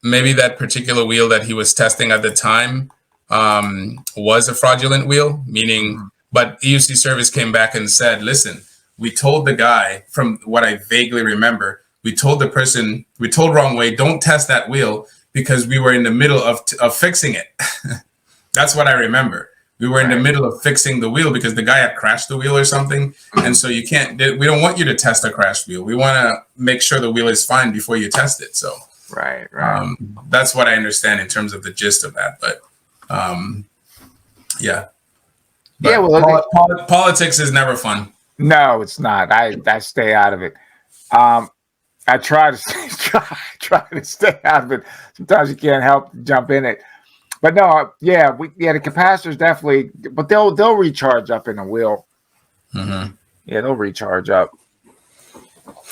maybe that particular wheel that he was testing at the time was a fraudulent wheel, meaning, but EUC service came back and said, listen, we told the guy, from what I vaguely remember, we told wrong way, don't test that wheel, because we were in the middle of fixing it. That's what I remember. We were in the middle of fixing the wheel because the guy had crashed the wheel or something. And so we don't want you to test a crashed wheel. We want to make sure the wheel is fine before you test it. So Right. that's what I understand in terms of the gist of that. But yeah. But Yeah, well, politics is never fun. No, it's not. I stay out of it. I try to stay out of it. Sometimes you can't help jump in it. But no, the capacitors definitely, but they'll recharge up in the wheel. Mm-hmm. Yeah, they'll recharge up.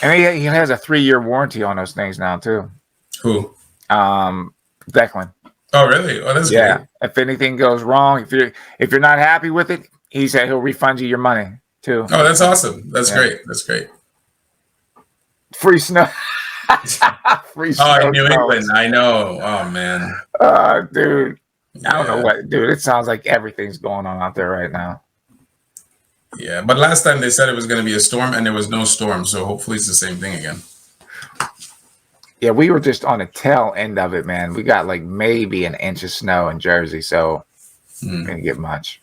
And he has a 3-year warranty on those things now too. Who? Declan. Oh, really? Oh, that's great. If anything goes wrong, if you're not happy with it, he said he'll refund you your money too. Oh, that's awesome. That's great. That's great. Free snow. Free snow. Oh, in New England. I know. Oh, man. Dude. I don't know what, dude. It sounds like everything's going on out there right now. Yeah, but last time they said it was going to be a storm, and there was no storm. So hopefully it's the same thing again. Yeah, we were just on the tail end of it, man. We got like maybe an inch of snow in Jersey, so we didn't get much.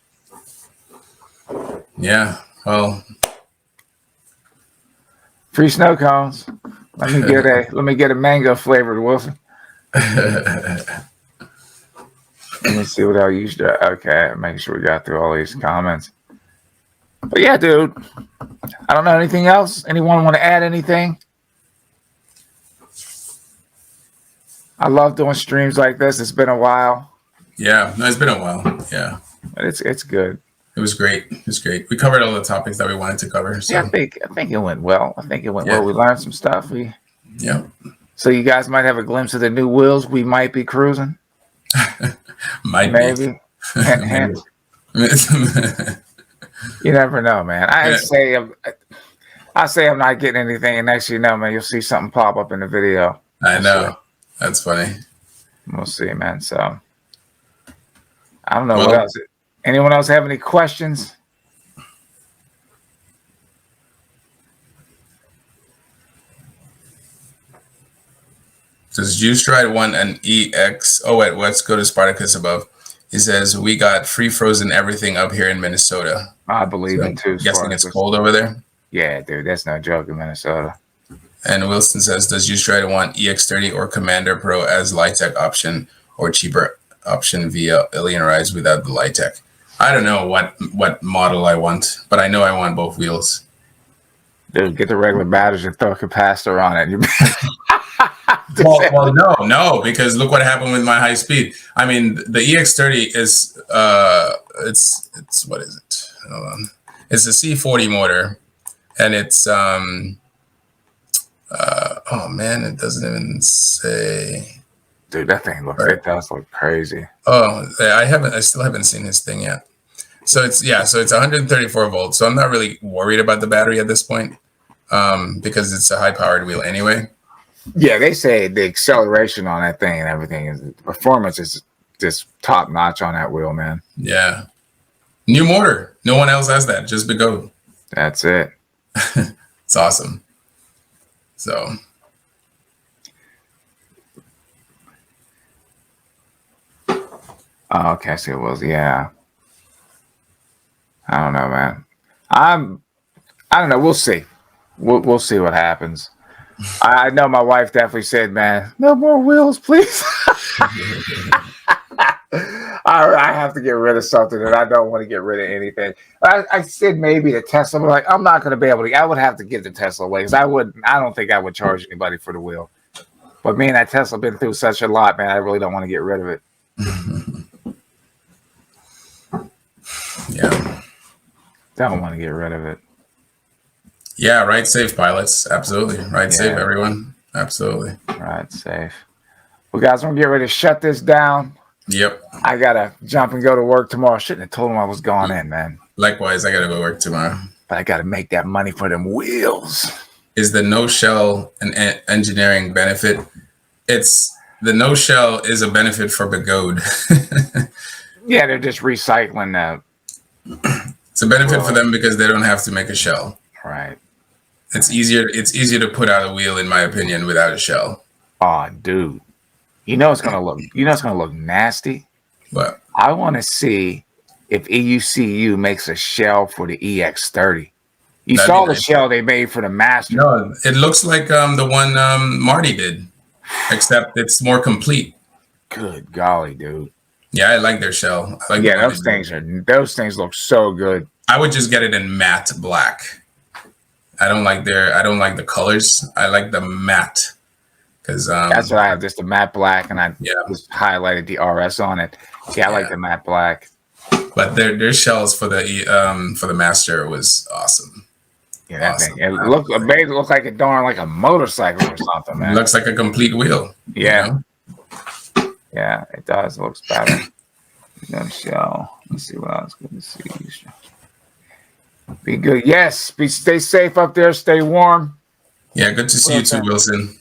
Yeah, well, free snow cones. Let me get a mango flavored, Wilson. Let me see what I used. Okay, making sure we got through all these comments. But yeah, dude, I don't know anything else. Anyone want to add anything? I love doing streams like this. It's been a while. Yeah, no, it's been a while. Yeah, but it's good. It was great. It was great. We covered all the topics that we wanted to cover. So. Yeah, I think it went well. Well. We learned some stuff. So you guys might have a glimpse of the new wheels. We might be cruising. Maybe. You never know, man. I say I'm not getting anything, and next you know, man, you'll see something pop up in the video. I know. That's funny. We'll see, man. So I don't know what else. Anyone else have any questions? Does Juice Ride want an EX? Oh, wait, let's go to Spartacus above. He says, we got free frozen everything up here in Minnesota. I believe it too. Guessing it's cold over there? Yeah, dude, that's no joke in Minnesota. And Wilson says, does Juice Ride want EX30 or Commander Pro as Litec option or cheaper option via Alien Rides without the Litec? I don't know what model I want, but I know I want both wheels. Dude, get the regular batteries and throw a capacitor on it. Well, no, because look what happened with my high speed. I mean, the EX30 is it's what is it? Hold on. It's a C40 motor, and it's oh man, it doesn't even say. Dude, that thing looks it does look crazy. Oh, I still haven't seen this thing yet. So it's 134 volts. So I'm not really worried about the battery at this point, because it's a high powered wheel anyway. Yeah, they say the acceleration on that thing and everything the performance is just top notch on that wheel, man. Yeah. New motor. No one else has that. Just Bigot. That's it. It's awesome. So. Oh, okay. So it was, yeah. I don't know, man. I don't know. We'll see. We'll see what happens. I know my wife definitely said, man, no more wheels, please. I have to get rid of something, and I don't want to get rid of anything. I said maybe the Tesla, but like, I'm not going to be able to. I would have to give the Tesla away because I don't think I would charge anybody for the wheel. But me and that Tesla been through such a lot, man. I really don't want to get rid of it. Yeah. Don't want to get rid of it. Yeah, ride safe, pilots. Absolutely. Ride safe, everyone. Absolutely. Ride safe. Well, guys, I'm gonna get ready to shut this down. Yep. I gotta jump and go to work tomorrow. Shouldn't have told him I was going in, man. Likewise, I gotta go work tomorrow. But I gotta make that money for them wheels. Is the no shell an engineering benefit? It's the no shell is a benefit for Begode. Yeah, they're just recycling that. It's a benefit for them because they don't have to make a shell. Right. It's easier to put out a wheel, in my opinion, without a shell. Oh, dude. You know it's gonna look nasty. But I want to see if EUCU makes a shell for the EX30. You That'd saw be the nice. shell they made for the Master. no, it looks like the one Marty did, except it's more complete. Good golly, dude. Yeah, I like their shell. I like Yeah, the those things look so good. I would just get it in matte black. I don't like the colors. I like the matte because That's what I have, just the matte black, and I Yeah. just highlighted the RS on it. Yeah, I like the matte black. But their shells for the Master was awesome. Yeah, that Awesome. thing. It made it look like it darn like a motorcycle or something, It man. looks like a complete wheel. Yeah. You know? Yeah, it does. It looks better. No shell. Let's see what else. Good to see you. Be good. Yes. Stay safe up there. Stay warm. Yeah, good to see you too, Wilson.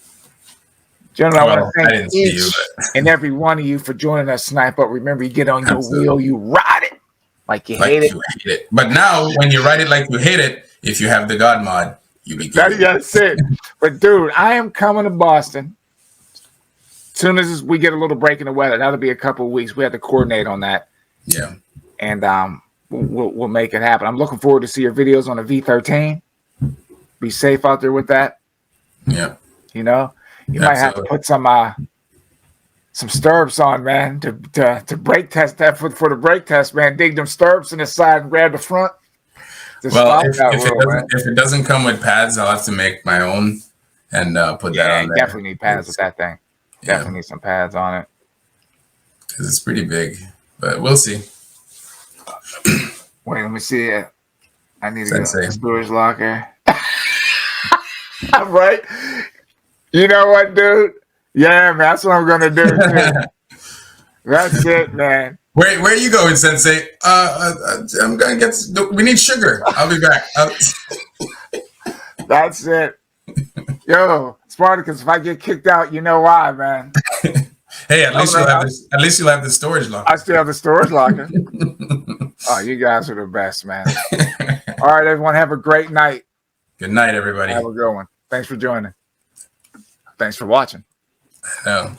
Gentlemen, I Well, want to I thank didn't see each you, and every one of you for joining us tonight. But remember, you get on your Absolutely. wheel, you ride it like you Like hate it. you hate it. But now, when you write it like you hate it, if you have the God mod, you be good. That's it. But dude, I am coming to Boston. As soon as we get a little break in the weather, that'll be a couple of weeks. We have to coordinate on that, Yeah. and we'll make it happen. I'm looking forward to see your videos on the V13. Be safe out there with that. Yeah. You know, you might have to put some stirrups on, man, to brake test that for the brake test, man. Dig them stirrups in the side and grab the front. Well, if it doesn't come with pads, I'll have to make my own and put that on there. Definitely need pads with that thing. Yeah. Definitely need some pads on it. Because it's pretty big, but we'll see. Wait, let me see it. I need to Sensei. go to the storage locker. Right? You know what, dude? Yeah, man, that's what I'm gonna do. Too. That's it, man. Where are you going, Sensei? I'm gonna get. We need sugar. I'll be back. That's it. Yo, Spartacus, if I get kicked out, you know why, man. Hey, at least you'll have the storage locker. I still have the storage locker. Oh, you guys are the best, man. All right, everyone, have a great night. Good night, everybody. Have a good one. Thanks for joining. Thanks for watching. I know.